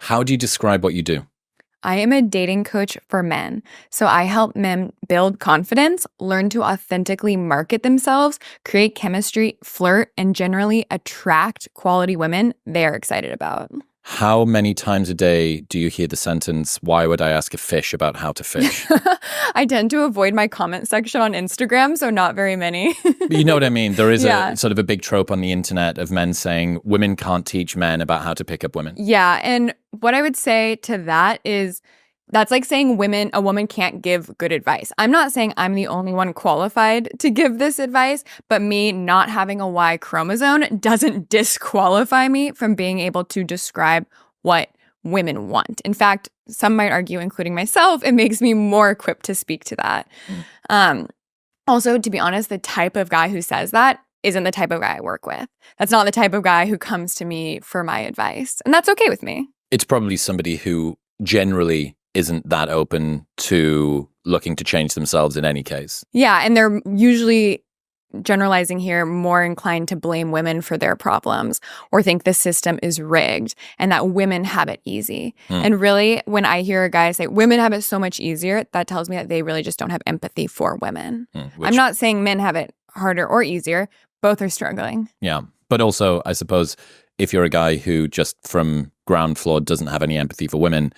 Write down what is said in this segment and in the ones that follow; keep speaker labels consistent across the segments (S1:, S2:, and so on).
S1: How do you describe what you do?
S2: I am a dating coach for men. So I help men build confidence, learn to authentically market themselves, create chemistry, flirt, and generally attract quality women they're excited about.
S1: How many times a day do you hear the sentence, why would I ask a fish about how to fish?
S2: I tend to avoid my comment section on Instagram, so not very many.
S1: But you know what I mean? There is
S2: Yeah.
S1: a sort of a big trope on the internet of men saying women can't teach men about how to pick up women.
S2: Yeah, and what I would say to that is that's like saying a woman can't give good advice. I'm not saying I'm the only one qualified to give this advice, but me not having a Y chromosome doesn't disqualify me from being able to describe what women want. In fact, some might argue, including myself, it makes me more equipped to speak to that. Also, to be honest, the type of guy who says that isn't the type of guy I work with. That's not the type of guy who comes to me for my advice. And that's okay with me.
S1: It's probably somebody who generally isn't that open to looking to change themselves in any case.
S2: Yeah, and they're usually, generalizing here, more inclined to blame women for their problems or think the system is rigged and that women have it easy. And really, when I hear a guy say women have it so much easier, that tells me that they really just don't have empathy for women. I'm not saying men have it harder or easier. Both are struggling.
S1: Yeah. But also, I suppose, if you're a guy who just from ground floor doesn't have any empathy for women,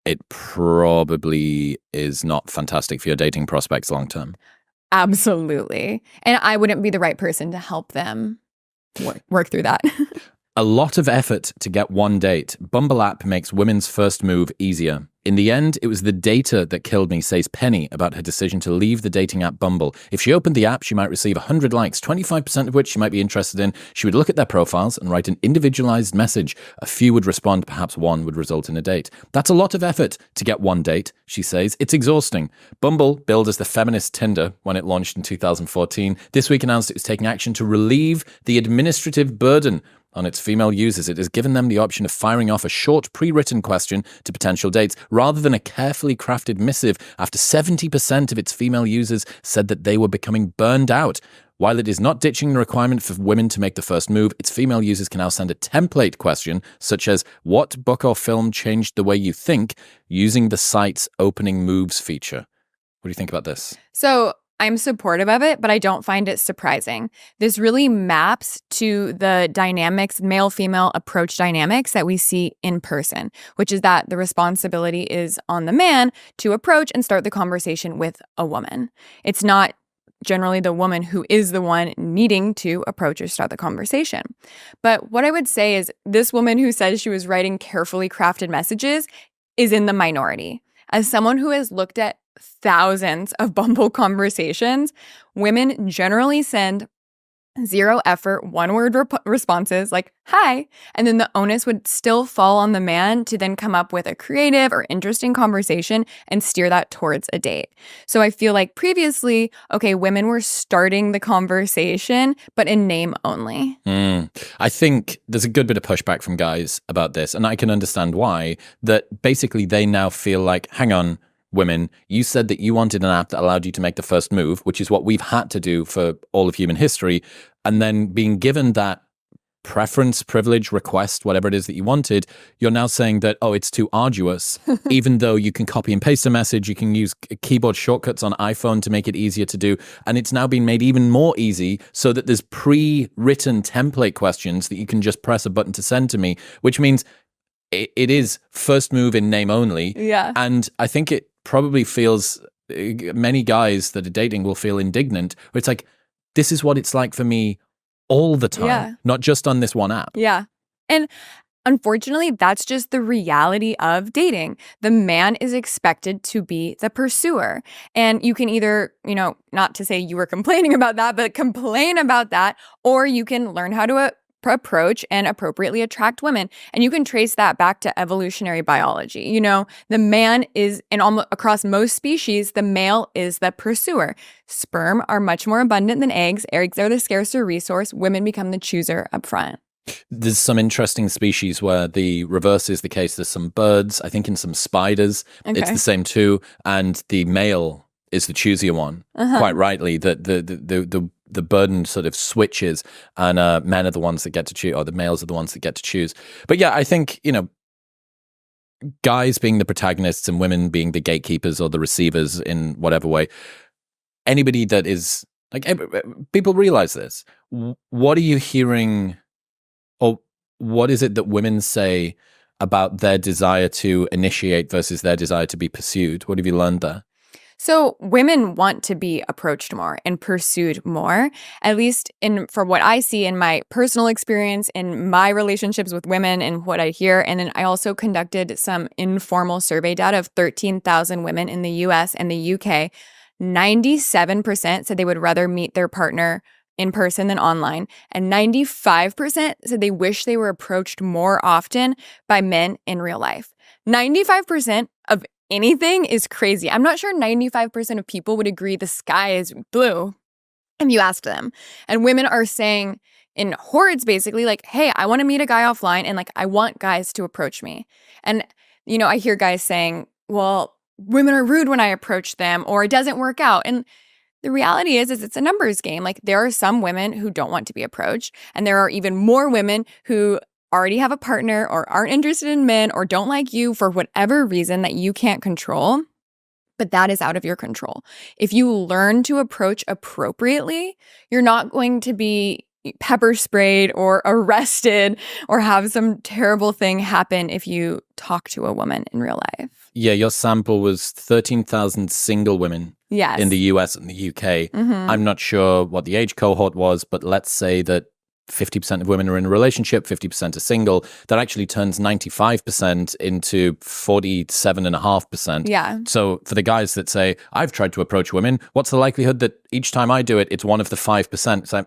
S1: it probably is not fantastic for your dating prospects long term.
S2: Absolutely. And I wouldn't be the right person to help them work through that.
S1: A lot of effort to get one date. Bumble app makes women's first move easier. In the end, it was the data that killed me, says Penny about her decision to leave the dating app Bumble. If she opened the app, she might receive 100 likes, 25% of which she might be interested in. She would look at their profiles and write an individualized message. A few would respond, perhaps one would result in a date. That's a lot of effort to get one date, she says. It's exhausting. Bumble, billed as the feminist Tinder when it launched in 2014, this week announced it was taking action to relieve the administrative burden on its female users. It has given them the option of firing off a short pre-written question to potential dates rather than a carefully crafted missive after 70% of its female users said that they were becoming burned out. While it is not ditching the requirement for women to make the first move, its female users can now send a template question such as, what book or film changed the way you think, using the site's opening moves feature. What do you think about this?
S2: So I'm supportive of it, but I don't find it surprising. This really maps to the dynamics, male-female approach dynamics that we see in person, which is that the responsibility is on the man to approach and start the conversation with a woman. It's not generally the woman who is the one needing to approach or start the conversation. But what I would say is this woman who says she was writing carefully crafted messages is in the minority. As someone who has looked at thousands of Bumble conversations, women generally send zero effort, one-word responses like, hi, and then the onus would still fall on the man to then come up with a creative or interesting conversation and steer that towards a date. So I feel like previously, okay, women were starting the conversation, but in name only.
S1: I think there's a good bit of pushback from guys about this, and I can understand why, that basically they now feel like, hang on, women, you said that you wanted an app that allowed you to make the first move, which is what we've had to do for all of human history. And then being given that preference, privilege, request, whatever it is that you wanted, you're now saying that, oh, it's too arduous, even though you can copy and paste a message, you can use keyboard shortcuts on iPhone to make it easier to do. And it's now been made even more easy so that there's pre-written template questions that you can just press a button to send to me, which means it is first move in name only.
S2: Yeah.
S1: And I think it probably feels, many guys that are dating will feel indignant, where it's like, this is what it's like for me all the time, not just on this one app.
S2: Yeah. And unfortunately, that's just the reality of dating. The man is expected to be the pursuer. And you can either, not to say you were complaining about that, but complain about that, or you can learn how to approach and appropriately attract women. And you can trace that back to evolutionary biology. The man is, across most species, the male is the pursuer. Sperm are much more abundant than eggs. Eggs are the scarcer resource. Women become the chooser up front.
S1: There's some interesting species where the reverse is the case. There's some birds, I think in some spiders, it's the same too. And the male is the choosier one, quite rightly, that the burden sort of switches, and men are the ones that get to choose, or the males are the ones that get to choose. But yeah, I think, guys being the protagonists and women being the gatekeepers or the receivers in whatever way. Anybody that is like, people realize this. What are you hearing, or what is it that women say about their desire to initiate versus their desire to be pursued? What have you learned there?
S2: So women want to be approached more and pursued more, at least from what I see in my personal experience, in my relationships with women and what I hear. And then I also conducted some informal survey data of 13,000 women in the US and the UK. 97% said they would rather meet their partner in person than online. And 95% said they wish they were approached more often by men in real life. 95% of anything is crazy. I'm not sure 95% of people would agree the sky is blue if you asked them. And women are saying in hordes, basically, like, hey, I want to meet a guy offline and like, I want guys to approach me. And, I hear guys saying, well, women are rude when I approach them, or it doesn't work out. And the reality is it's a numbers game. Like, there are some women who don't want to be approached, and there are even more women who already have a partner or aren't interested in men or don't like you for whatever reason that you can't control. But that is out of your control. If you learn to approach appropriately, you're not going to be pepper sprayed or arrested or have some terrible thing happen if you talk to a woman in real life.
S1: Yeah, your sample was 13,000 single women in the US and the UK.
S2: Mm-hmm.
S1: I'm not sure what the age cohort was, but let's say that 50% of women are in a relationship, 50% are single. That actually turns 95% into 47.5%.
S2: Yeah.
S1: So for the guys that say, I've tried to approach women, what's the likelihood that each time I do it, it's one of the 5%? It's like,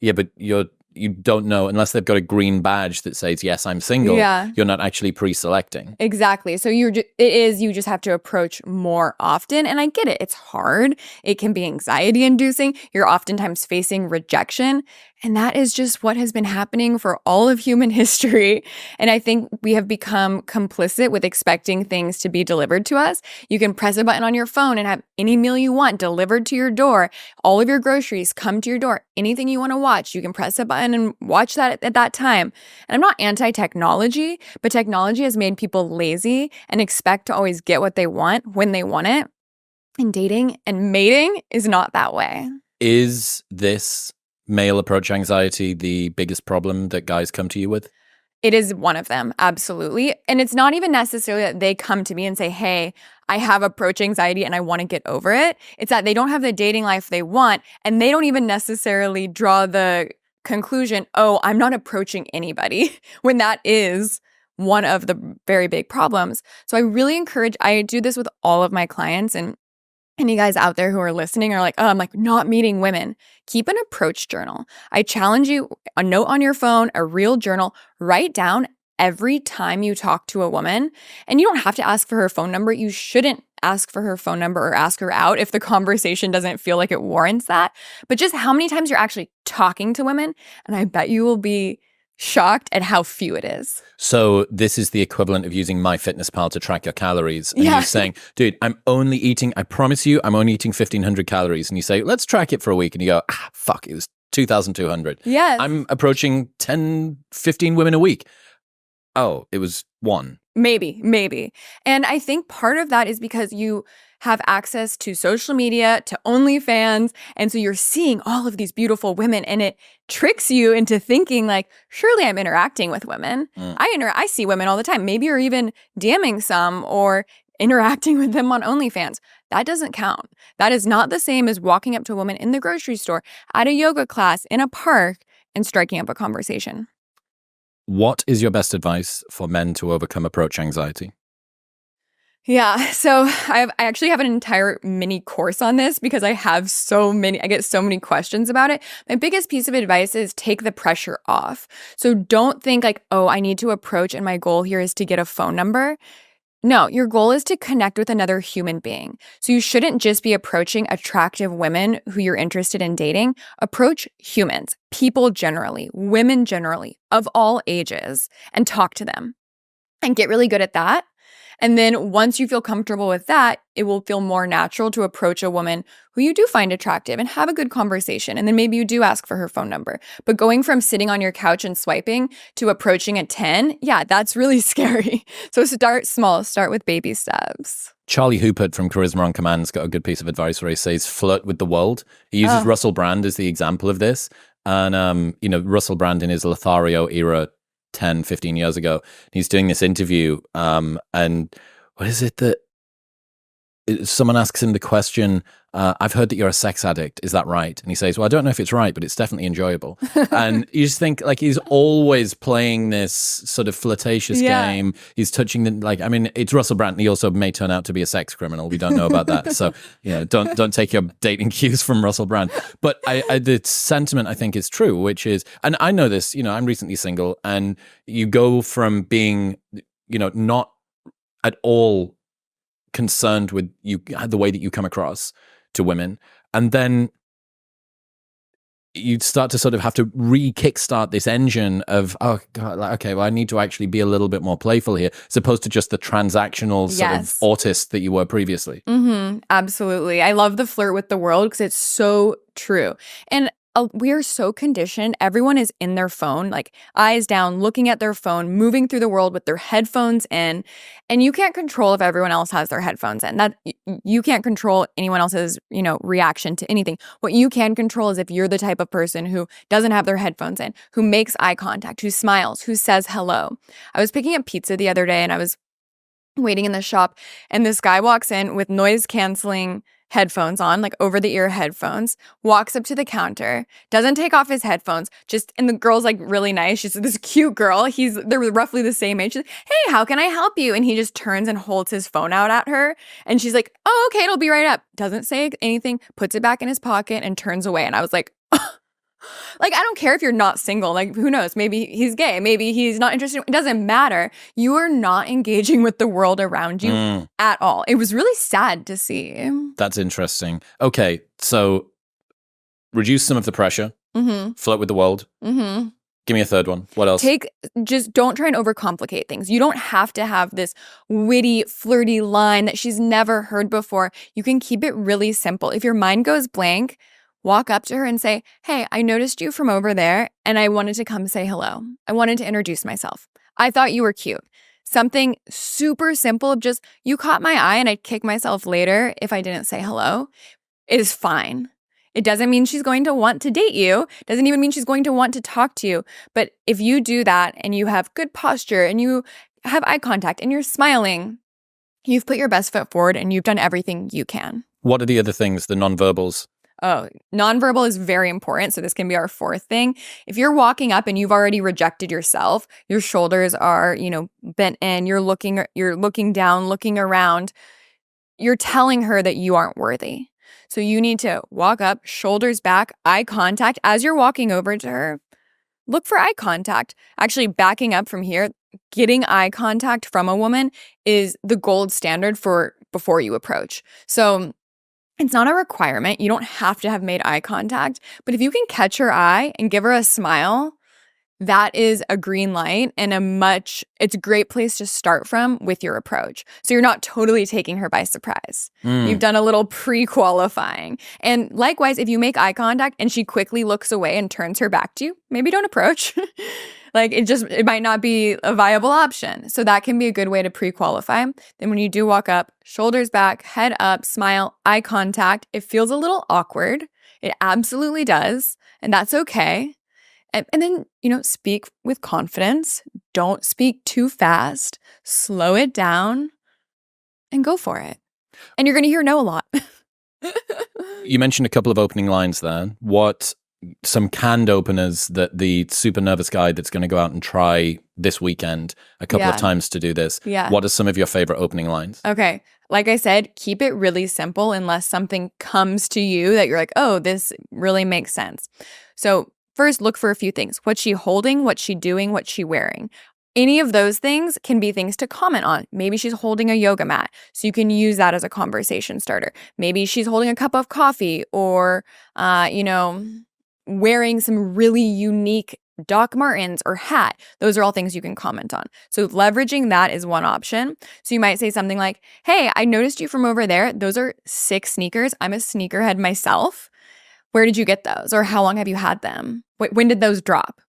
S1: yeah, but you don't know, unless they've got a green badge that says, yes, I'm single, you're not actually pre-selecting.
S2: Exactly. So you just have to approach more often. And I get it. It's hard. It can be anxiety inducing. You're oftentimes facing rejection. And that is just what has been happening for all of human history. And I think we have become complicit with expecting things to be delivered to us. You can press a button on your phone and have any meal you want delivered to your door. All of your groceries come to your door. Anything you want to watch, you can press a button and watch that at that time. And I'm not anti-technology, but technology has made people lazy and expect to always get what they want when they want it. And dating and mating is not that way.
S1: Is this male approach anxiety the biggest problem that guys come to you with?
S2: It is one of them, absolutely. And it's not even necessarily that they come to me and say, hey, I have approach anxiety and I want to get over it. It's that they don't have the dating life they want, and they don't even necessarily draw the conclusion, oh, I'm not approaching anybody, when that is one of the very big problems. So I really encourage, I do this with all of my clients, and any guys out there who are listening are like, oh, I'm like not meeting women. Keep an approach journal. I challenge you, a note on your phone, a real journal, write down every time you talk to a woman. And you don't have to ask for her phone number. You shouldn't ask for her phone number or ask her out if the conversation doesn't feel like it warrants that. But just how many times you're actually talking to women. And I bet you will be shocked at how few it is.
S1: So this is the equivalent of using MyFitnessPal to track your calories. And you're saying, dude, I promise you, I'm only eating 1,500 calories. And you say, let's track it for a week. And you go, fuck, it was 2,200.
S2: Yes.
S1: I'm approaching 10, 15 women a week. Oh, it was one.
S2: Maybe. And I think part of that is because you have access to social media, to OnlyFans. And so you're seeing all of these beautiful women, and it tricks you into thinking like, surely I'm interacting with women. I see women all the time. Maybe you're even DMing some or interacting with them on OnlyFans. That doesn't count. That is not the same as walking up to a woman in the grocery store, at a yoga class, in a park, and striking up a conversation.
S1: What is your best advice for men to overcome approach anxiety?
S2: Yeah, so I actually have an entire mini course on this because I get so many questions about it. My biggest piece of advice is take the pressure off. So don't think like, oh, I need to approach and my goal here is to get a phone number. No, your goal is to connect with another human being. So you shouldn't just be approaching attractive women who you're interested in dating. Approach humans, people generally, women generally, of all ages, and talk to them. And get really good at that. And then once you feel comfortable with that, it will feel more natural to approach a woman who you do find attractive and have a good conversation. And then maybe you do ask for her phone number. But going from sitting on your couch and swiping to approaching at 10, yeah, that's really scary. So start small, start with baby steps.
S1: Charlie Houpert from Charisma on Command's got a good piece of advice where he says, flirt with the world. He uses Russell Brand as the example of this. And, Russell Brand in his Lothario era 10, 15 years ago, he's doing this interview. And what is it that someone asks him the question, I've heard that you're a sex addict. Is that right? And he says, well, I don't know if it's right, but it's definitely enjoyable. And you just think like he's always playing this sort of flirtatious game. He's touching it's Russell Brand. He also may turn out to be a sex criminal. We don't know about that. So, don't take your dating cues from Russell Brand. But the sentiment I think is true, which is, and I know this, I'm recently single, and you go from being, not at all concerned with the way that you come across to women, and then you start to sort of have to re-kickstart this engine of, oh god, okay, well, I need to actually be a little bit more playful here, as opposed to just the transactional sort of autist that you were previously.
S2: Absolutely. I love the flirt with the world because it's so true. And we are so conditioned. Everyone is in their phone, like eyes down, looking at their phone, moving through the world with their headphones in. And you can't control if everyone else has their headphones in. That you can't control anyone else's, reaction to anything. What you can control is if you're the type of person who doesn't have their headphones in, who makes eye contact, who smiles, who says hello. I was picking up pizza the other day and I was waiting in the shop, and this guy walks in with noise canceling headphones on, like over-the-ear headphones, walks up to the counter, doesn't take off his headphones, and the girl's like really nice. She's this cute girl. They're roughly the same age. She's like, hey, how can I help you? And he just turns and holds his phone out at her. And she's like, oh, okay, it'll be right up. Doesn't say anything, puts it back in his pocket and turns away. And I was like, like, I don't care if you're not single. Like, who knows? Maybe he's gay. Maybe he's not interested. It doesn't matter. You are not engaging with the world around you at all. It was really sad to see.
S1: That's interesting. Okay, so reduce some of the pressure. Flirt with the world. Give me a third one. What else?
S2: Just don't try and overcomplicate things. You don't have to have this witty, flirty line that she's never heard before. You can keep it really simple. If your mind goes blank, walk up to her and say, hey, I noticed you from over there and I wanted to come say hello. I wanted to introduce myself. I thought you were cute. Something super simple of just, you caught my eye and I'd kick myself later if I didn't say hello is fine. It doesn't mean she's going to want to date you. Doesn't even mean she's going to want to talk to you. But if you do that and you have good posture and you have eye contact and you're smiling, you've put your best foot forward and you've done everything you can.
S1: What are the other things, the nonverbals?
S2: Oh, nonverbal is very important. So this can be our fourth thing. If you're walking up and you've already rejected yourself, your shoulders are, bent in, you're looking down, looking around, you're telling her that you aren't worthy. So you need to walk up, shoulders back, eye contact. As you're walking over to her, look for eye contact. Actually, backing up from here, getting eye contact from a woman is the gold standard for before you approach. So it's not a requirement. You don't have to have made eye contact, but if you can catch her eye and give her a smile, that is a green light and it's a great place to start from with your approach. So you're not totally taking her by surprise. You've done a little pre-qualifying. And likewise, if you make eye contact and she quickly looks away and turns her back to you, maybe don't approach. It might not be a viable option. So that can be a good way to pre-qualify. Then when you do walk up, shoulders back, head up, smile, eye contact. It feels a little awkward. It absolutely does. And that's okay. And then, speak with confidence. Don't speak too fast. Slow it down and go for it. And you're going to hear no a lot.
S1: You mentioned a couple of opening lines there. What some canned openers that the super nervous guy that's going to go out and try this weekend a couple of times to do this?
S2: Yeah.
S1: What are some of your favorite opening lines?
S2: Okay. Like I said, keep it really simple unless something comes to you that you're like, oh, this really makes sense. So first, look for a few things. What's she holding? What's she doing? What's she wearing? Any of those things can be things to comment on. Maybe she's holding a yoga mat, so you can use that as a conversation starter. Maybe she's holding a cup of coffee or, wearing some really unique Doc Martens or hat. Those are all things you can comment on. So leveraging that is one option. So you might say something like, hey, I noticed you from over there. Those are sick sneakers. I'm a sneakerhead myself. Where did you get those? Or how long have you had them? When did those drop?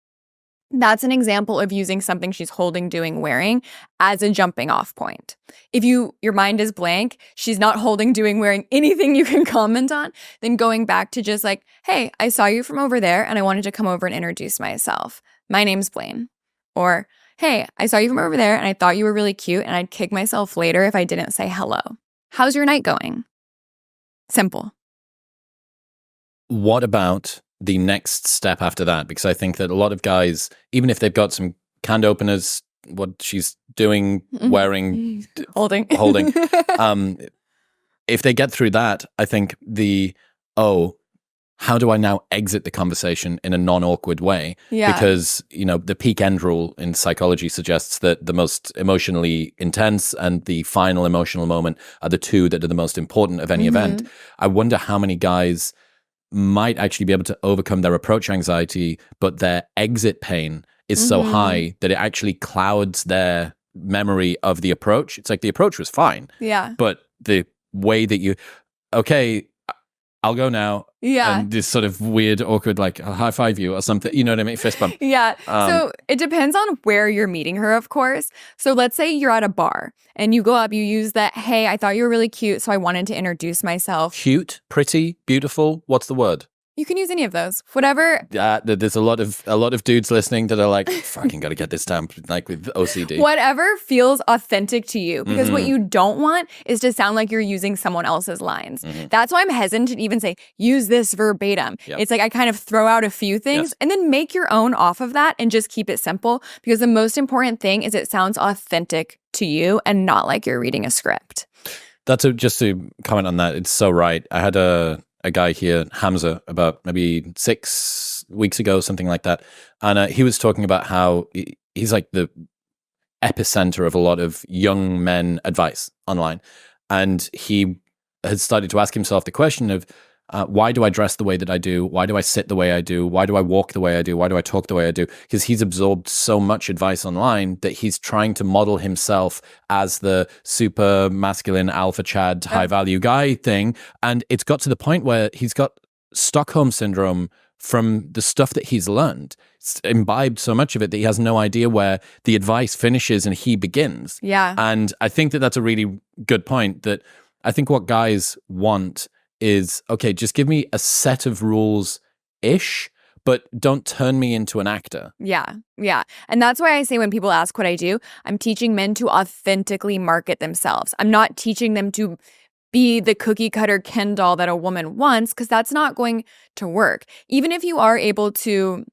S2: That's an example of using something she's holding, doing, wearing as a jumping off point. If your mind is blank, she's not holding, doing, wearing anything you can comment on, then going back to just like, hey, I saw you from over there and I wanted to come over and introduce myself. My name's Blaine. Or, hey, I saw you from over there and I thought you were really cute and I'd kick myself later if I didn't say hello. How's your night going? Simple.
S1: What about the next step after that? Because I think that a lot of guys, even if they've got some canned openers, what she's doing, wearing,
S2: holding,
S1: if they get through that, I think how do I now exit the conversation in a non-awkward way?
S2: Yeah.
S1: Because, the peak end rule in psychology suggests that the most emotionally intense and the final emotional moment are the two that are the most important of any event. I wonder how many guys might actually be able to overcome their approach anxiety, but their exit pain is so high that it actually clouds their memory of the approach. It's like the approach was fine.
S2: Yeah.
S1: But the way that okay, I'll go now.
S2: Yeah.
S1: And this sort of weird, awkward, like, I'll high five you or something. You know what I mean? Fist bump.
S2: Yeah. So it depends on where you're meeting her, of course. So let's say you're at a bar and you go up, you use that, hey, I thought you were really cute, so I wanted to introduce myself.
S1: Cute, pretty, beautiful. What's the word?
S2: You can use any of those. Whatever.
S1: There's a lot of dudes listening that are like, fucking got to get this down, like with OCD.
S2: Whatever feels authentic to you, because what you don't want is to sound like you're using someone else's lines. That's why I'm hesitant to even say, use this verbatim.
S1: Yep.
S2: It's like I kind of throw out a few things and then make your own off of that and just keep it simple, because the most important thing is it sounds authentic to you and not like you're reading a script.
S1: Just to comment on that, it's so right. I had a guy here, Hamza, about maybe 6 weeks ago, something like that. And he was talking about how he's like the epicenter of a lot of young men advice online. And he had started to ask himself the question of, why do I dress the way that I do? Why do I sit the way I do? Why do I walk the way I do? Why do I talk the way I do? Because he's absorbed so much advice online that he's trying to model himself as the super masculine alpha chad high value guy thing. And it's got to the point where he's got Stockholm syndrome from the stuff that he's learned. It's imbibed so much of it that he has no idea where the advice finishes and he begins.
S2: Yeah.
S1: And I think that that's a really good point, that I think what guys want is, okay, just give me a set of rules-ish, but don't turn me into an actor.
S2: Yeah. And that's why I say when people ask what I do, I'm teaching men to authentically market themselves. I'm not teaching them to be the cookie cutter Ken doll that a woman wants, because that's not going to work. Even if you are able to,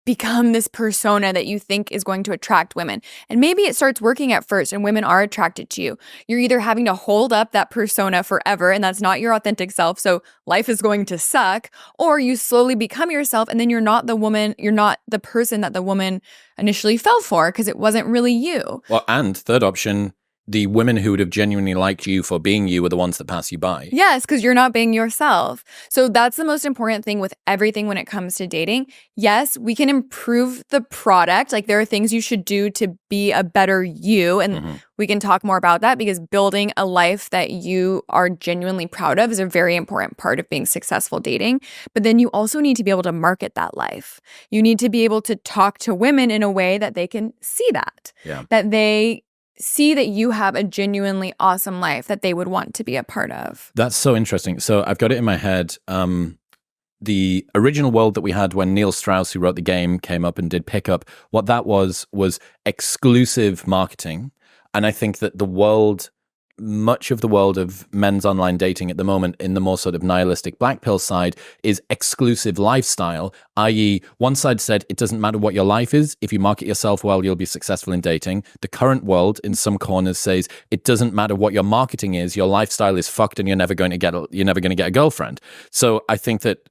S2: become this persona that you think is going to attract women. And maybe it starts working at first and women are attracted to you. You're either having to hold up that persona forever and that's not your authentic self, so life is going to suck, or you slowly become yourself and then you're not the person that the woman initially fell for because it wasn't really you.
S1: Well, and third option, the women who would have genuinely liked you for being you are the ones that pass you by.
S2: Yes, because you're not being yourself. So that's the most important thing with everything when it comes to dating. Yes, we can improve the product. Like there are things you should do to be a better you. And we can talk more about that, because building a life that you are genuinely proud of is a very important part of being successful dating. But then you also need to be able to market that life. You need to be able to talk to women in a way that they can see that.
S1: Yeah.
S2: That they see that you have a genuinely awesome life that they would want to be a part of.
S1: That's so interesting. So I've got it in my head. The original world that we had when Neil Strauss, who wrote the game, came up and did Pickup, what that was exclusive marketing. And I think that much of the world of men's online dating at the moment, in the more sort of nihilistic black pill side, is exclusive lifestyle, i.e. one side said it doesn't matter what your life is, if you market yourself well, you'll be successful in dating. The current world in some corners says it doesn't matter what your marketing is, your lifestyle is fucked and you're never going to get a girlfriend. So I think that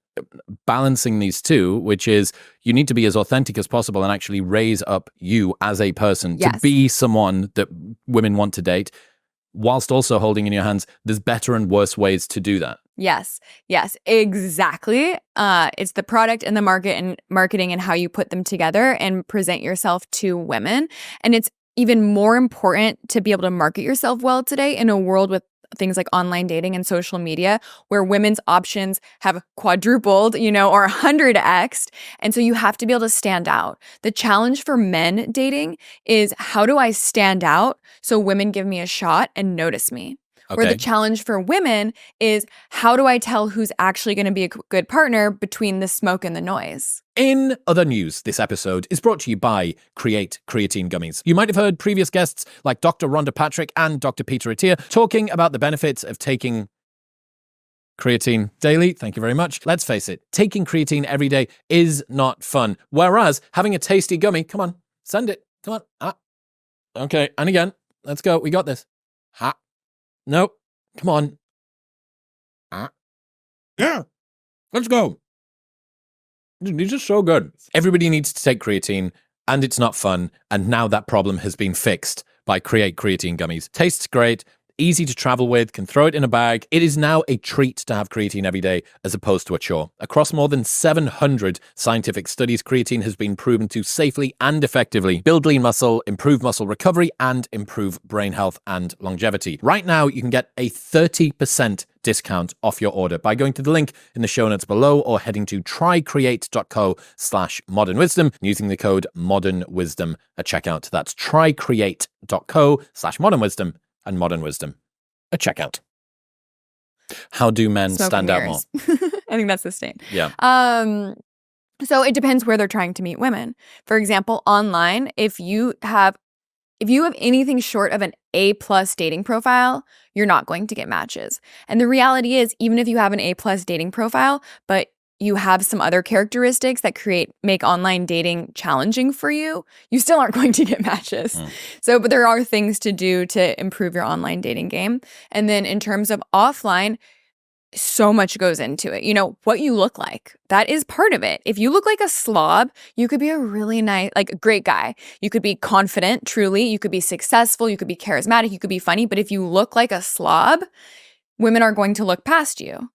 S1: balancing these two, which is you need to be as authentic as possible and actually raise up you as a person to be someone that women want to date, whilst also holding in your hands, there's better and worse ways to do that.
S2: Yes, exactly. It's the product and the marketing and how you put them together and present yourself to women. And it's even more important to be able to market yourself well today in a world with things like online dating and social media, where women's options have quadrupled, or 100x'd. And so you have to be able to stand out. The challenge for men dating is, how do I stand out so women give me a shot and notice me? Where the challenge for women is, how do I tell who's actually going to be a good partner between the smoke and the noise?
S1: In other news, this episode is brought to you by Create Creatine Gummies. You might have heard previous guests like Dr. Rhonda Patrick and Dr. Peter Attia talking about the benefits of taking creatine daily. Thank you very much. Let's face it, taking creatine every day is not fun. Whereas having a tasty gummy, come on, send it. Come on. Okay, and again. Let's go. We got this. Nope. Come on. Yeah. Let's go. These are so good. Everybody needs to take creatine, and it's not fun. And now that problem has been fixed by Create Creatine Gummies. Tastes great, easy to travel with, can throw it in a bag. It is now a treat to have creatine every day as opposed to a chore. Across more than 700 scientific studies, creatine has been proven to safely and effectively build lean muscle, improve muscle recovery, and improve brain health and longevity. Right now, you can get a 30% discount off your order by going to the link in the show notes below or heading to trycreate.co/modernwisdom and using the code modernwisdom at checkout. That's trycreate.co/modernwisdom and modern wisdom at checkout. How do men stand out more?
S2: I think that's the state.
S1: Yeah.
S2: So it depends where they're trying to meet women. For example, online, if you have anything short of an A+ dating profile, you're not going to get matches. And the reality is, even if you have an A+ dating profile, but you have some other characteristics that make online dating challenging for you, you still aren't going to get matches. But there are things to do to improve your online dating game. And then in terms of offline, so much goes into it. What you look like, that is part of it. If you look like a slob, you could be a really nice, a great guy. You could be confident, truly. You could be successful. You could be charismatic. You could be funny. But if you look like a slob, women are going to look past you.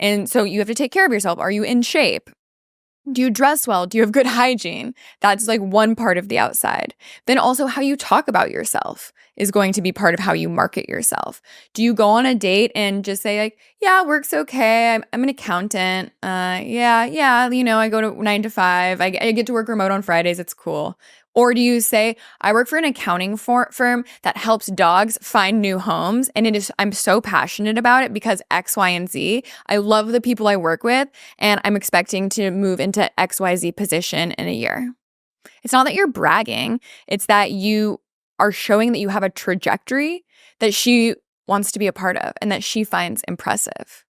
S2: And so you have to take care of yourself. Are you in shape? Do you dress well? Do you have good hygiene? That's one part of the outside. Then also how you talk about yourself is going to be part of how you market yourself. Do you go on a date and just say yeah, work's okay. I'm an accountant. I go to 9 to 5. I get to work remote on Fridays. It's cool. Or do you say, I work for an accounting firm that helps dogs find new homes, and I'm so passionate about it because X, Y, and Z. I love the people I work with, and I'm expecting to move into XYZ position in a year. It's not that you're bragging. It's that you are showing that you have a trajectory that she wants to be a part of and that she finds impressive.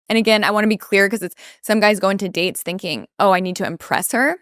S2: And again, I want to be clear, because some guys go into dates thinking, oh, I need to impress her.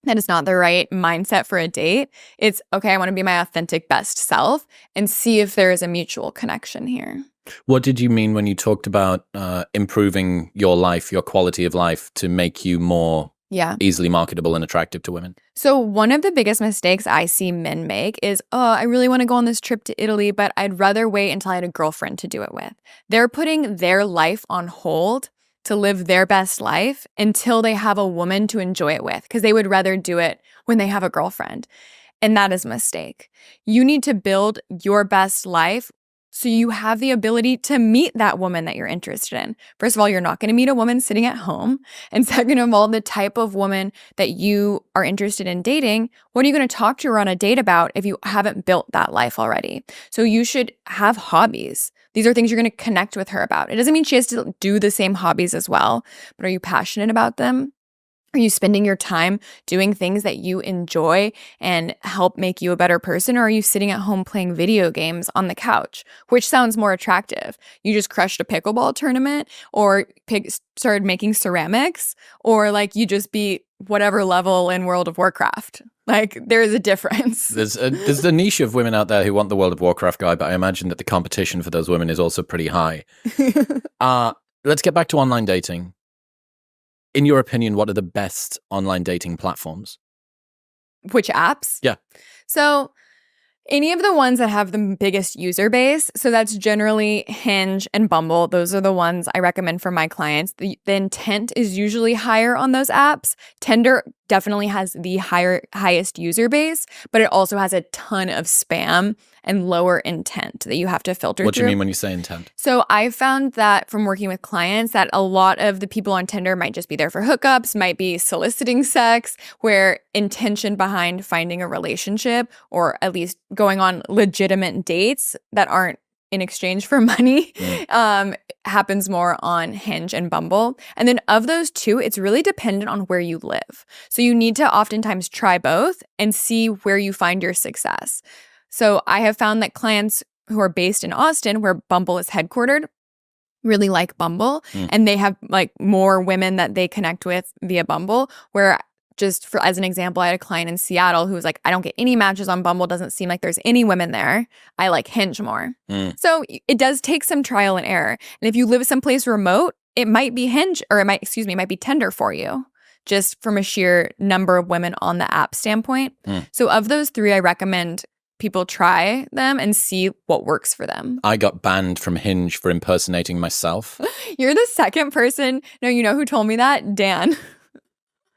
S2: That is not the right mindset for a date. It's, okay, I want to be my authentic best self and see if there is a mutual connection here.
S1: What did you mean when you talked about improving your life, your quality of life, to make you more easily marketable and attractive to women?
S2: So one of the biggest mistakes I see men make is, I really want to go on this trip to Italy, but I'd rather wait until I had a girlfriend to do it with. They're putting their life on hold to live their best life until they have a woman to enjoy it with, because they would rather do it when they have a girlfriend. And that is a mistake. You need to build your best life so you have the ability to meet that woman that you're interested in. First of all, you're not going to meet a woman sitting at home. And second of all, the type of woman that you are interested in dating, what are you going to talk to her on a date about if you haven't built that life already? So you should have hobbies. These are things you're going to connect with her about. It doesn't mean she has to do the same hobbies as well, but are you passionate about them? Are you spending your time doing things that you enjoy and help make you a better person? Or are you sitting at home playing video games on the couch? Which sounds more attractive? You just crushed a pickleball tournament, or started making ceramics, or you just beat whatever level in World of Warcraft. There is a difference.
S1: There's a niche of women out there who want the World of Warcraft guy, but I imagine that the competition for those women is also pretty high. Let's get back to online dating. In your opinion, what are the best online dating platforms?
S2: Which apps?
S1: Yeah.
S2: So Any of the ones that have the biggest user base. So that's generally Hinge and Bumble. Those are the ones I recommend for my clients. The intent is usually higher on those apps. Tinder definitely has the highest user base, but it also has a ton of spam and lower intent that you have to filter through.
S1: What do you mean when you say intent?
S2: So I found that from working with clients that a lot of the people on Tinder might just be there for hookups, might be soliciting sex, where intention behind finding a relationship or at least going on legitimate dates that aren't in exchange for money happens more on Hinge and Bumble. And then of those two, it's really dependent on where you live. So you need to oftentimes try both and see where you find your success. So I have found that clients who are based in Austin, where Bumble is headquartered, really like Bumble. And they have like more women that they connect with via Bumble, where just for as an example, I had a client in Seattle who was like, I don't get any matches on Bumble. Doesn't seem like there's any women there. I like Hinge more. So it does take some trial and error. And if you live someplace remote, it might be Hinge or it might be Tinder for you, just from a sheer number of women on the app standpoint. So of those three, I recommend people try them and see what works for them.
S1: I got banned from Hinge for impersonating myself.
S2: You're the second person. No, you know who told me that? Dan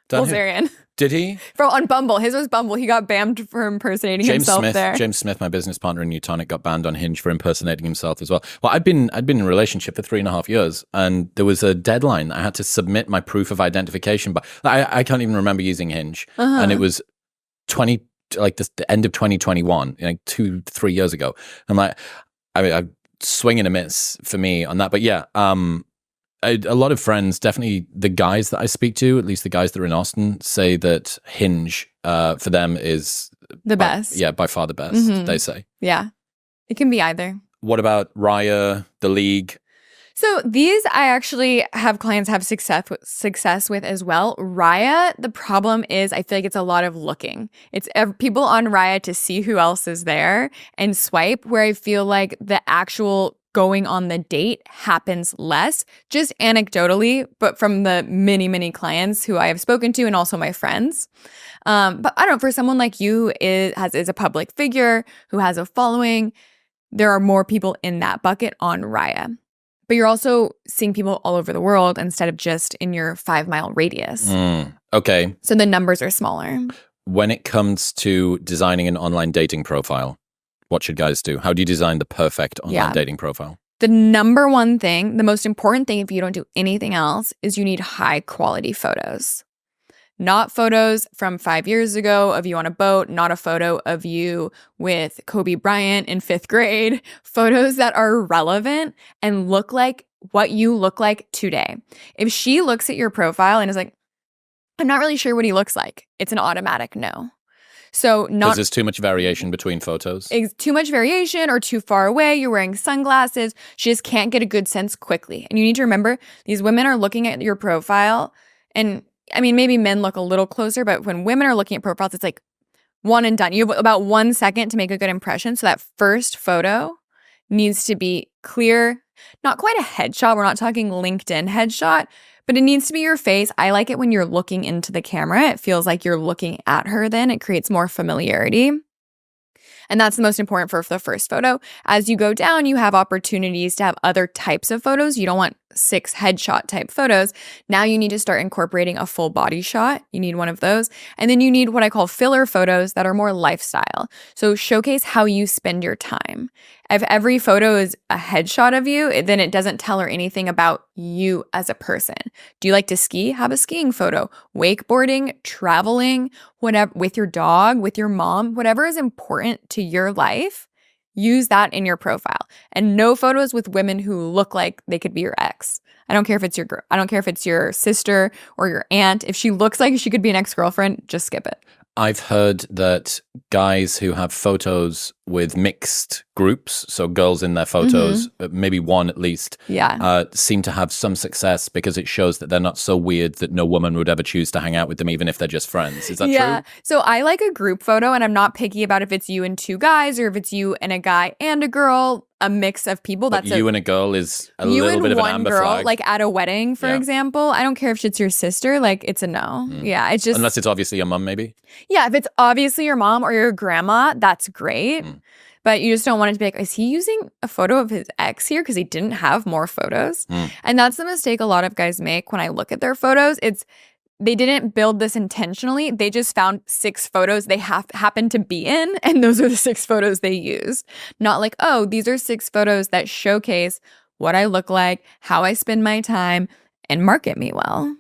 S2: Bilzerian.
S1: Did he?
S2: On Bumble. His was Bumble. He got banned for impersonating himself there.
S1: James Smith, my business partner in Newtonic, got banned on Hinge for impersonating himself as well. Well, I'd been in a relationship for 3.5 years, and there was a deadline. I had to submit my proof of identification, but I can't even remember using Hinge. And it was the end of 2021, like 2-3 years ago. I'm like, I swing and a miss for me on that. But yeah, a lot of friends, definitely the guys that I speak to, at least the guys that are in Austin, say that Hinge for them is
S2: the best.
S1: Yeah, by far the best, they say.
S2: Yeah, it can be either.
S1: What about Raya, The League?
S2: So these I actually have clients have success with as well. Raya, the problem is I feel like it's a lot of looking. It's people on Raya to see who else is there and swipe, where I feel like the actual going on the date happens less, just anecdotally, but from the many, many clients who I have spoken to and also my friends. But I don't know, for someone like you is a public figure who has a following, there are more people in that bucket on Raya. But you're also seeing people all over the world instead of just in your 5-mile radius.
S1: Okay.
S2: So the numbers are smaller.
S1: When it comes to designing an online dating profile, what should guys do? How do you design the perfect online dating profile?
S2: The number one thing, the most important thing if you don't do anything else, is you need high quality photos. Not photos from 5 years ago of you on a boat, not a photo of you with Kobe Bryant in 5th grade. Photos that are relevant and look like what you look like today. If she looks at your profile and is like, I'm not really sure what he looks like, it's an automatic no. So
S1: because there's too much variation between photos.
S2: Too much variation or too far away. You're wearing sunglasses. She just can't get a good sense quickly. And you need to remember, these women are looking at your profile. And I mean, maybe men look a little closer, but when women are looking at profiles, it's like one and done. You have about 1 second to make a good impression. So that first photo needs to be clear. Not quite a headshot. We're not talking LinkedIn headshot, but it needs to be your face. I like it when you're looking into the camera. It feels like you're looking at her then. It creates more familiarity. And that's the most important for the first photo. As you go down, you have opportunities to have other types of photos. You don't want 6 headshot type photos. Now you need to start incorporating a full body shot. You need one of those. And then you need what I call filler photos that are more lifestyle. So showcase how you spend your time. If every photo is a headshot of you, then it doesn't tell her anything about you as a person. Do you like to ski? Have a skiing photo. Wakeboarding, traveling, whatever, with your dog, with your mom, whatever is important to your life, use that in your profile. And no photos with women who look like they could be your ex. I don't care if it's your girl. I don't care if it's your sister or your aunt. If she looks like she could be an ex-girlfriend, just skip it.
S1: I've heard that guys who have photos with mixed groups, so girls in their photos, maybe one at least, seem to have some success because it shows that they're not so weird that no woman would ever choose to hang out with them, even if they're just friends. Is that true?
S2: So I like a group photo, and I'm not picky about if it's you and 2 guys or if it's you and a guy and a girl. a mix of people.
S1: But
S2: That's
S1: you and a girl is a
S2: you
S1: little
S2: and
S1: bit of an
S2: one
S1: amber
S2: girl,
S1: flag.
S2: like at a wedding, for
S1: Yeah.
S2: example. I don't care if it's your sister. Like, it's a no. Yeah, it's just
S1: Unless it's obviously your mum, maybe.
S2: yeah. If it's obviously your mom or your grandma, that's great. But you just don't want it to be like, is he using a photo of his ex here because he didn't have more photos? And that's the mistake a lot of guys make when I look at their photos. It's they didn't build this intentionally. They just found 6 photos they happen to be in, and those are the 6 photos they used. Not like, oh, these are 6 photos that showcase what I look like, how I spend my time, and market me well.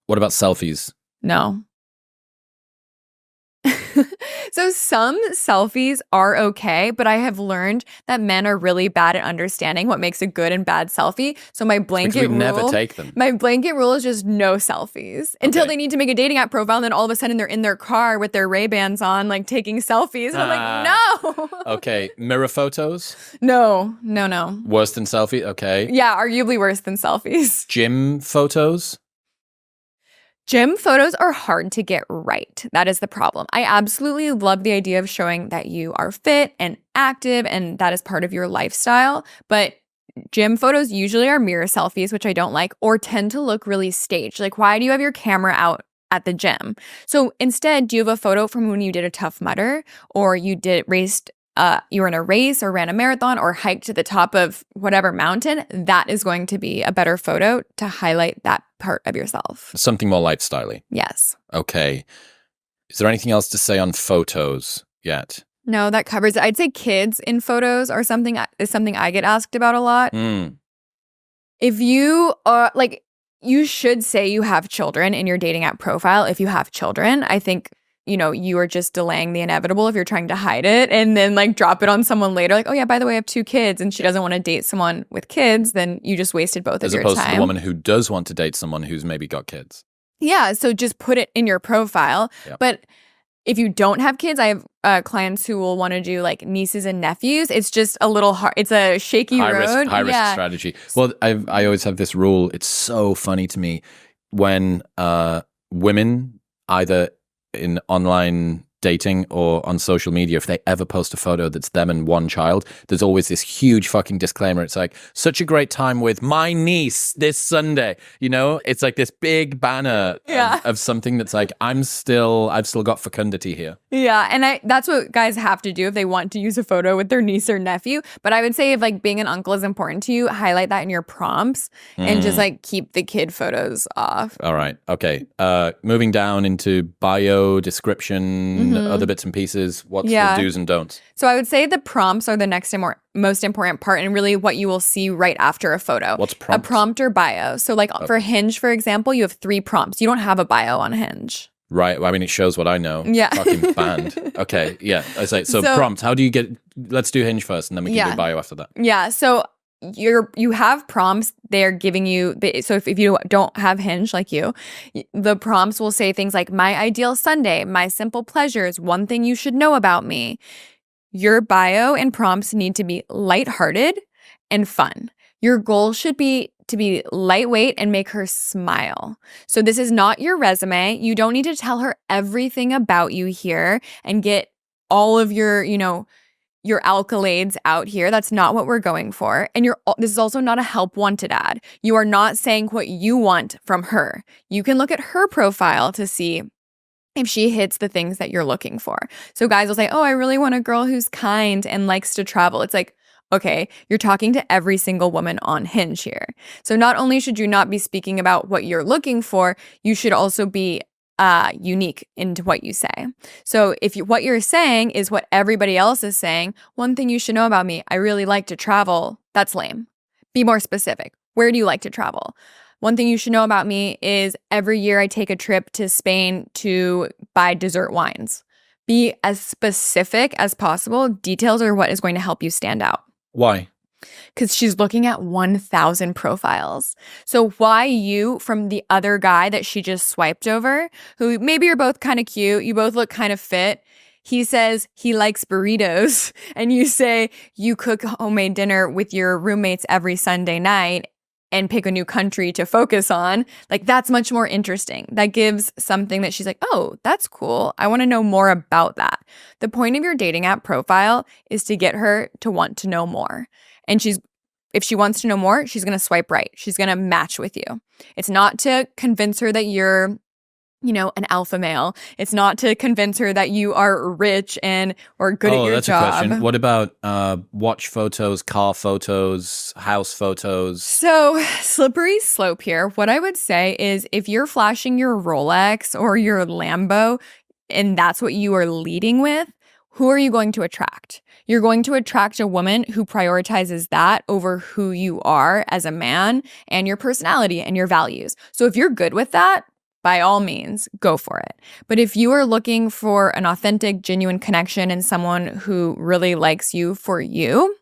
S1: What about selfies?
S2: No. So some selfies are okay, but I have learned that men are really bad at understanding what makes a good and bad selfie. So my blanket rule,
S1: never take them.
S2: My blanket rule is just no selfies until
S1: Okay.
S2: they need to make a dating app profile, and then all of a sudden they're in their car with their Ray-Bans on, like taking selfies. And I'm like, no.
S1: Okay, mirror photos?
S2: No.
S1: Worse than selfie? Okay.
S2: Yeah, arguably worse than selfies.
S1: Gym photos?
S2: Gym photos are hard to get right. That is the problem. I absolutely love the idea of showing that you are fit and active and that is part of your lifestyle. But gym photos usually are mirror selfies, which I don't like, or tend to look really staged. Like, why do you have your camera out at the gym? So instead, do you have a photo from when you did a Tough Mudder, or you were in a race or ran a marathon or hiked to the top of whatever mountain? That is going to be a better photo to highlight that part of yourself.
S1: Something more lifestyle-y.
S2: Yes.
S1: Okay. Is there anything else to say on photos yet?
S2: No, that covers it. I'd say kids in photos are something I get asked about a lot. If you are you should say you have children in your dating app profile. If you have children, I think, you are just delaying the inevitable if you're trying to hide it and then like drop it on someone later. Like, oh yeah, by the way, I have 2 kids and she doesn't want to date someone with kids. Then you just wasted both of your time.
S1: As opposed to the woman who does want to date someone who's maybe got kids.
S2: Yeah. So just put it in your profile.
S1: Yep.
S2: But if you don't have kids, I have clients who will want to do like nieces and nephews. It's just a little hard. It's a shaky road.
S1: High risk strategy. Well, I always have this rule. It's so funny to me when women, either in online dating or on social media, if they ever post a photo that's them and one child, there's always this huge fucking disclaimer. It's like, such a great time with my niece this Sunday. It's like this big banner of something that's like, I've still got fecundity here. Yeah.
S2: And that's what guys have to do if they want to use a photo with their niece or nephew. But I would say if like being an uncle is important to you, highlight that in your prompts and just like keep the kid photos off.
S1: All right. Okay. Moving down into bio, description, other bits and pieces. What's the do's and don'ts?
S2: So I would say the prompts are the next most important part and really what you will see right after a photo.
S1: What's prompt?
S2: A prompt or bio. So like for Hinge, for example, you have 3 prompts. You don't have a bio on Hinge.
S1: Right. Well, I mean, it shows what I know.
S2: Yeah.
S1: Fucking banned. Okay. Yeah. I say so prompt. How do you get? Let's do Hinge first, and then we can do bio after that.
S2: Yeah. So you have prompts. They're giving you. So if you don't have Hinge like you, the prompts will say things like "My ideal Sunday," "My simple pleasures," "One thing you should know about me." Your bio and prompts need to be lighthearted and fun. Your goal should be to be lightweight and make her smile. So this is not your resume. You don't need to tell her everything about you here and get all of your accolades out here. That's not what we're going for. And this is also not a help wanted ad. You are not saying what you want from her. You can look at her profile to see if she hits the things that you're looking for. So guys will say, oh, I really want a girl who's kind and likes to travel. It's like, okay, you're talking to every single woman on Hinge here. So not only should you not be speaking about what you're looking for, you should also be unique into what you say. So if what you're saying is what everybody else is saying, one thing you should know about me, I really like to travel, that's lame. Be more specific. Where do you like to travel? One thing you should know about me is every year I take a trip to Spain to buy dessert wines. Be as specific as possible. Details are what is going to help you stand out.
S1: Why?
S2: Because she's looking at 1,000 profiles. So why you from the other guy that she just swiped over, who maybe you're both kind of cute, you both look kind of fit. He says he likes burritos, and you say you cook homemade dinner with your roommates every Sunday night, and pick a new country to focus on, like that's much more interesting. That gives something that she's like, oh, that's cool. I want to know more about that. The point of your dating app profile is to get her to want to know more. And if she wants to know more, she's going to swipe right. She's going to match with you. It's not to convince her that you're, an alpha male. It's not to convince her that you are rich or good at your
S1: that's
S2: job.
S1: A question. What about watch photos, car photos, house photos?
S2: So, slippery slope here. What I would say is if you're flashing your Rolex or your Lambo and that's what you are leading with, who are you going to attract? You're going to attract a woman who prioritizes that over who you are as a man and your personality and your values. So if you're good with that, by all means, go for it. But if you are looking for an authentic, genuine connection and someone who really likes you for you,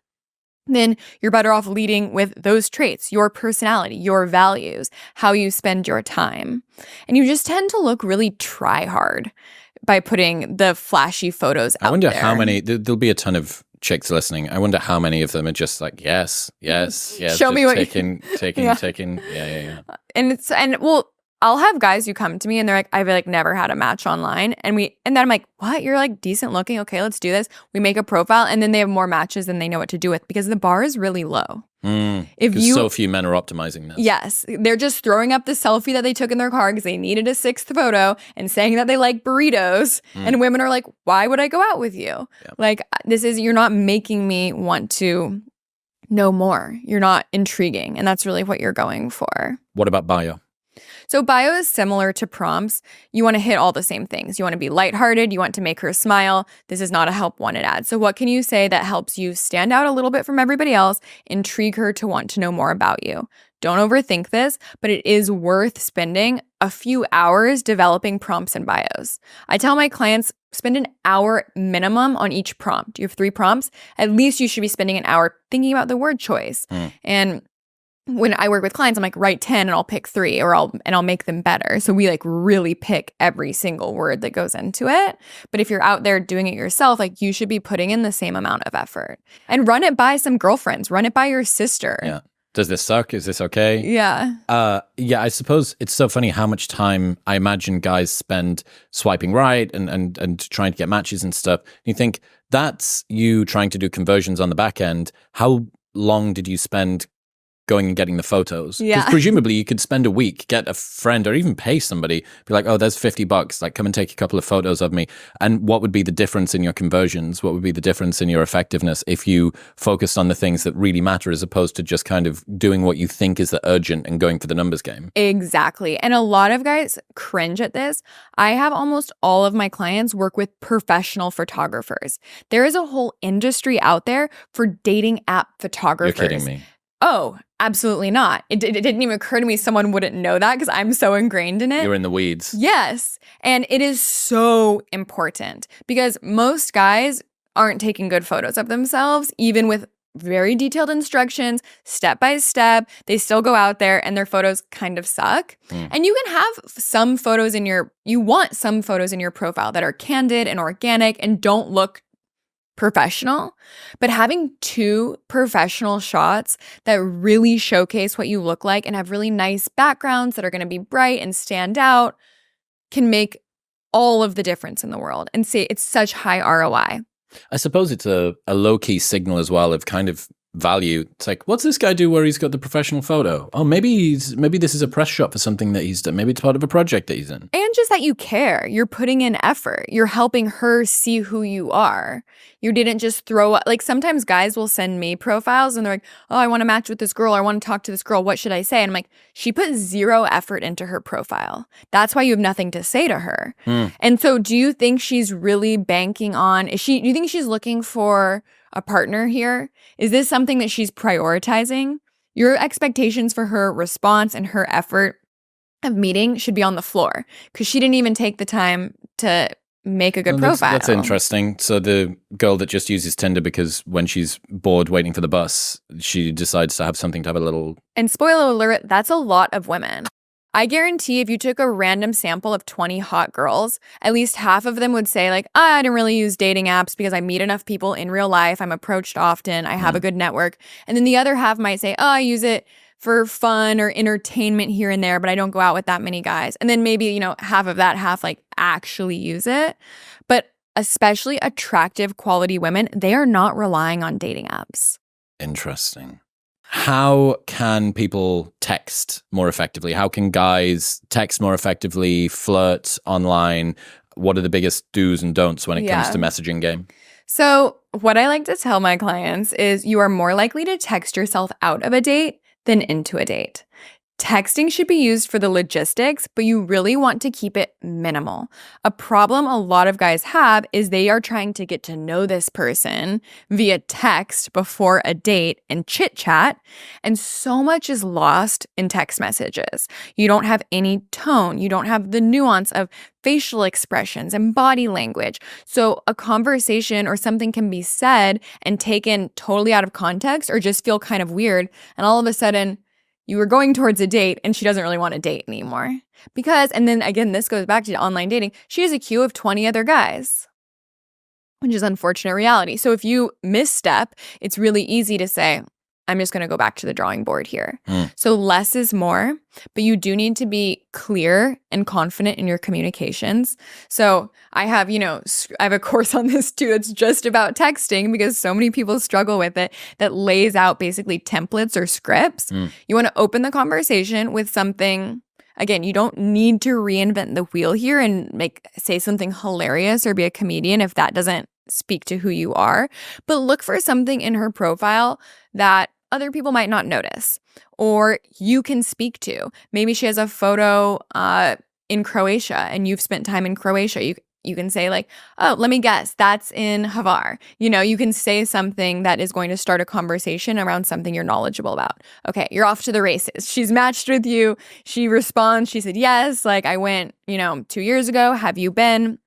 S2: then you're better off leading with those traits, your personality, your values, how you spend your time. And you just tend to look really try hard by putting the flashy photos out there.
S1: I wonder how many, there'll be a ton of chicks listening. I wonder how many of them are just like, yes.
S2: Show me what
S1: taking. Yeah.
S2: I'll have guys who come to me and they're like, I've never had a match online. And then I'm like, what? You're decent looking. Okay, let's do this. We make a profile and then they have more matches than they know what to do with because the bar is really low.
S1: So few men are optimizing this.
S2: Yes. They're just throwing up the selfie that they took in their car because they needed a sixth photo and saying that they like burritos. And women are like, why would I go out with you? Yeah. You're not making me want to know more. You're not intriguing. And that's really what you're going for.
S1: What about bio?
S2: So bio is similar to prompts. You want to hit all the same things. You want to be lighthearted. You want to make her smile. This is not a help wanted ad. So what can you say that helps you stand out a little bit from everybody else, intrigue her to want to know more about you? Don't overthink this, but it is worth spending a few hours developing prompts and bios. I tell my clients, spend an hour minimum on each prompt. You have 3 prompts. At least you should be spending an hour thinking about the word choice. And when I work with clients, I'm like, write 10 and I'll pick 3 or I'll make them better. So we really pick every single word that goes into it. But if you're out there doing it yourself, you should be putting in the same amount of effort and run it by some girlfriends, run it by your sister.
S1: Yeah. Does this suck? Is this okay?
S2: Yeah.
S1: I suppose it's so funny how much time I imagine guys spend swiping right and trying to get matches and stuff. You think that's you trying to do conversions on the back end. How long did you spend going and getting the photos?
S2: Yeah.
S1: Because presumably you could spend a week, get a friend or even pay somebody, be like, oh, there's $50, come and take a couple of photos of me. And what would be the difference in your conversions? What would be the difference in your effectiveness if you focused on the things that really matter as opposed to just kind of doing what you think is the urgent and going for the numbers game?
S2: Exactly. And a lot of guys cringe at this. I have almost all of my clients work with professional photographers. There is a whole industry out there for dating app photographers.
S1: You're kidding me.
S2: Oh, absolutely not. It didn't even occur to me someone wouldn't know that because I'm so ingrained in it.
S1: You're in the weeds.
S2: Yes. And it is so important because most guys aren't taking good photos of themselves, even with very detailed instructions, step by step. They still go out there and their photos kind of suck. And you can have some photos you want some photos in your profile that are candid and organic and don't look professional, but having 2 professional shots that really showcase what you look like and have really nice backgrounds that are going to be bright and stand out can make all of the difference in the world. And say it's such high ROI.
S1: I suppose it's a low-key signal as well of kind of value. It's like, what's this guy do where he's got the professional photo? Oh, maybe this is a press shot for something that he's done. Maybe it's part of a project that he's in.
S2: And just that you care. You're putting in effort. You're helping her see who you are. You didn't just throw up. Sometimes guys will send me profiles and they're like, oh, I want to match with this girl. I want to talk to this girl. What should I say? And I'm like, she put 0 effort into her profile. That's why you have nothing to say to her. And so do you think she's really banking on, do you think she's looking for a partner here? Is this something that she's prioritizing? Your expectations for her response and her effort of meeting should be on the floor because she didn't even take the time to make a good profile.
S1: That's interesting. So the girl that just uses Tinder because when she's bored waiting for the bus, she decides to have something to have a little...
S2: And spoiler alert, that's a lot of women. I guarantee if you took a random sample of 20 hot girls, at least half of them would say I didn't really use dating apps because I meet enough people in real life. I'm approached often. I have a good network. And then the other half might say, I use it for fun or entertainment here and there, but I don't go out with that many guys. And then maybe, half of that, half like actually use it. But especially attractive quality women, they are not relying on dating apps.
S1: Interesting. How can people text more effectively? How can guys text more effectively, flirt online? What are the biggest do's and don'ts when it comes to messaging game?
S2: So what I like to tell my clients is you are more likely to text yourself out of a date than into a date. Texting should be used for the logistics, but you really want to keep it minimal. A problem a lot of guys have is they are trying to get to know this person via text before a date and chit chat, and so much is lost in text messages. You don't have any tone. You don't have the nuance of facial expressions and body language. So a conversation or something can be said and taken totally out of context or just feel kind of weird, and all of a sudden, you were going towards a date and she doesn't really want to date anymore. And then again, this goes back to online dating. She has a queue of 20 other guys, which is unfortunate reality. So if you misstep, it's really easy to say, I'm just going to go back to the drawing board here. So less is more, but you do need to be clear and confident in your communications. So I have a course on this too. It's just about texting because so many people struggle with it, that lays out basically templates or scripts. You want to open the conversation with something. Again, you don't need to reinvent the wheel here and say something hilarious or be a comedian if that doesn't speak to who you are. But look for something in her profile that other people might not notice or you can speak to. Maybe she has a photo in Croatia and you've spent time in Croatia. You can say like, oh, let me guess, that's in Hvar. You can say something that is going to start a conversation around something you're knowledgeable about. Okay, you're off to the races. She's matched with you. She responds. She said, yes, like I went, 2 years ago. Have you been?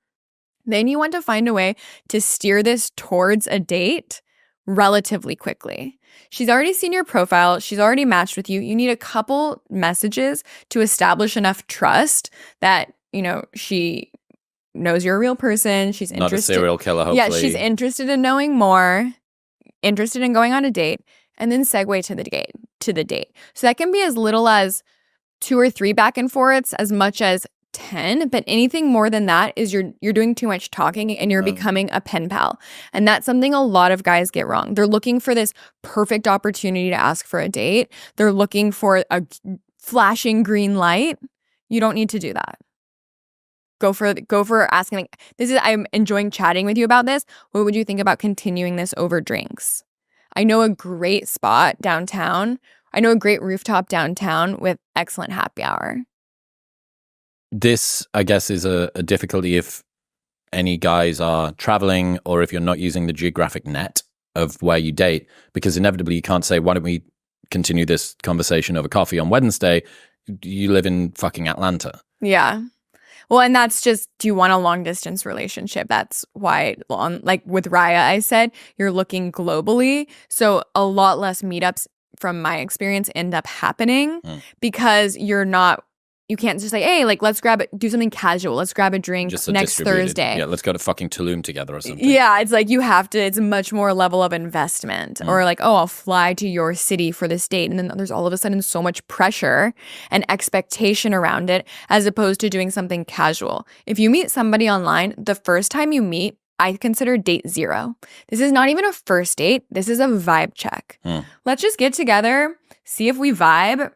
S2: Then you want to find a way to steer this towards a date relatively quickly. She's already seen your profile. She's already matched with you. You need a couple messages to establish enough trust that, she knows you're a real person. She's interested.
S1: Not a serial killer, hopefully.
S2: Yeah, she's interested in knowing more, interested in going on a date, and then segue to the date. So that can be as little as 2 or 3 back and forths, as much as 10, but anything more than that is you're doing too much talking and you're becoming a pen pal. And that's something a lot of guys get wrong. They're looking for this perfect opportunity to ask for a date. They're looking for a flashing green light. You don't need to do that. Go for asking like, I'm enjoying chatting with you about this. What would you think about continuing this over drinks? I know a great spot downtown. I know a great rooftop downtown with excellent happy hour.
S1: This, I guess, is a difficulty if any guys are traveling or if you're not using the geographic net of where you date, because inevitably you can't say, why don't we continue this conversation over coffee on Wednesday? You live in fucking Atlanta.
S2: Yeah. Well, and that's just, do you want a long distance relationship? That's why, like with Raya, I said, you're looking globally. So a lot less meetups, from my experience, end up happening because you can't just say, hey, like, let's do something casual. Let's grab a drink next Thursday.
S1: Yeah, let's go to fucking Tulum together or something.
S2: Yeah, it's like it's a much more level of investment. Or like, oh, I'll fly to your city for this date. And then there's all of a sudden so much pressure and expectation around it as opposed to doing something casual. If you meet somebody online, the first time you meet, I consider date 0. This is not even a first date. This is a vibe check. Let's just get together, see if we vibe.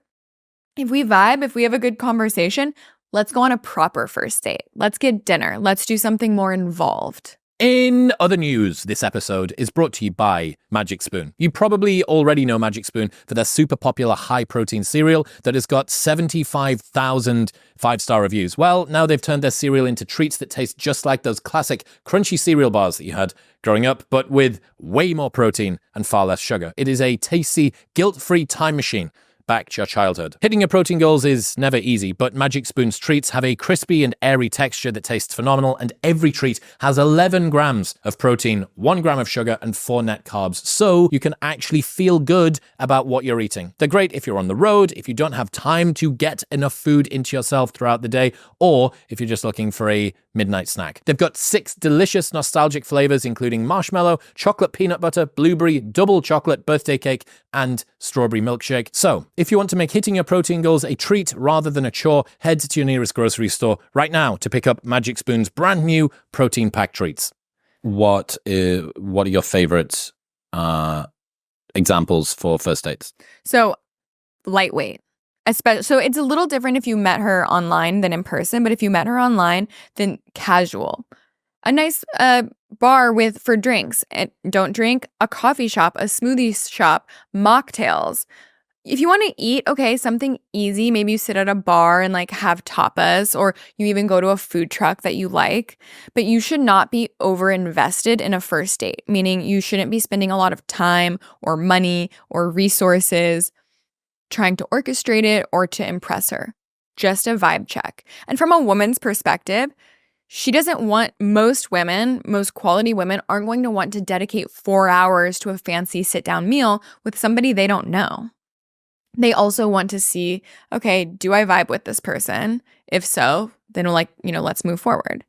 S2: If we have a good conversation, let's go on a proper first date. Let's get dinner. Let's do something more involved.
S1: In other news, this episode is brought to you by Magic Spoon. You probably already know Magic Spoon for their super popular high-protein cereal that has got 75,000 5-star reviews. Well, now they've turned their cereal into treats that taste just like those classic crunchy cereal bars that you had growing up, but with way more protein and far less sugar. It is a tasty, guilt-free time machine back to your childhood. Hitting your protein goals is never easy, but Magic Spoon's treats have a crispy and airy texture that tastes phenomenal, and every treat has 11 grams of protein, 1 gram of sugar, and 4 net carbs, so you can actually feel good about what you're eating. They're great if you're on the road, if you don't have time to get enough food into yourself throughout the day, or if you're just looking for a midnight snack. They've got 6 delicious nostalgic flavors, including marshmallow, chocolate peanut butter, blueberry, double chocolate birthday cake, and strawberry milkshake. So, if you want to make hitting your protein goals a treat rather than a chore, head to your nearest grocery store right now to pick up Magic Spoon's brand new protein pack treats. What are your favorite examples for first dates?
S2: So, lightweight. So it's a little different if you met her online than in person, but if you met her online, then casual. A nice bar for drinks. And don't drink, a coffee shop, a smoothie shop, mocktails. If you want to eat, okay, something easy. Maybe you sit at a bar and like have tapas, or you even go to a food truck that you like. But you should not be over invested in a first date, meaning you shouldn't be spending a lot of time or money or resources trying to orchestrate it or to impress her. Just a vibe check. And from a woman's perspective, she doesn't want, most quality women aren't going to want to dedicate 4 hours to a fancy sit-down meal with somebody they don't know. They also want to see, okay, do I vibe with this person? If so, then let's move forward.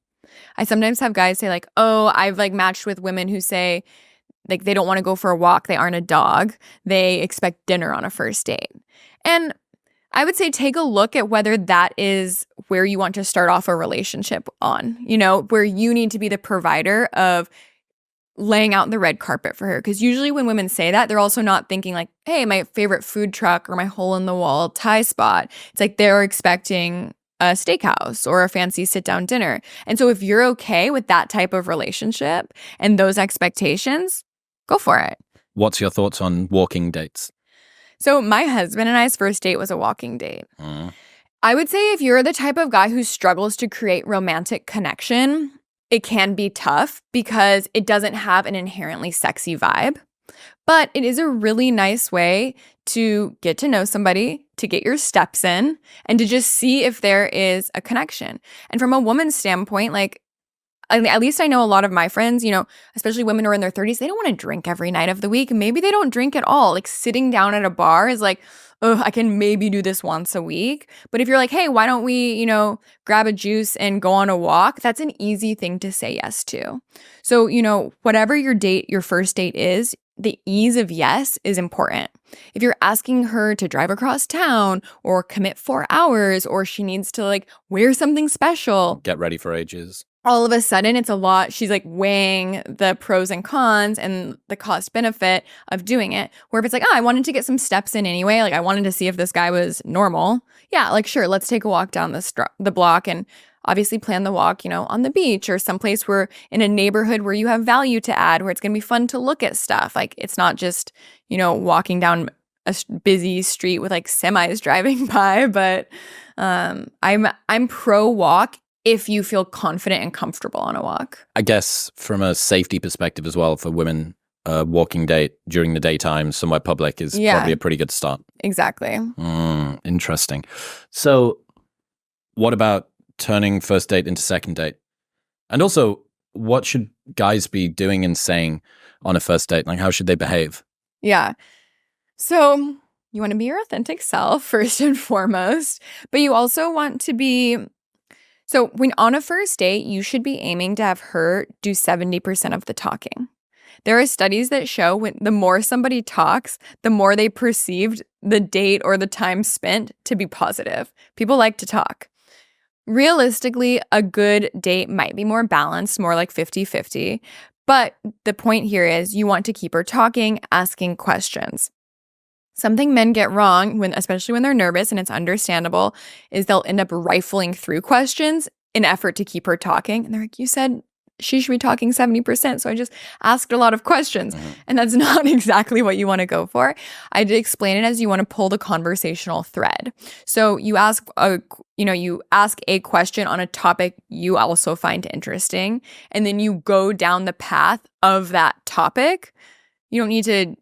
S2: I sometimes have guys say like, oh, I've like matched with women who say like they don't want to go for a walk, they aren't a dog, they expect dinner on a first date. And I would say take a look at whether that is where you want to start off a relationship on, where you need to be the provider of laying out the red carpet for her. Because usually when women say that, they're also not thinking like, hey, my favorite food truck or my hole-in-the-wall Thai spot. It's like they're expecting a steakhouse or a fancy sit-down dinner. And so if you're okay with that type of relationship and those expectations, go for it.
S1: What's your thoughts on walking dates?
S2: So my husband and I's first date was a walking date. I would say if you're the type of guy who struggles to create romantic connection, it can be tough because it doesn't have an inherently sexy vibe. But it is a really nice way to get to know somebody, to get your steps in, and to just see if there is a connection. And from a woman's standpoint, like, at least I know a lot of my friends, especially women who are in their 30s, they don't want to drink every night of the week. Maybe they don't drink at all. Like sitting down at a bar is like, oh, I can maybe do this once a week. But if you're like, hey, why don't we, grab a juice and go on a walk? That's an easy thing to say yes to. So, whatever your first date is, the ease of yes is important. If you're asking her to drive across town or commit 4 hours, or she needs to like wear something special,
S1: get ready for ages,
S2: all of a sudden it's a lot. She's like weighing the pros and cons and the cost benefit of doing it. Where if it's like, oh, I wanted to get some steps in anyway. Like I wanted to see if this guy was normal. Yeah, like sure, let's take a walk down the block and obviously plan the walk, on the beach or someplace where in a neighborhood where you have value to add, where it's going to be fun to look at stuff. Like it's not just, walking down a busy street with like semis driving by, but I'm pro walk if you feel confident and comfortable on a walk.
S1: I guess from a safety perspective as well for women, a walking date during the daytime somewhere public is probably a pretty good start.
S2: Exactly.
S1: Interesting. So what about turning first date into second date? And also, what should guys be doing and saying on a first date? Like, how should they behave?
S2: Yeah. So you want to be your authentic self first and foremost, but you also want to be... So when on a first date, you should be aiming to have her do 70% of the talking. There are studies that show the more somebody talks, the more they perceived the date or the time spent to be positive. People like to talk. Realistically, a good date might be more balanced, more like 50-50. But the point here is you want to keep her talking, asking questions. Something men get wrong, especially when they're nervous, and it's understandable, is they'll end up rifling through questions in effort to keep her talking. And they're like, you said she should be talking 70%, so I just asked a lot of questions. And that's not exactly what you want to go for. I did explain it as you want to pull the conversational thread. So you ask a question on a topic you also find interesting, and then you go down the path of that topic. You don't need to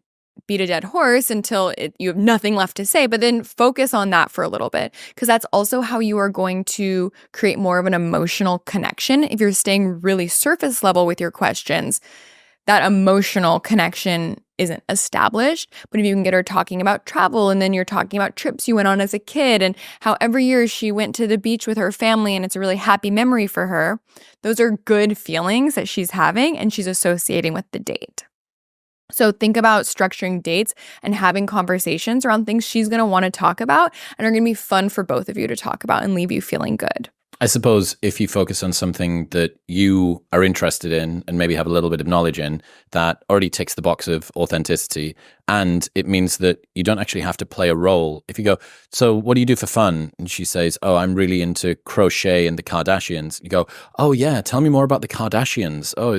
S2: beat a dead horse until you have nothing left to say, but then focus on that for a little bit, because that's also how you are going to create more of an emotional connection. If you're staying really surface level with your questions, that emotional connection isn't established. But if you can get her talking about travel, and then you're talking about trips you went on as a kid and how every year she went to the beach with her family and it's a really happy memory for her, those are good feelings that she's having and she's associating with the date. So think about structuring dates and having conversations around things she's going to want to talk about and are going to be fun for both of you to talk about and leave you feeling good.
S1: I suppose if you focus on something that you are interested in and maybe have a little bit of knowledge in, that already ticks the box of authenticity. And it means that you don't actually have to play a role. If you go, so what do you do for fun? And she says, oh, I'm really into crochet and the Kardashians. You go, oh yeah, tell me more about the Kardashians. Oh,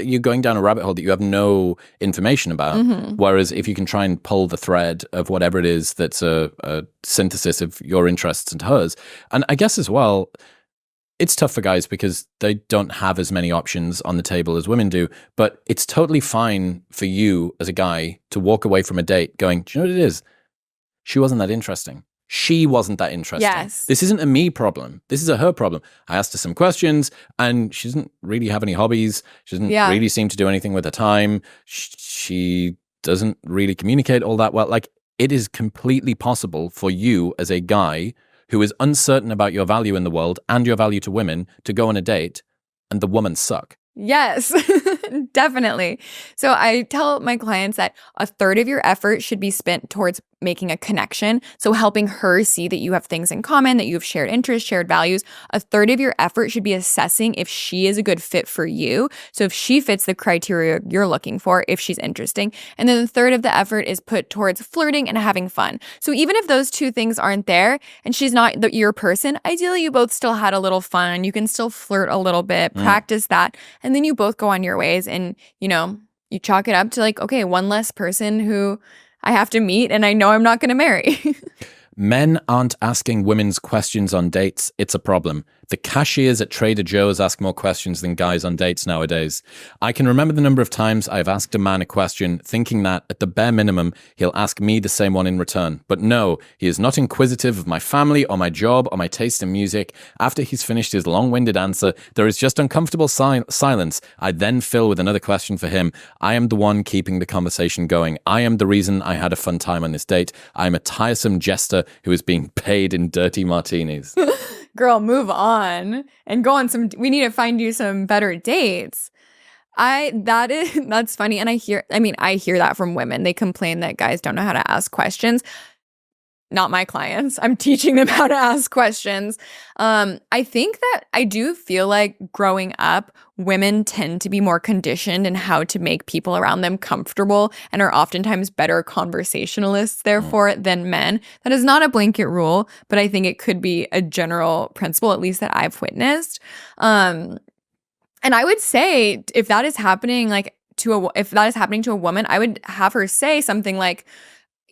S1: you're going down a rabbit hole that you have no information about. Mm-hmm. Whereas if you can try and pull the thread of whatever it is that's a synthesis of your interests and hers. And I guess as well, it's tough for guys because they don't have as many options on the table as women do, but it's totally fine for you as a guy to walk away from a date going, do you know what it is? She wasn't that interesting. She wasn't that interesting.
S2: Yes.
S1: This isn't a me problem. This is a her problem. I asked her some questions and she doesn't really have any hobbies. She doesn't really seem to do anything with her time. She doesn't really communicate all that well. Like, it is completely possible for you as a guy who is uncertain about your value in the world and your value to women to go on a date and the woman suck.
S2: Yes, definitely. So I tell my clients that a third of your effort should be spent towards making a connection. So helping her see that you have things in common, that you have shared interests, shared values. A third of your effort should be assessing if she is a good fit for you. So if she fits the criteria you're looking for, if she's interesting. And then the third of the effort is put towards flirting and having fun. So even if those two things aren't there and she's not your person, ideally you both still had a little fun. You can still flirt a little bit, practice that. And then you both go on your ways and, you know, you chalk it up to like, okay, one less person who I have to meet and I know I'm not going to marry.
S1: Men aren't asking women's questions on dates. It's a problem. The cashiers at Trader Joe's ask more questions than guys on dates nowadays. I can remember the number of times I've asked a man a question thinking that, at the bare minimum, he'll ask me the same one in return. But no, he is not inquisitive of my family or my job or my taste in music. After he's finished his long-winded answer, there is just uncomfortable silence. I then fill with another question for him. I am the one keeping the conversation going. I am the reason I had a fun time on this date. I am a tiresome jester who is being paid in dirty martinis.
S2: Girl, move on and go on some. We need to find you some better dates. That's funny. And I hear that from women. They complain that guys don't know how to ask questions. Not my clients. I'm teaching them how to ask questions. I think that I do feel like growing up, women tend to be more conditioned in how to make people around them comfortable and are oftentimes better conversationalists, therefore, than men. That is not a blanket rule, but I think it could be a general principle, at least that I've witnessed. And I would say if that is happening, if that is happening to a woman, I would have her say something like,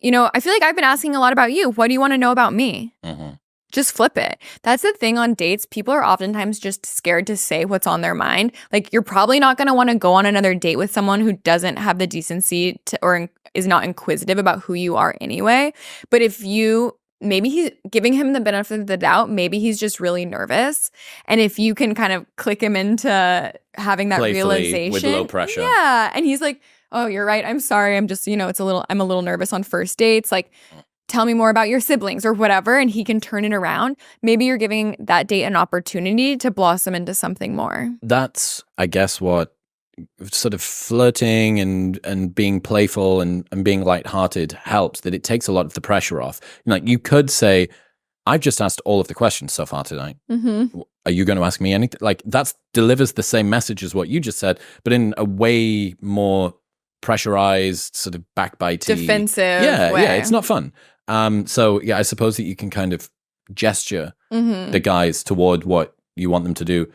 S2: you know, I feel like I've been asking a lot about you. What do you want to know about me? Mm-hmm. Just flip it. That's the thing on dates. People are oftentimes just scared to say what's on their mind. Like, you're probably not going to want to go on another date with someone who doesn't have the decency to, or is not inquisitive about who you are anyway. But if maybe he's giving him the benefit of the doubt, maybe he's just really nervous. And if you can kind of click him into having that
S1: playfully,
S2: realization.
S1: with low pressure.
S2: Yeah. And he's like, oh, you're right. I'm sorry. I'm just, I'm a little nervous on first dates. Like, tell me more about your siblings or whatever. And he can turn it around. Maybe you're giving that date an opportunity to blossom into something more.
S1: That's, I guess, what sort of flirting and being playful and being lighthearted helps, that it takes a lot of the pressure off. Like, you could say, I've just asked all of the questions so far tonight. Mm-hmm. Are you going to ask me anything? Like, that delivers the same message as what you just said, but in a way more pressurized, sort of backbitey,
S2: defensive
S1: way.
S2: Yeah,
S1: it's not fun. So I suppose that you can kind of gesture the guys toward what you want them to do.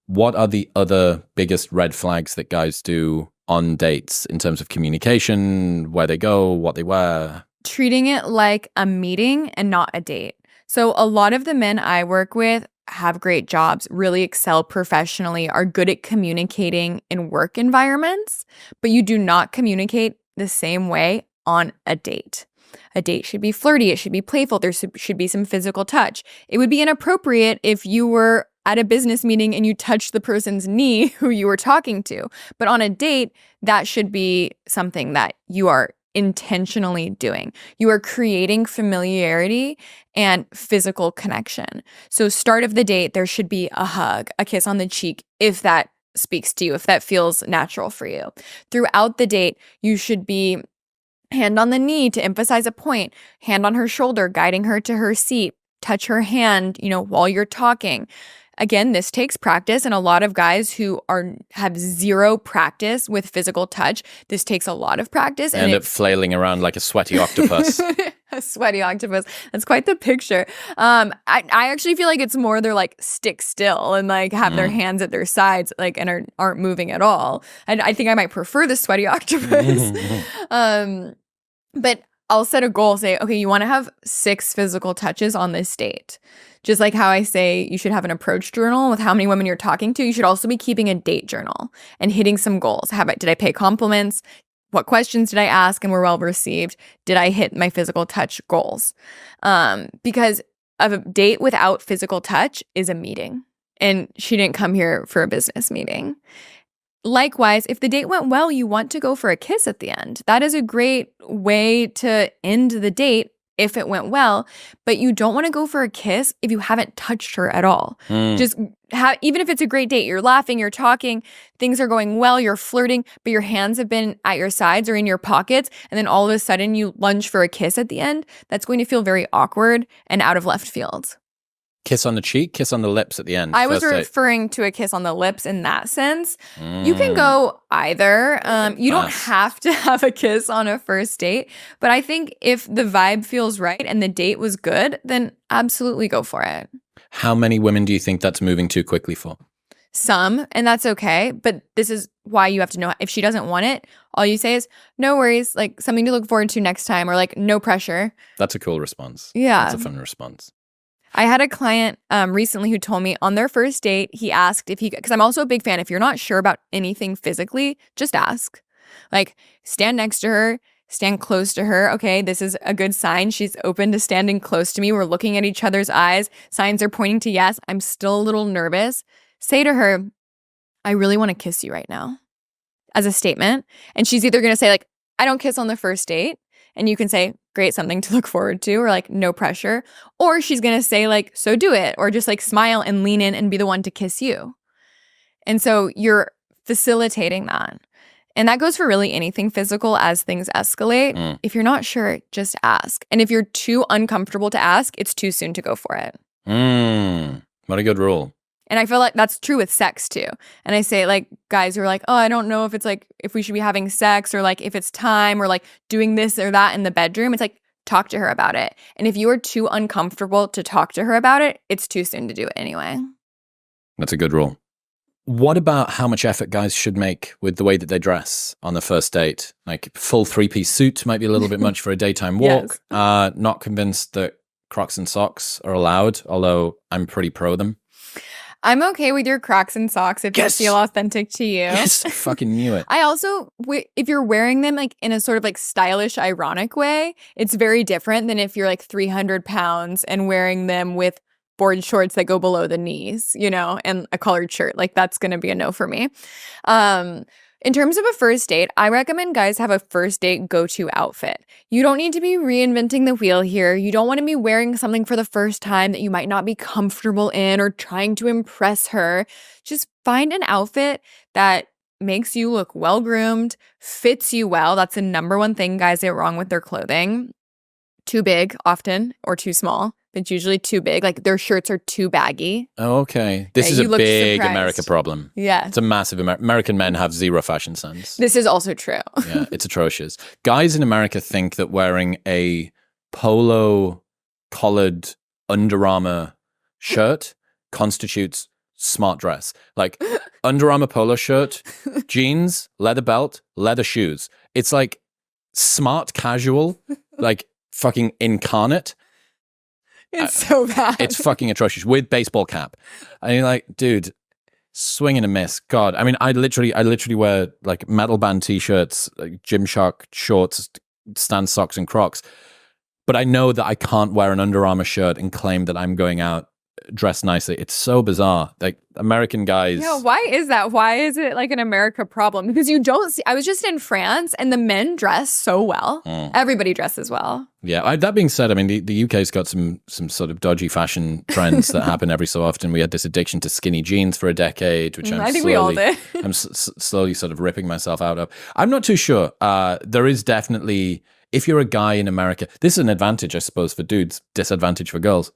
S1: What are the other biggest red flags that guys do on dates in terms of communication, where they go, what they wear?
S2: Treating it like a meeting and not a date. So a lot of the men I work with have great jobs, really excel professionally, are good at communicating in work environments, but you do not communicate the same way on a date. A date should be flirty. It should be playful. There should be some physical touch. It would be inappropriate if you were at a business meeting and you touch the person's knee who you were talking to. But on a date, that should be something that you are intentionally doing. You are creating familiarity and physical connection. So start of the date, there should be a hug, a kiss on the cheek, if that speaks to you, if that feels natural for you. Throughout the date, you should be hand on the knee to emphasize a point, hand on her shoulder, guiding her to her seat, touch her hand, while you're talking. Again, this takes practice, and a lot of guys who have zero practice with physical touch, this takes a lot of practice.
S1: And end up flailing around like a sweaty octopus.
S2: A sweaty octopus. That's quite the picture. I actually feel like it's more they're like stick still and like have their hands at their sides like and aren't moving at all. And I think I might prefer the sweaty octopus. But I'll set a goal, say, okay, you want to have 6 physical touches on this date. Just like how I say you should have an approach journal with how many women you're talking to, you should also be keeping a date journal and hitting some goals. Did I pay compliments? What questions did I ask and were well received? Did I hit my physical touch goals? Because a date without physical touch is a meeting. And she didn't come here for a business meeting. Likewise, if the date went well, you want to go for a kiss at the end. That is a great way to end the date if it went well, but you don't want to go for a kiss if you haven't touched her at all. Even if it's a great date, you're laughing, you're talking, things are going well, you're flirting, but your hands have been at your sides or in your pockets, and then all of a sudden you lunge for a kiss at the end, that's going to feel very awkward and out of left field.
S1: Kiss on the cheek, kiss on the lips at the end.
S2: I was referring to a kiss on the lips in that sense. You can go either. You don't have to have a kiss on a first date. But I think if the vibe feels right and the date was good, then absolutely go for it.
S1: How many women do you think that's moving too quickly for?
S2: Some, and that's okay. But this is why you have to know if she doesn't want it, all you say is, no worries, like something to look forward to next time, or like no pressure.
S1: That's a cool response.
S2: Yeah.
S1: That's a fun response.
S2: I had a client recently who told me on their first date, he asked if because I'm also a big fan, if you're not sure about anything physically, just ask. Like, stand next to her, stand close to her. Okay, this is a good sign. She's open to standing close to me. We're looking at each other's eyes. Signs are pointing to yes. I'm still a little nervous. Say to her, I really want to kiss you right now, as a statement. And she's either going to say, like, I don't kiss on the first date. And you can say, great, something to look forward to, or like, no pressure. Or she's going to say like, so do it, or just like smile and lean in and be the one to kiss you. And so you're facilitating that. And that goes for really anything physical as things escalate. If you're not sure, just ask. And if you're too uncomfortable to ask, it's too soon to go for it.
S1: What a good rule.
S2: And I feel like that's true with sex too. And I say like guys who are like, oh, I don't know if it's like, if we should be having sex or like if it's time or like doing this or that in the bedroom. It's like, talk to her about it. And if you are too uncomfortable to talk to her about it, it's too soon to do it anyway.
S1: That's a good rule. What about how much effort guys should make with the way that they dress on the first date? Like full 3-piece suit might be a little bit much for a daytime walk. Yes. Not convinced that Crocs and socks are allowed, although I'm pretty pro them.
S2: I'm okay with your Crocs and socks if they feel authentic to you.
S1: Yes, I fucking knew it.
S2: I also, if you're wearing them like in a sort of like stylish, ironic way, it's very different than if you're like 300 pounds and wearing them with board shorts that go below the knees, and a collared shirt. Like that's going to be a no for me. In terms of a first date, I recommend guys have a first date go-to outfit. You don't need to be reinventing the wheel here. You don't want to be wearing something for the first time that you might not be comfortable in or trying to impress her. Just find an outfit that makes you look well-groomed, fits you well. That's the number one thing guys get wrong with their clothing. Too big often or too small. It's usually too big. Like their shirts are too baggy.
S1: Oh, okay. This is a big America problem.
S2: Yeah.
S1: It's a massive American men have zero fashion sense.
S2: This is also true.
S1: Yeah, it's atrocious. Guys in America think that wearing a polo collared Under Armour shirt constitutes smart dress. Like Under Armour polo shirt, jeans, leather belt, leather shoes. It's like smart casual, like fucking incarnate.
S2: It's so bad.
S1: It's fucking atrocious with baseball cap. And you're like, dude, swing and a miss. God. I mean, I literally wear like metal band t-shirts, like Gymshark shorts, Stan socks and Crocs. But I know that I can't wear an Under Armour shirt and claim that I'm going out dress nicely. It's so bizarre. Like American guys.
S2: Yeah, why is that? Why is it like an America problem? Because you don't see, I was just in France and the men dress so well. Everybody dresses well.
S1: Yeah, that being said, I mean, the UK's got some sort of dodgy fashion trends that happen every so often. We had this addiction to skinny jeans for a decade, which
S2: I think we all did.
S1: I'm slowly sort of ripping myself out of. I'm not too sure. There is definitely, if you're a guy in America, this is an advantage, I suppose, for dudes, disadvantage for girls.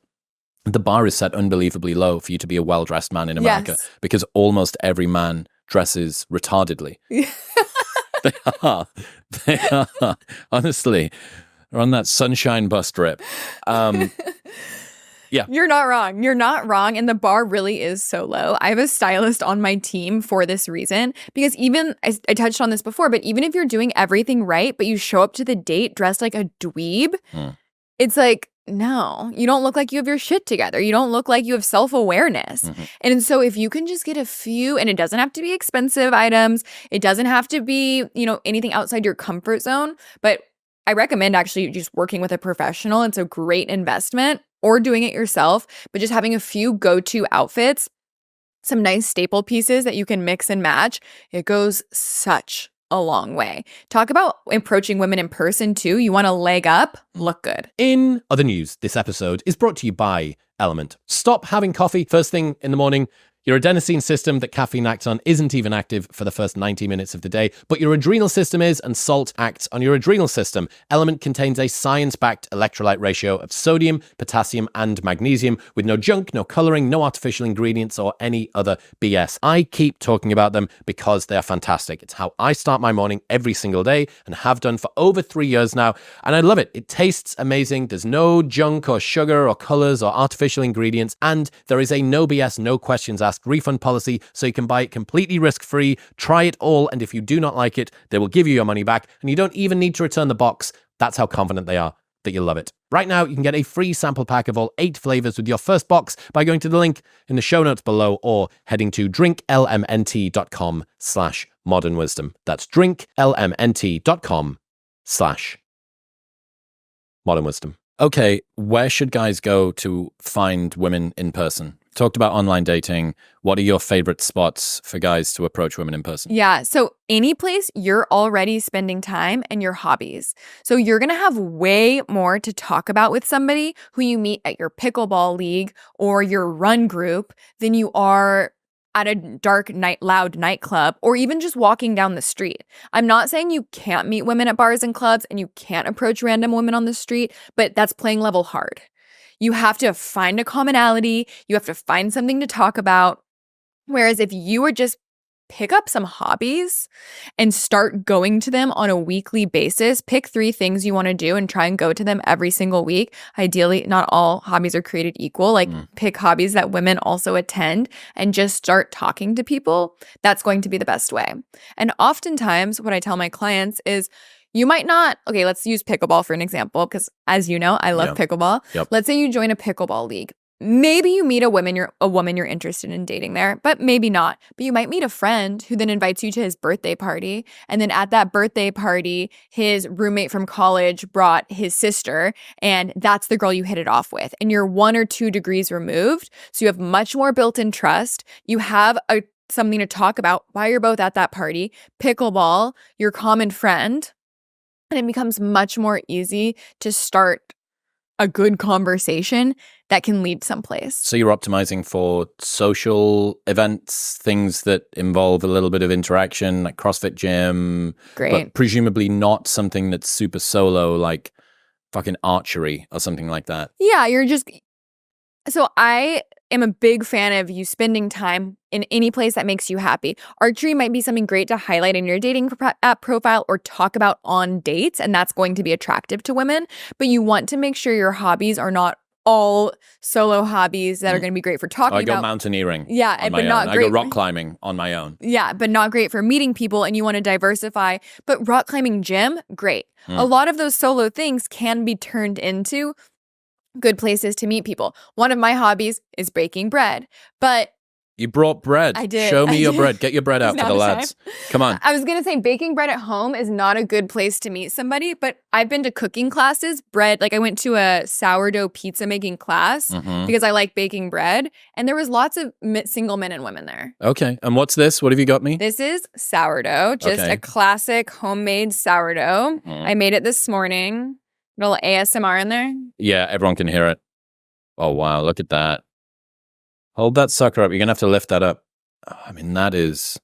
S1: The bar is set unbelievably low for you to be a well-dressed man in America because almost every man dresses retardedly. They are. They are. Honestly, they're on that sunshine bus trip. Yeah.
S2: You're not wrong. You're not wrong. And the bar really is so low. I have a stylist on my team for this reason, because even, I touched on this before, but even if you're doing everything right, but you show up to the date dressed like a dweeb, it's like, no, you don't look like you have your shit together. You don't look like you have self-awareness. And so if you can just get a few, and it doesn't have to be expensive items, it doesn't have to be, anything outside your comfort zone, but I recommend actually just working with a professional. It's a great investment, or doing it yourself, but just having a few go-to outfits, some nice staple pieces that you can mix and match. It goes such a long way. Talk about approaching women in person too. You want to leg up, look good.
S1: In other news, this episode is brought to you by Element. Stop having coffee first thing in the morning. Your adenosine system that caffeine acts on isn't even active for the first 90 minutes of the day, but your adrenal system is, and salt acts on your adrenal system. Element contains a science-backed electrolyte ratio of sodium, potassium, and magnesium with no junk, no coloring, no artificial ingredients, or any other BS. I keep talking about them because they are fantastic. It's how I start my morning every single day and have done for over 3 years now, and I love it. It tastes amazing. There's no junk or sugar or colors or artificial ingredients, and there is a no BS, no questions asked refund policy, so you can buy it completely risk-free. Try it all, and if you do not like it, they will give you your money back, and you don't even need to return the box. That's how confident they are that you'll love it. Right now, you can get a free sample pack of all 8 flavors with your first box by going to the link in the show notes below, or heading to drinklmnt.com/modernwisdom. That's drinklmnt.com/modernwisdom. Okay, where should guys go to find women in person? Talked about online dating. What are your favorite spots for guys to approach women in person?
S2: Yeah, so any place you're already spending time and your hobbies. So you're going to have way more to talk about with somebody who you meet at your pickleball league or your run group than you are at a dark loud nightclub, or even just walking down the street. I'm not saying you can't meet women at bars and clubs and you can't approach random women on the street, but that's playing level hard. You have to find a commonality. You have to find something to talk about. Whereas if you were just pick up some hobbies and start going to them on a weekly basis, pick 3 things you want to do and try and go to them every single week. Ideally, not all hobbies are created equal. Like pick hobbies that women also attend and just start talking to people. That's going to be the best way. And oftentimes what I tell my clients is, you might not, okay, let's use pickleball for an example, because as you know, I love pickleball. Let's say you join a pickleball league. Maybe you meet a woman you're interested in dating there, but maybe not. But you might meet a friend who then invites you to his birthday party. And then at that birthday party, his roommate from college brought his sister, and that's the girl you hit it off with. And you're 1 or 2 degrees removed. So you have much more built-in trust. You have something to talk about while you're both at that party. Pickleball, your common friend. And it becomes much more easy to start a good conversation that can lead someplace.
S1: So you're optimizing for social events, things that involve a little bit of interaction, like CrossFit gym.
S2: Great.
S1: But presumably not something that's super solo, like fucking archery or something like that.
S2: Yeah, so I am a big fan of you spending time in any place that makes you happy. Archery might be something great to highlight in your dating app profile or talk about on dates, and that's going to be attractive to women. But you want to make sure your hobbies are not all solo hobbies that are going to be great for talking about.
S1: I go mountaineering.
S2: Yeah, but not
S1: great. I go rock climbing on my own.
S2: Yeah, but not great for meeting people, and you want to diversify. But rock climbing gym, great. A lot of those solo things can be turned into good places to meet people. One of my hobbies is baking bread, but
S1: You brought bread.
S2: I did.
S1: Show me your bread. Get your bread out for the lads. Come on.
S2: I was going to say baking bread at home is not a good place to meet somebody, but I've been to cooking classes. Bread, like I went to a sourdough pizza making class because I like baking bread. And there was lots of single men and women there.
S1: Okay. And what's this? What have you got me?
S2: This is sourdough, just a classic homemade sourdough. I made it this morning. A little ASMR in there. Yeah,
S1: everyone can hear it. Oh, wow. Look at that. Hold that sucker up. You're going to have to lift that up. I mean, that is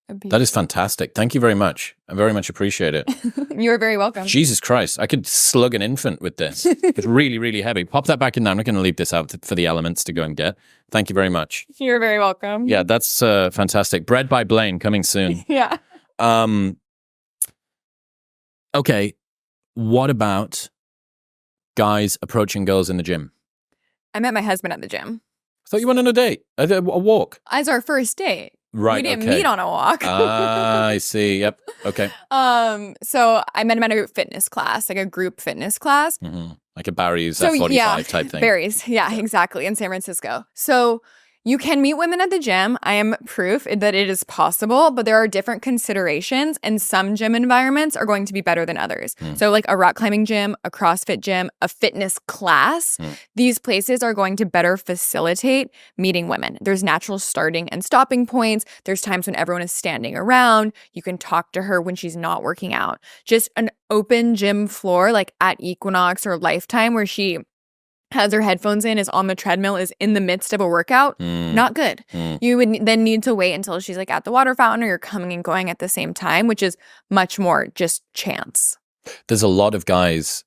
S1: fantastic. Thank you very much. I very much appreciate it.
S2: You're very welcome.
S1: Jesus Christ. I could slug an infant with this. It's really, really heavy. Pop that back in there. I'm not going to leave this out for the elements to go and get. Thank you very much.
S2: You're very welcome.
S1: Yeah, that's fantastic. Bread by Blaine coming soon.
S2: Yeah.
S1: Okay. What about guys approaching girls in the gym?
S2: I met my husband at the gym.
S1: I thought you went on a date, a walk.
S2: As our first date.
S1: Right.
S2: We didn't meet on a walk.
S1: I see. Yep. Okay.
S2: So I met him at a fitness class, like a group fitness class.
S1: Like a Barry's F45 type thing.
S2: Barry's. Yeah, exactly. In San Francisco. So you can meet women at the gym. I am proof that it is possible, but there are different considerations, and some gym environments are going to be better than others. So like a rock climbing gym, a CrossFit gym, a fitness class, these places are going to better facilitate meeting women. There's natural starting and stopping points. There's times when everyone is standing around. You can talk to her when she's not working out. Just an open gym floor like at Equinox or Lifetime where she has her headphones in, is on the treadmill, is in the midst of a workout, not good. You would then need to wait until she's like at the water fountain or you're coming and going at the same time, which is much more just chance.
S1: There's a lot of guys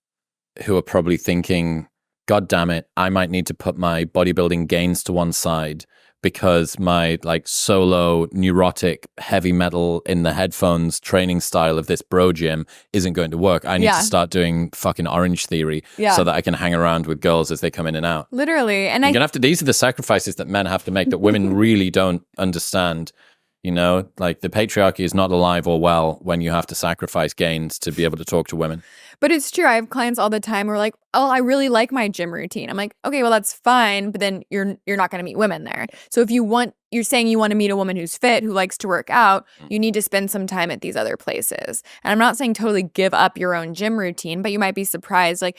S1: who are probably thinking, God damn it, I might need to put my bodybuilding gains to one side because my like solo neurotic heavy metal in the headphones training style of this bro gym isn't going to work. I need to start doing fucking Orange Theory so that I can hang around with girls as they come in and out.
S2: Literally. And
S1: these are the sacrifices that men have to make that women really don't understand. You know, like the patriarchy is not alive or well when you have to sacrifice gains to be able to talk to women.
S2: But it's true. I have clients all the time who are like, oh, I really like my gym routine. I'm like, okay, well, that's fine. But then you're not going to meet women there. So if you're saying you want to meet a woman who's fit, who likes to work out, you need to spend some time at these other places. And I'm not saying totally give up your own gym routine, but you might be surprised. Like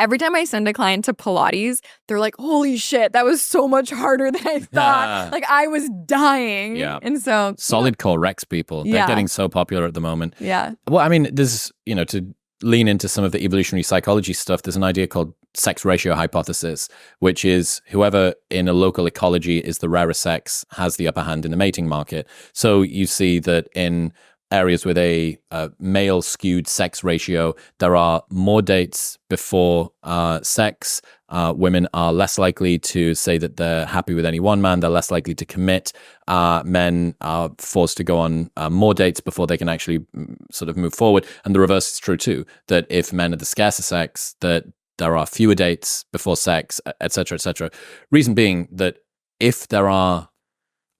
S2: every time I send a client to Pilates, they're like, holy shit, that was so much harder than I thought. Like I was dying.
S1: Yeah.
S2: And so
S1: solid core Rex people, they're getting so popular at the moment.
S2: Yeah.
S1: Well, I mean, there's, to lean into some of the evolutionary psychology stuff, there's an idea called sex ratio hypothesis, which is whoever in a local ecology is the rarer sex has the upper hand in the mating market. So you see that in areas with a male skewed sex ratio, there are more dates before sex. Women are less likely to say that they're happy with any one man. They're less likely to commit. Men are forced to go on more dates before they can actually sort of move forward. And the reverse is true too, that if men are the scarcer sex, that there are fewer dates before sex, et cetera, et cetera. Reason being that if there are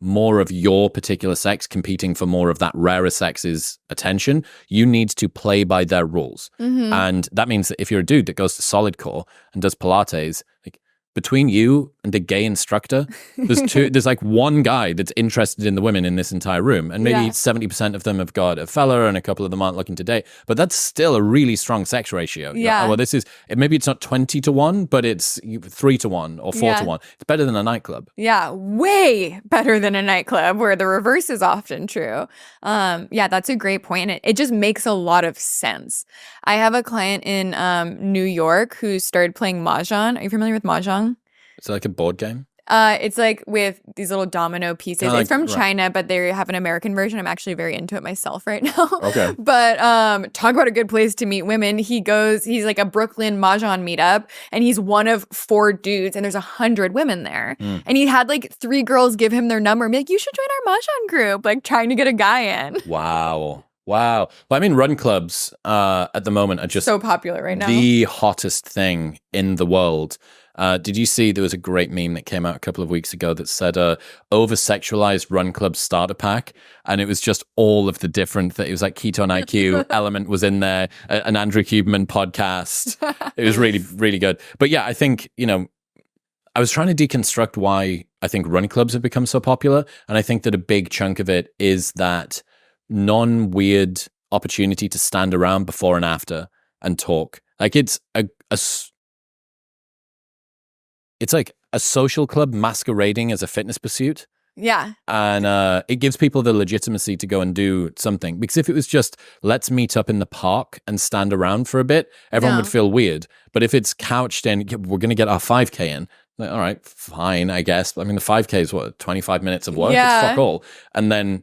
S1: more of your particular sex competing for more of that rarer sex's attention, you need to play by their rules. And that means that if you're a dude that goes to solid core and does Pilates, like between you and a gay instructor, there's like one guy that's interested in the women in this entire room. And maybe 70% of them have got a fella and a couple of them aren't looking to date. But that's still a really strong sex ratio.
S2: Yeah.
S1: Well, maybe it's not 20-1, but it's 3-1 or 4-1. It's better than a nightclub.
S2: Yeah, way better than a nightclub where the reverse is often true. Yeah, that's a great point. And it just makes a lot of sense. I have a client in New York who started playing Mahjong. Are you familiar with Mahjong?
S1: Is it like a board game?
S2: It's like with these little domino pieces.
S1: Like,
S2: it's from China, but they have an American version. I'm actually very into it myself right now.
S1: Okay.
S2: But talk about a good place to meet women. He's like a Brooklyn Mahjong meetup, and he's one of 4 dudes, and there's 100 women there. And he had like 3 girls give him their number and be like, you should join our Mahjong group, like trying to get a guy in.
S1: Wow. Well, I mean, run clubs at the moment are just
S2: so popular right now.
S1: The hottest thing in the world. Did you see there was a great meme that came out a couple of weeks ago that said over-sexualized run club starter pack, and it was just all of the different it was like Ketone IQ element was in there, an Andrew Huberman podcast. It was really, really good. But yeah, I think, I was trying to deconstruct why I think run clubs have become so popular. And I think that a big chunk of it is that non-weird opportunity to stand around before and after and talk. Like it's like a social club masquerading as a fitness pursuit.
S2: Yeah.
S1: And it gives people the legitimacy to go and do something. Because if it was just, let's meet up in the park and stand around for a bit, everyone would feel weird. But if it's couched in, we're going to get our 5K in. Like, all right, fine, I guess. I mean, the 5K is 25 minutes of work?
S2: Yeah.
S1: It's fuck all. And then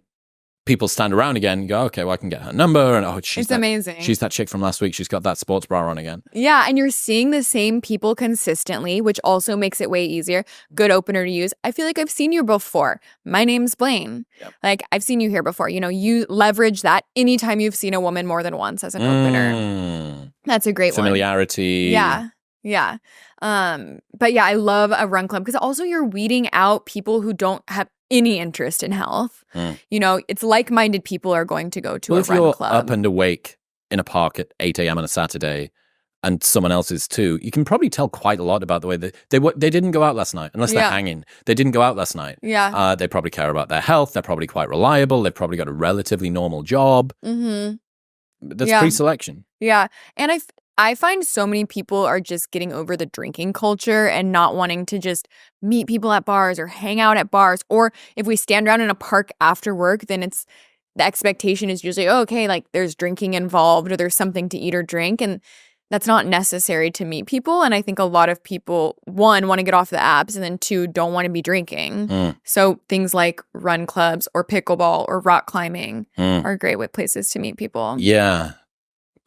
S1: people stand around again and go, okay, well, I can get her number. And
S2: it's amazing.
S1: She's that chick from last week. She's got that sports bra on again.
S2: Yeah. And you're seeing the same people consistently, which also makes it way easier. Good opener to use. I feel like I've seen you before. My name's Blaine. Yep. Like I've seen you here before. You know, you leverage that anytime you've seen a woman more than once as an opener. That's a great
S1: familiarity.
S2: Yeah. Yeah. But yeah, I love a run club because also you're weeding out people who don't have any interest in health. You know, it's like-minded people are going to go to a run club.
S1: If you're up and awake in a park at 8 a.m. on a Saturday and someone else is too, you can probably tell quite a lot about the way they didn't go out last night, unless they're hanging. They didn't go out last night.
S2: Yeah.
S1: They probably care about their health. They're probably quite reliable. They've probably got a relatively normal job.
S2: Mm-hmm.
S1: That's pre-selection.
S2: Yeah. And I find so many people are just getting over the drinking culture and not wanting to just meet people at bars or hang out at bars. Or if we stand around in a park after work, then the expectation is usually, oh, okay, like there's drinking involved or there's something to eat or drink. And that's not necessary to meet people. And I think a lot of people, one, want to get off the apps, and then two, don't want to be drinking. So things like run clubs or pickleball or rock climbing are great places to meet people.
S1: Yeah.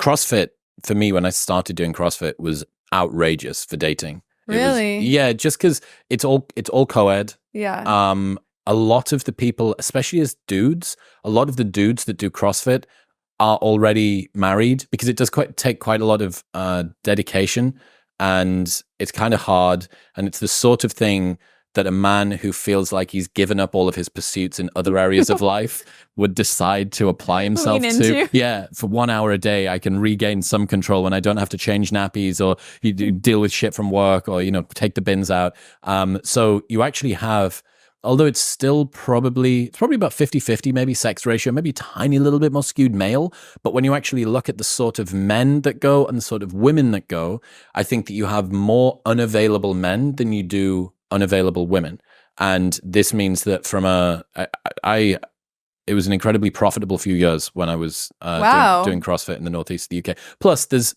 S1: CrossFit, for me, when I started doing CrossFit, was outrageous for dating.
S2: Really?
S1: Yeah, just because it's all co-ed.
S2: Yeah.
S1: A lot of the people, especially as dudes, a lot of the dudes that do CrossFit are already married because it does take quite a lot of dedication, and it's kind of hard, and it's the sort of thing that a man who feels like he's given up all of his pursuits in other areas of life would decide to apply himself to. Yeah, for 1 hour a day, I can regain some control when I don't have to change nappies or deal with shit from work or, take the bins out. So you actually have, although it's still probably about 50-50, maybe sex ratio, maybe a tiny little bit more skewed male. But when you actually look at the sort of men that go and the sort of women that go, I think that you have more unavailable men than you do unavailable women. And this means that it was an incredibly profitable few years when I was doing CrossFit in the northeast of the UK. Plus, there's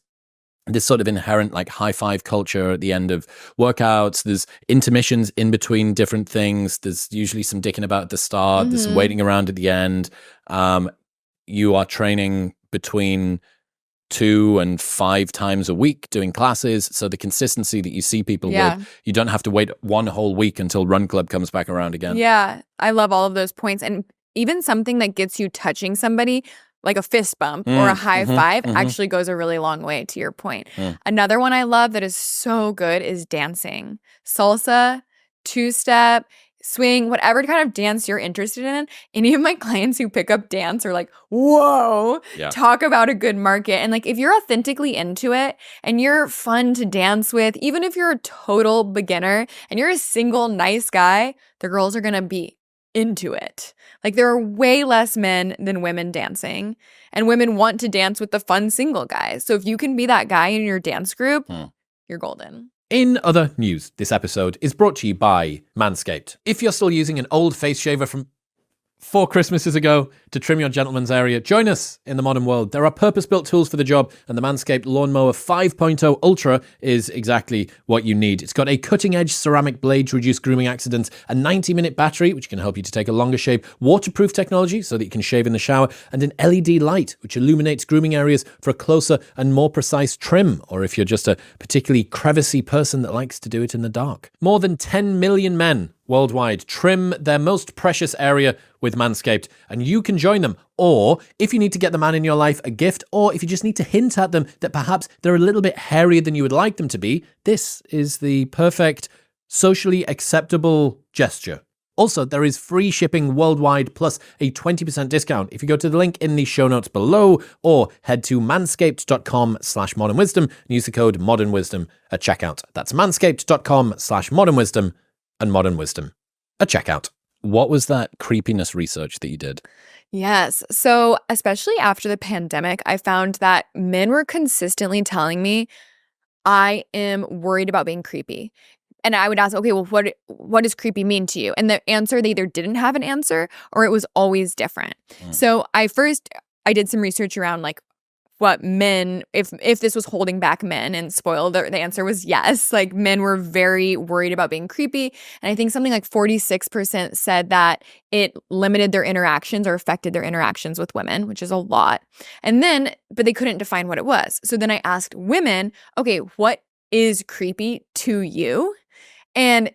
S1: this sort of inherent like high five culture at the end of workouts. There's intermissions in between different things. There's usually some dicking about at the start. There's waiting around at the end. You are training between 2 and 5 times a week doing classes. So the consistency that you see people with, you don't have to wait one whole week until Run Club comes back around again.
S2: Yeah, I love all of those points. And even something that gets you touching somebody, like a fist bump or a high five, actually goes a really long way, to your point. Another one I love that is so good is dancing. Salsa, two-step, swing, whatever kind of dance you're interested in. Any of my clients who pick up dance are like, whoa, talk about a good market. And like, if you're authentically into it and you're fun to dance with, even if you're a total beginner and you're a single nice guy, the girls are going to be into it. Like, there are way less men than women dancing, and women want to dance with the fun single guys. So if you can be that guy in your dance group, you're golden.
S1: In other news, this episode is brought to you by Manscaped. If you're still using an old face shaver from 4 Christmases ago to trim your gentleman's area, join us in the modern world. There are purpose-built tools for the job, and the Manscaped Lawnmower 5.0 Ultra is exactly what you need. It's got a cutting-edge ceramic blade to reduce grooming accidents, a 90-minute battery, which can help you to take a longer shave, waterproof technology so that you can shave in the shower, and an LED light, which illuminates grooming areas for a closer and more precise trim, or if you're just a particularly crevicey person that likes to do it in the dark. More than 10 million men worldwide trim their most precious area with Manscaped, and you can join them. Or if you need to get the man in your life a gift, or if you just need to hint at them that perhaps they're a little bit hairier than you would like them to be, this is the perfect socially acceptable gesture. Also, there is free shipping worldwide plus a 20% discount if you go to the link in the show notes below, or head to manscaped.com/modernwisdom and use the code modernwisdom at checkout. That's manscaped.com/modernwisdom and modern wisdom a checkout. What was that creepiness research that you did?
S2: Yes. So, especially after the pandemic, I found that men were consistently telling me, I am worried about being creepy. And I would ask, okay, well, what does creepy mean to you? And the answer, they either didn't have an answer or it was always different. So I did some research around like what men, if this was holding back men, and spoiled, the answer was yes. Like men were very worried about being creepy. And I think something like 46% said that it limited their interactions or affected their interactions with women, which is a lot. But they couldn't define what it was. So then I asked women, okay, what is creepy to you? And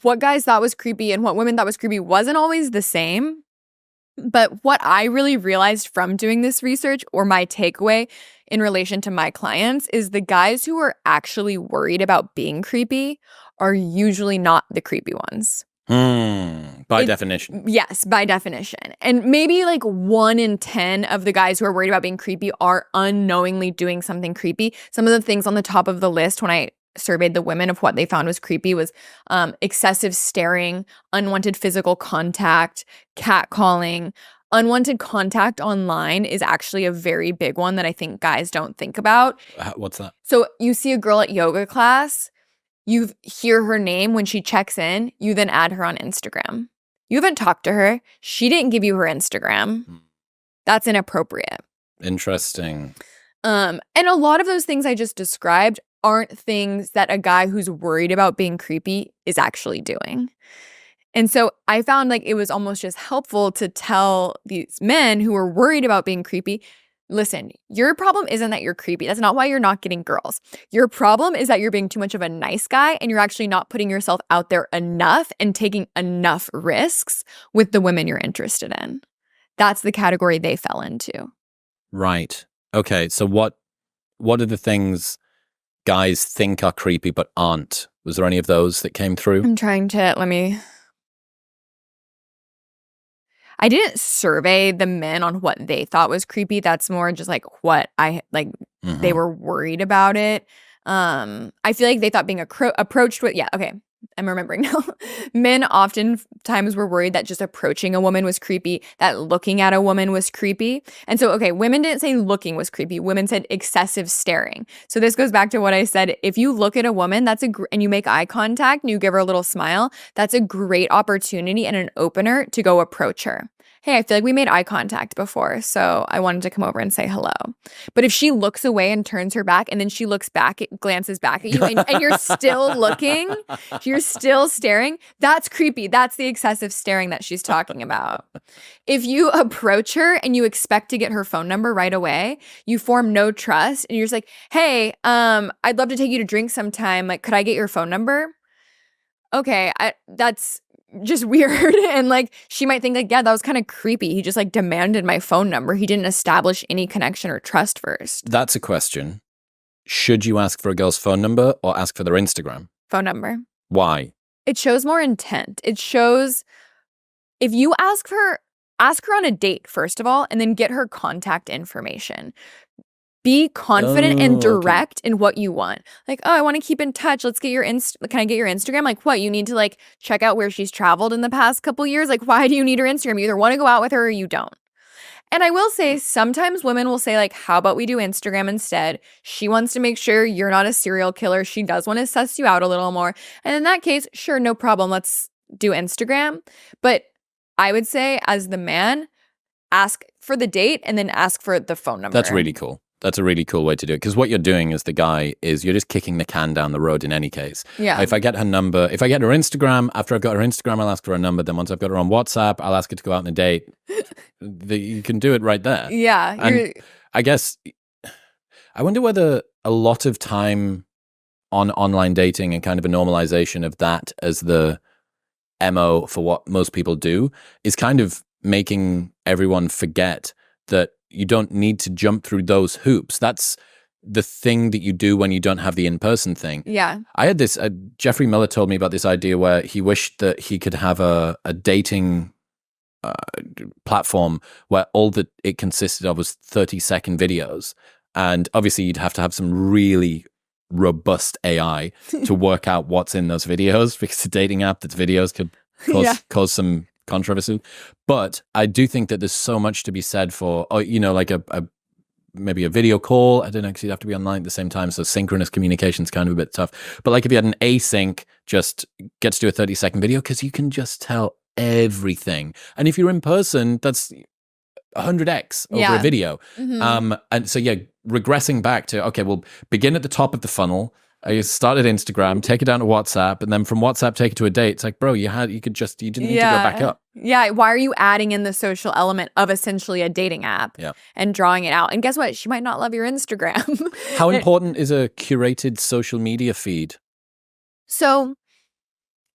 S2: what guys thought was creepy and what women thought was creepy wasn't always the same. But what I really realized from doing this research, or my takeaway in relation to my clients, is the guys who are actually worried about being creepy are usually not the creepy ones.
S1: By definition.
S2: Yes, by definition. And maybe like 1 in 10 of the guys who are worried about being creepy are unknowingly doing something creepy. Some of the things on the top of the list when I surveyed the women of what they found was creepy was excessive staring, unwanted physical contact, catcalling. Unwanted contact online is actually a very big one that I think guys don't think about.
S1: What's that?
S2: So you see a girl at yoga class, you hear her name when she checks in, you then add her on Instagram. You haven't talked to her. She didn't give you her Instagram. That's inappropriate.
S1: Interesting.
S2: And a lot of those things I just described aren't things that a guy who's worried about being creepy is actually doing. And so I found like it was almost just helpful to tell these men who are worried about being creepy, listen, your problem isn't that you're creepy. That's not why you're not getting girls. Your problem is that you're being too much of a nice guy and you're actually not putting yourself out there enough and taking enough risks with the women you're interested in. That's the category they fell into.
S1: Right. Okay. So what are the things guys think are creepy but aren't? Was there any of those that came through?
S2: I'm trying to, I didn't survey the men on what they thought was creepy. That's more just like what they were worried about it. I feel like they thought being approached with, okay, I'm remembering now. Men oftentimes were worried that just approaching a woman was creepy, that looking at a woman was creepy. And so, okay, women didn't say looking was creepy. Women said excessive staring. So this goes back to what I said. If you look at a woman, and you make eye contact and you give her a little smile, that's a great opportunity and an opener to go approach her. Hey, I feel like we made eye contact before, so I wanted to come over and say hello. But if she looks away and turns her back and then she looks back, glances back at you and you're still looking, you're still staring, that's creepy. That's the excessive staring that she's talking about. If you approach her and you expect to get her phone number right away, you form no trust and you're just like, hey, I'd love to take you to drink sometime. Like, could I get your phone number? Okay, that's just weird. And like she might think like, yeah, that was kind of creepy. He just like demanded my phone number. He didn't establish any connection or trust first.
S1: That's a question. Should you ask for a girl's phone number or ask for their Instagram?
S2: Phone number.
S1: Why?
S2: It shows more intent. It shows if you ask her on a date, first of all, and then get her contact information. Be confident and direct in what you want. Like, oh, I want to keep in touch. Let's get can I get your Instagram? Like, what? You need to like check out where she's traveled in the past couple years? Like, why do you need her Instagram? You either want to go out with her or you don't. And I will say sometimes women will say like, how about we do Instagram instead? She wants to make sure you're not a serial killer. She does want to suss you out a little more. And in that case, sure, no problem. Let's do Instagram. But I would say as the man, ask for the date and then ask for the phone number.
S1: That's really cool. That's a really cool way to do it. Because what you're doing as the guy is you're just kicking the can down the road in any case.
S2: Yeah.
S1: If I get her number, if I get her Instagram, after I've got her Instagram, I'll ask for her number. Then once I've got her on WhatsApp, I'll ask her to go out on a date. You can do it right there.
S2: Yeah.
S1: And I guess, I wonder whether a lot of time on online dating and kind of a normalization of that as the MO for what most people do is kind of making everyone forget that you don't need to jump through those hoops. That's the thing that you do when you don't have the in-person thing.
S2: Yeah.
S1: I had this, Jeffrey Miller told me about this idea where he wished that he could have a dating platform where all that it consisted of was 30-second videos. And obviously you'd have to have some really robust AI to work out what's in those videos because the dating app that's videos could cause some controversy. But I do think that there's so much to be said for, like maybe a video call. I don't know, because you'd have to be online at the same time. So synchronous communication is kind of a bit tough. But like if you had an async, just get to do a 30-second video, because you can just tell everything. And if you're in person, that's 100x over a video. And so, regressing back to, okay, we'll begin at the top of the funnel. I started Instagram, take it down to WhatsApp, and then from WhatsApp, take it to a date. It's like, bro, you didn't need to go back up.
S2: Yeah. Why are you adding in the social element of essentially a dating app and drawing it out? And guess what? She might not love your Instagram.
S1: How important is a curated social media feed?
S2: So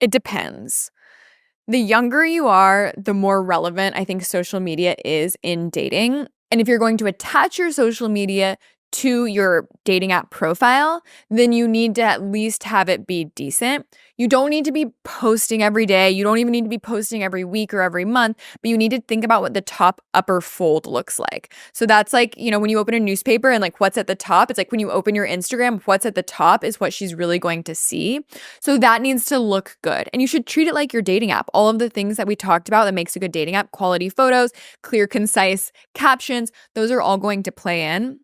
S2: it depends. The younger you are, the more relevant I think social media is in dating. And if you're going to attach your social media to your dating app profile, then you need to at least have it be decent. You don't need to be posting every day. You don't even need to be posting every week or every month, but you need to think about what the top upper fold looks like. So that's like, when you open a newspaper and like what's at the top, it's like when you open your Instagram, what's at the top is what she's really going to see. So that needs to look good. And you should treat it like your dating app. All of the things that we talked about that makes a good dating app, quality photos, clear, concise captions, those are all going to play in.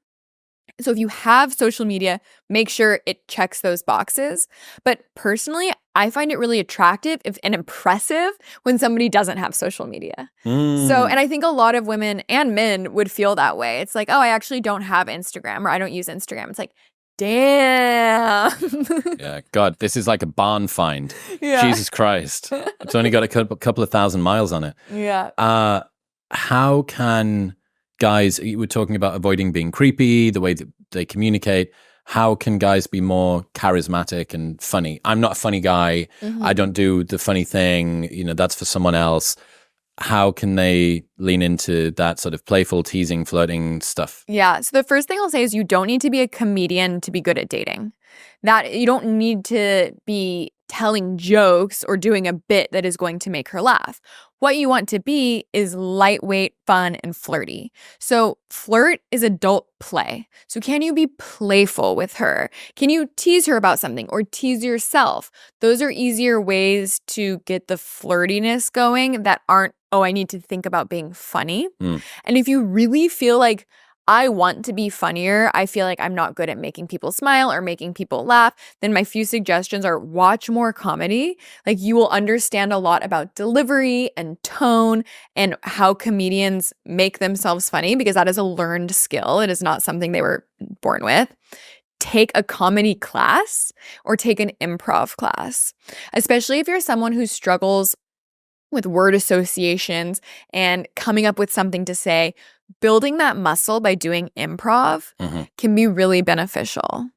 S2: So if you have social media, make sure it checks those boxes. But personally, I find it really attractive and impressive when somebody doesn't have social media. So, and I think a lot of women and men would feel that way. It's like, oh, I actually don't have Instagram, or I don't use Instagram. It's like, damn.
S1: Yeah, God, this is like a barn find. Yeah. Jesus Christ. It's only got a couple of thousand miles on it.
S2: Yeah.
S1: How can guys, you were talking about avoiding being creepy, the way that they communicate. How can guys be more charismatic and funny? I'm not a funny guy. I don't do the funny thing. That's for someone else. How can they lean into that sort of playful, teasing, flirting stuff?
S2: Yeah. So the first thing I'll say is you don't need to be a comedian to be good at dating. That you don't need to be telling jokes or doing a bit that is going to make her laugh. What you want to be is lightweight, fun, and flirty. So flirt is adult play. So can you be playful with her? Can you tease her about something or tease yourself? Those are easier ways to get the flirtiness going that aren't, oh, I need to think about being funny. And if you really feel like, I want to be funnier, I feel like I'm not good at making people smile or making people laugh, then my few suggestions are watch more comedy. Like you will understand a lot about delivery and tone and how comedians make themselves funny, because that is a learned skill. It is not something they were born with. Take a comedy class or take an improv class, especially if you're someone who struggles with word associations and coming up with something to say. Building that muscle by doing improv can be really beneficial.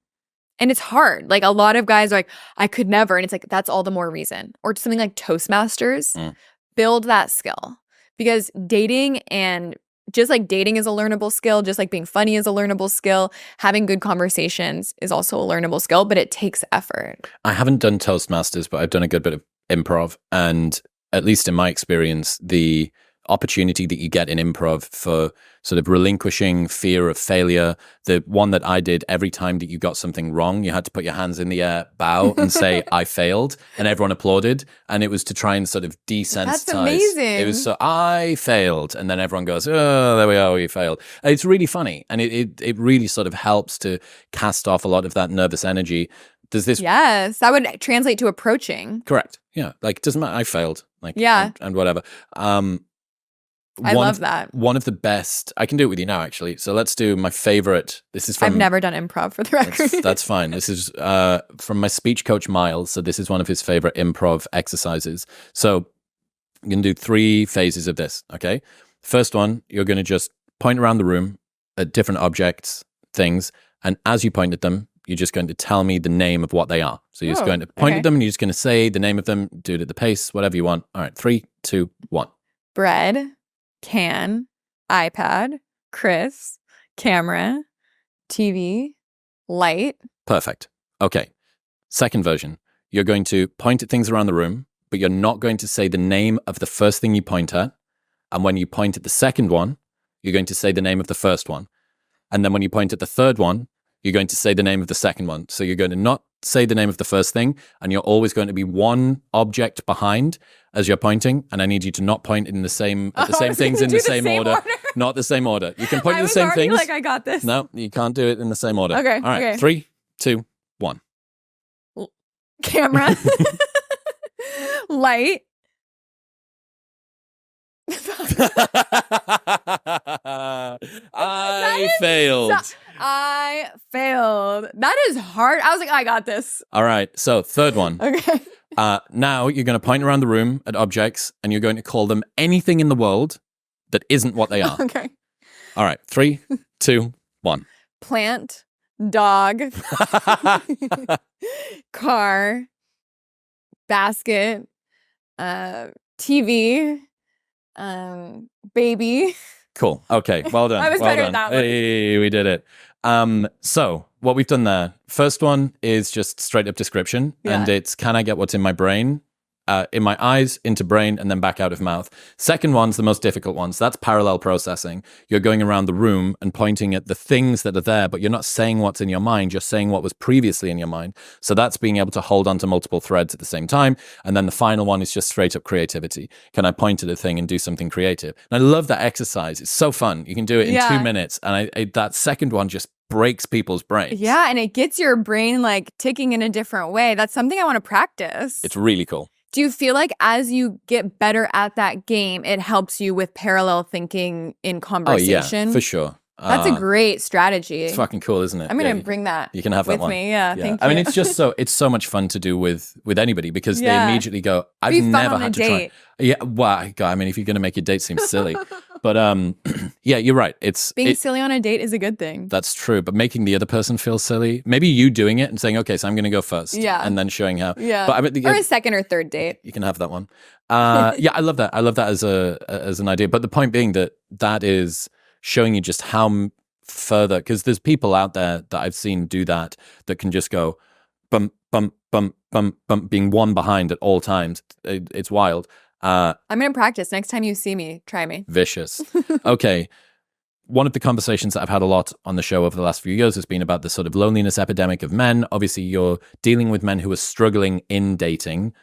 S2: And it's hard. Like a lot of guys are like, I could never. And it's like, that's all the more reason. Or something like Toastmasters, build that skill. Because dating, and just like dating is a learnable skill, just like being funny is a learnable skill, having good conversations is also a learnable skill, but it takes effort.
S1: I haven't done Toastmasters, but I've done a good bit of improv. And at least in my experience, the opportunity that you get in improv for sort of relinquishing fear of failure, the one that I did, every time that you got something wrong, you had to put your hands in the air, bow, and say, I failed, and everyone applauded. And it was to try and sort of desensitize.
S2: That's amazing.
S1: It was so, I failed, and then everyone goes, oh, there we are, we failed. It's really funny, and it really sort of helps to cast off a lot of that nervous energy. Does this?
S2: Yes, that would translate to approaching.
S1: Correct. Yeah, like, doesn't matter, I failed. Like,
S2: yeah.
S1: And whatever.
S2: I love that.
S1: One of the best, I can do it with you now, actually. So let's do my favorite. This is from...
S2: I've never done improv, for the record.
S1: That's fine. This is from my speech coach, Miles. So this is one of his favorite improv exercises. So you're going to do 3 phases of this, okay? First one, you're going to just point around the room at different objects, things, and as you point at them, you're just going to tell me the name of what they are. So you're just going to point at them, and you're just going to say the name of them, do it at the pace, whatever you want. All right, 3, 2, 1.
S2: Bread. Can, iPad, Chris, camera, TV, light.
S1: Perfect. Okay. Second version. You're going to point at things around the room, but you're not going to say the name of the first thing you point at. And when you point at the second one, you're going to say the name of the first one. And then when you point at the third one, you're going to say the name of the second one. So you're going to not say the name of the first thing, and you're always going to be one object behind as you're pointing, and I need you to not point in the same things in the same order. Not the same order. You can point in the same things.
S2: Like I got this.
S1: No, you can't do it in the same order.
S2: Okay.
S1: All right.
S2: Okay.
S1: 3, 2, 1.
S2: Camera. Light.
S1: I failed.
S2: I failed. That is hard. I was like, I got this.
S1: All right. So third one.
S2: Okay.
S1: Now you're going to point around the room at objects and you're going to call them anything in the world that isn't what they are.
S2: Okay.
S1: All right. 3, 2, 1.
S2: Plant, dog, car, basket, TV, baby.
S1: Cool. Okay. Well done.
S2: I was better at that one.
S1: Hey, we did it. So what we've done there, first one is just straight up description.
S2: Yeah.
S1: And it's, can I get what's in my brain? In my eyes, into brain, and then back out of mouth. Second one's the most difficult one. So that's parallel processing. You're going around the room and pointing at the things that are there, but you're not saying what's in your mind. You're saying what was previously in your mind. So that's being able to hold on to multiple threads at the same time. And then the final one is just straight up creativity. Can I point at a thing and do something creative? And I love that exercise. It's so fun. You can do it in 2 minutes. And that second one just breaks people's brains.
S2: Yeah, and it gets your brain like ticking in a different way. That's something I want to practice.
S1: It's really cool.
S2: Do you feel like as you get better at that game, it helps you with parallel thinking in conversation?
S1: Oh, yeah, for sure.
S2: That's a great strategy.
S1: It's fucking cool, isn't it?
S2: I'm going to bring that.
S1: You can have that
S2: with
S1: one.
S2: me. Yeah, thank you.
S1: I mean, it's just it's so much fun to do with anybody because they immediately go, I've never had to try. Yeah, well, I mean, if you're going to make your date seem silly. But yeah, you're right.
S2: Being silly on a date is a good thing.
S1: That's true. But making the other person feel silly, maybe you doing it and saying, okay, so I'm going to go first.
S2: Yeah.
S1: And then showing how.
S2: Yeah.
S1: But I mean,
S2: or a second or third date.
S1: You can have that one. Yeah, I love that. I love that as an idea. But the point being that is showing you just how further, because there's people out there that I've seen do that can just go bump, bump, bump, bump, bump, being one behind at all times. It's wild.
S2: I'm going to practice. Next time you see me, try me.
S1: Vicious. Okay. One of the conversations that I've had a lot on the show over the last few years has been about the sort of loneliness epidemic of men. Obviously, you're dealing with men who are struggling in dating.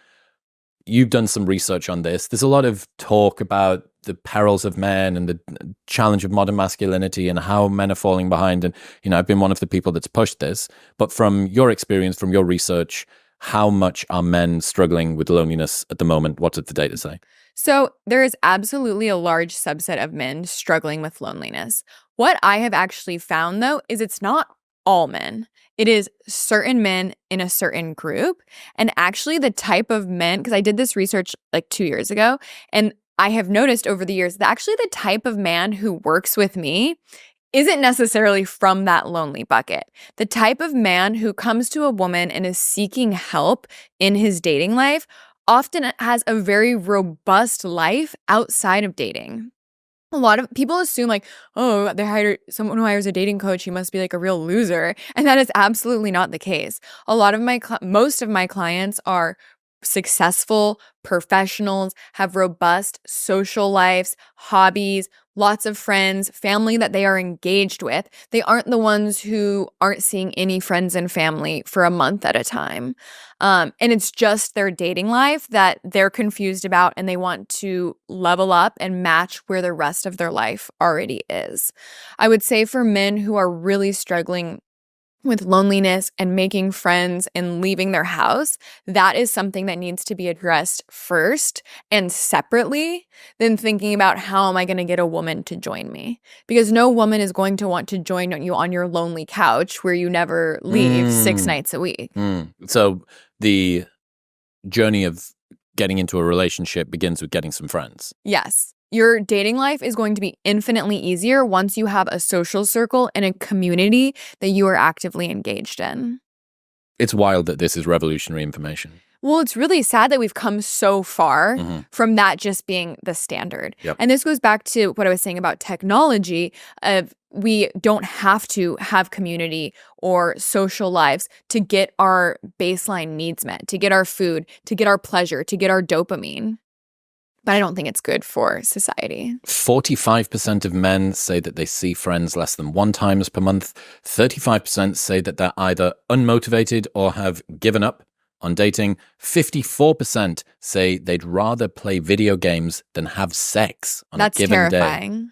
S1: You've done some research on this. There's a lot of talk about the perils of men and the challenge of modern masculinity and how men are falling behind. And, I've been one of the people that's pushed this. But from your experience, from your research, how much are men struggling with loneliness at the moment? What did the data say?
S2: So there is absolutely a large subset of men struggling with loneliness. What I have actually found, though, is it's not all men. It is certain men in a certain group. And actually the type of men, because I did this research like 2 years ago, and I have noticed over the years that actually the type of man who works with me isn't necessarily from that lonely bucket. The type of man who comes to a woman and is seeking help in his dating life often has a very robust life outside of dating. A lot of people assume like, oh, they hired someone who hires a dating coach, he must be like a real loser. And that is absolutely not the case. Most of my clients are successful professionals, have robust social lives, hobbies, lots of friends, family that they are engaged with. They aren't the ones who aren't seeing any friends and family for a month at a time. And it's just their dating life that they're confused about and they want to level up and match where the rest of their life already is. I would say for men who are really struggling with loneliness and making friends and leaving their house, that is something that needs to be addressed first and separately than thinking about how am I going to get a woman to join me? Because no woman is going to want to join you on your lonely couch where you never leave 6 nights a week.
S1: So the journey of getting into a relationship begins with getting some friends.
S2: Yes. Your dating life is going to be infinitely easier once you have a social circle and a community that you are actively engaged in.
S1: It's wild that this is revolutionary information.
S2: Well, it's really sad that we've come so far from that just being the standard.
S1: Yep.
S2: And this goes back to what I was saying about technology. We don't have to have community or social lives to get our baseline needs met, to get our food, to get our pleasure, to get our dopamine. But I don't think it's good for society.
S1: 45% of men say that they see friends less than 1 time per month. 35% say that they're either unmotivated or have given up on dating. 54% say they'd rather play video games than have sex on a given day.
S2: That's terrifying.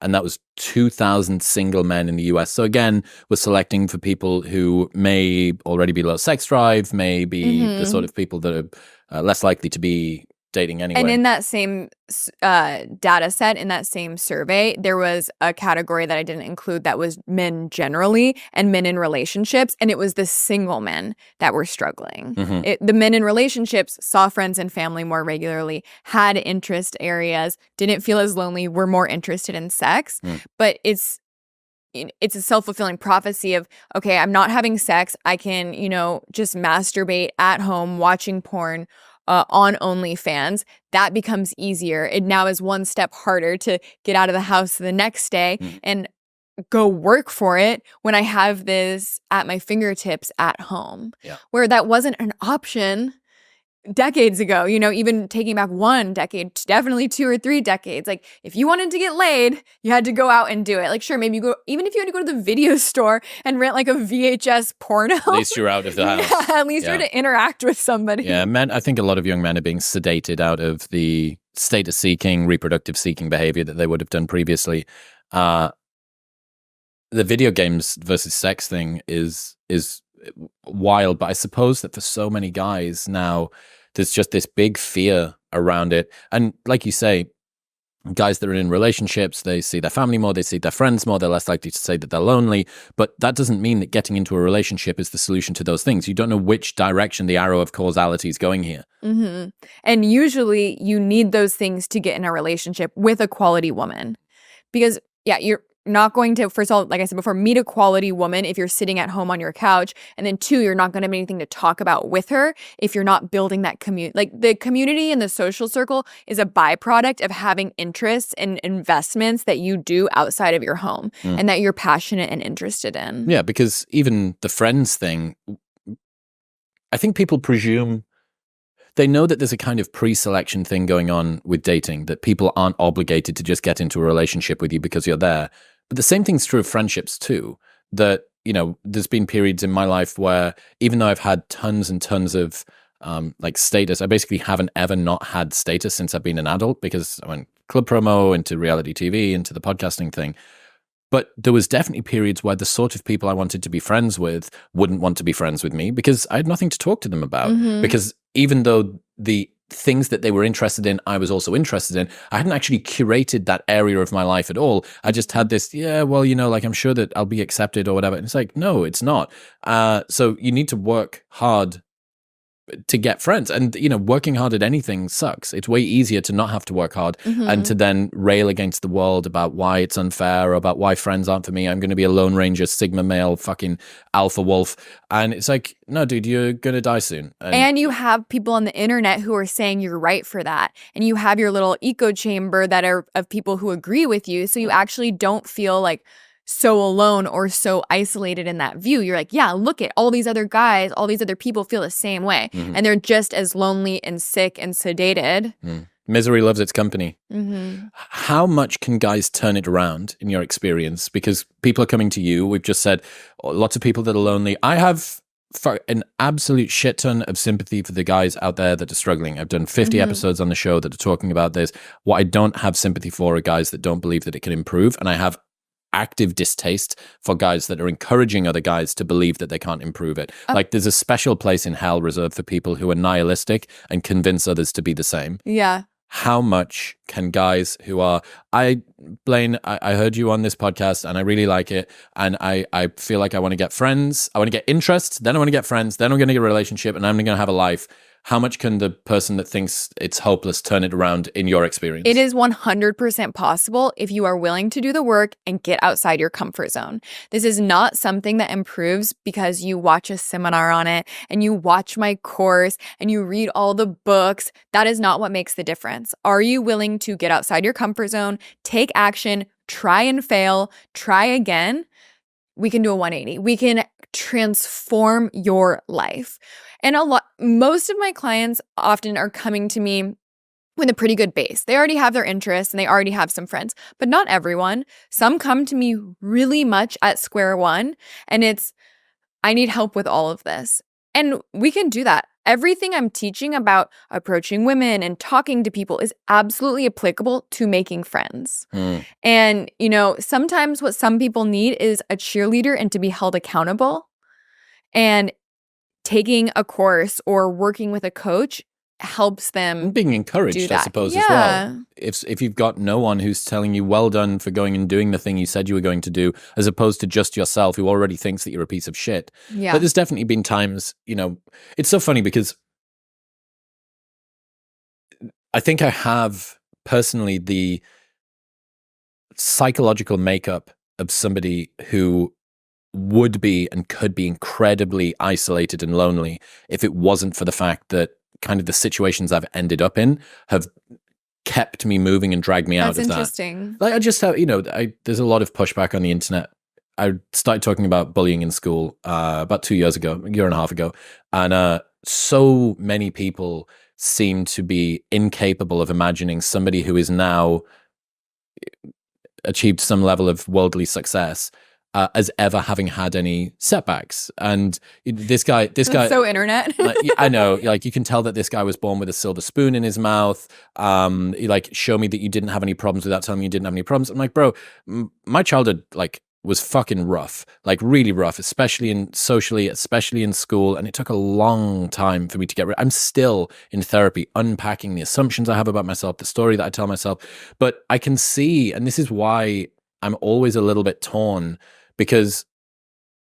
S1: And that was 2,000 single men in the US. So again, we're selecting for people who may already be low sex drive, may be the sort of people that are less likely to be dating anyway.
S2: And in that same data set, in that same survey, there was a category that I didn't include that was men generally and men in relationships. And it was the single men that were struggling. The men in relationships saw friends and family more regularly, had interest areas, didn't feel as lonely, were more interested in sex. But it's a self-fulfilling prophecy of, okay, I'm not having sex. I can, just masturbate at home, watching porn, on OnlyFans. That becomes easier. It now is one step harder to get out of the house the next day and go work for it when I have this at my fingertips at home.
S1: Yeah.
S2: Where that wasn't an option decades ago, even taking back 1 decade, definitely 2 or 3 decades. Like, if you wanted to get laid, you had to go out and do it. Like, sure, maybe even if you had to go to the video store and rent like a VHS porno.
S1: At least you're out of the house.
S2: Yeah, at least you're to interact with somebody.
S1: Yeah, I think a lot of young men are being sedated out of the status seeking, reproductive seeking behavior that they would have done previously. The video games versus sex thing is wild, but I suppose that for so many guys now, there's just this big fear around it. And like you say, guys that are in relationships, they see their family more, they see their friends more, they're less likely to say that they're lonely. But that doesn't mean that getting into a relationship is the solution to those things. You don't know which direction the arrow of causality is going here.
S2: And usually you need those things to get in a relationship with a quality woman. Because, you're not going to, first of all, like I said before, meet a quality woman if you're sitting at home on your couch. And then 2, you're not going to have anything to talk about with her if you're not building that community. Like, the community and the social circle is a byproduct of having interests and investments that you do outside of your home and that you're passionate and interested in.
S1: Yeah, because even the friends thing, I think people presume they know that there's a kind of pre-selection thing going on with dating, that people aren't obligated to just get into a relationship with you because you're there. But the same thing's true of friendships too, that, there's been periods in my life where even though I've had tons and tons of status, I basically haven't ever not had status since I've been an adult, because I went club promo, into reality TV, into the podcasting thing. But there was definitely periods where the sort of people I wanted to be friends with wouldn't want to be friends with me because I had nothing to talk to them about. Because even though the things that they were interested in, I was also interested in, I hadn't actually curated that area of my life at all. I just had this, I'm sure that I'll be accepted or whatever. And it's like, no, it's not. So you need to work hard to get friends. And, working hard at anything sucks. It's way easier to not have to work hard and to then rail against the world about why it's unfair or about why friends aren't for me. I'm going to be a Lone Ranger, Sigma male, fucking alpha wolf. And it's like, no, dude, you're going to die soon.
S2: And you have people on the internet who are saying you're right for that. And you have your little echo chamber that are of people who agree with you. So you actually don't feel like so alone or so isolated in that view. You're like, yeah, look at all these other guys, all these other people feel the same way. And they're just as lonely and sick and sedated.
S1: Misery loves its company. How much can guys turn it around in your experience? Because people are coming to you. We've just said lots of people that are lonely. I have an absolute shit ton of sympathy for the guys out there that are struggling. I've done 50 episodes on the show that are talking about this. What I don't have sympathy for are guys that don't believe that it can improve. And I have active distaste for guys that are encouraging other guys to believe that they can't improve it. Like, there's a special place in hell reserved for people who are nihilistic and convince others to be the same.
S2: Yeah.
S1: How much can guys who are, Blaine, I heard you on this podcast and I really like it. And I feel like I want to get friends. I want to get interest. Then I want to get friends. Then I'm going to get a relationship and I'm going to have a life. How much can the person that thinks it's hopeless turn it around in your experience?
S2: It is 100% possible if you are willing to do the work and get outside your comfort zone. This is not something that improves because you watch a seminar on it and you watch my course and you read all the books. That is not what makes the difference. Are you willing to get outside your comfort zone, take action, try and fail, try again? We can do a 180. We can transform your life. And most of my clients often are coming to me with a pretty good base. They already have their interests and they already have some friends, but not everyone. Some come to me really much at square one, and it's, I need help with all of this. And we can do that. Everything I'm teaching about approaching women and talking to people is absolutely applicable to making friends. And, sometimes what some people need is a cheerleader and to be held accountable. And taking a course or working with a coach helps them
S1: being encouraged, I suppose, as well. If you've got no one who's telling you well done for going and doing the thing you said you were going to do, as opposed to just yourself who already thinks that you're a piece of shit.
S2: Yeah.
S1: But there's definitely been times, it's so funny because I think I have personally the psychological makeup of somebody who would be and could be incredibly isolated and lonely if it wasn't for the fact that kind of the situations I've ended up in have kept me moving and dragged me out of that.
S2: That's interesting.
S1: Like I just have, there's a lot of pushback on the internet. I started talking about bullying in school about 2 years ago, a year and a half ago. And so many people seem to be incapable of imagining somebody who is now achieved some level of worldly success as ever having had any setbacks. And this guy
S2: so internet.
S1: I know, like you can tell that this guy was born with a silver spoon in his mouth. Like, show me that you didn't have any problems without telling me you didn't have any problems. I'm like, bro, my childhood was fucking rough, like really rough, especially socially, especially in school. And it took a long time for me to get rid. I'm still in therapy, unpacking the assumptions I have about myself, the story that I tell myself. But I can see, and this is why I'm always a little bit torn, because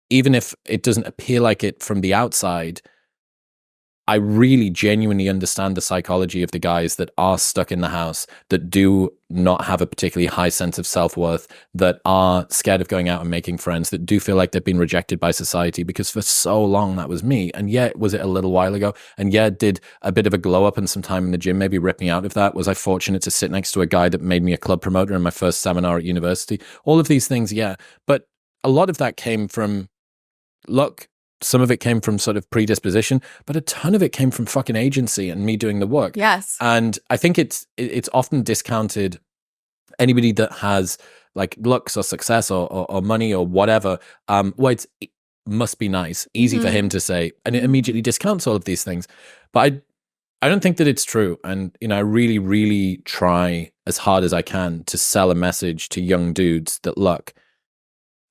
S1: even if it doesn't appear like it from the outside, I really genuinely understand the psychology of the guys that are stuck in the house, that do not have a particularly high sense of self-worth, that are scared of going out and making friends, that do feel like they've been rejected by society, because for so long that was me. And yet, was it a little while ago? And yeah, did a bit of a glow up and some time in the gym maybe rip me out of that? Was I fortunate to sit next to a guy that made me a club promoter in my first seminar at university? All of these things, yeah. But a lot of that came from luck. Some of it came from sort of predisposition, but a ton of it came from fucking agency and me doing the work.
S2: Yes.
S1: And I think it's often discounted. Anybody that has like looks or success or money or whatever, it must be nice, easy for him to say, and it immediately discounts all of these things. But I don't think that it's true. And, I really, really try as hard as I can to sell a message to young dudes that, look,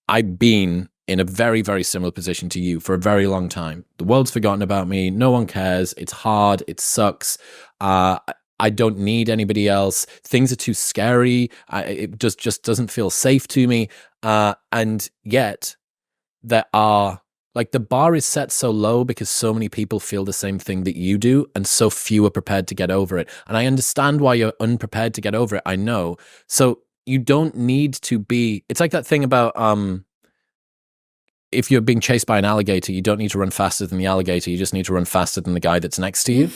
S1: I've been in a very, very similar position to you for a very long time. The world's forgotten about me. No one cares. It's hard. It sucks. I don't need anybody else. Things are too scary. It just doesn't feel safe to me. And yet there are, like, the bar is set so low because so many people feel the same thing that you do, and so few are prepared to get over it. And I understand why you're unprepared to get over it. I know. So you don't need to be, it's like that thing about, if you're being chased by an alligator, you don't need to run faster than the alligator. You just need to run faster than the guy that's next to you.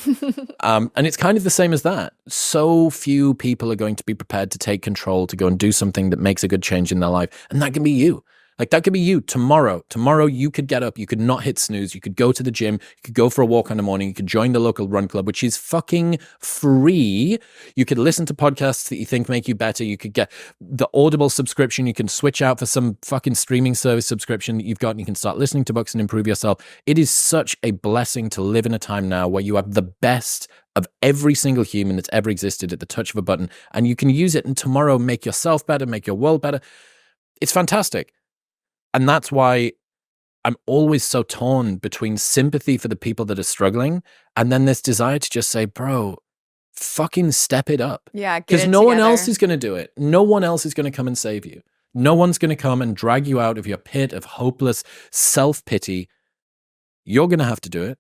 S1: And it's kind of the same as that. So few people are going to be prepared to take control, to go and do something that makes a good change in their life. And that can be you. Like, that could be you tomorrow. Tomorrow you could get up, you could not hit snooze, you could go to the gym, you could go for a walk in the morning, you could join the local run club, which is fucking free. You could listen to podcasts that you think make you better. You could get the Audible subscription. You can switch out for some fucking streaming service subscription that you've got, and you can start listening to books and improve yourself. It is such a blessing to live in a time now where you have the best of every single human that's ever existed at the touch of a button, and you can use it and tomorrow make yourself better, make your world better. It's fantastic. And that's why I'm always so torn between sympathy for the people that are struggling and then this desire to just say, bro, fucking step it up.
S2: Yeah,
S1: because no one else is going to do it. No one else is going to come and save you. No one's going to come and drag you out of your pit of hopeless self-pity. You're going to have to do it,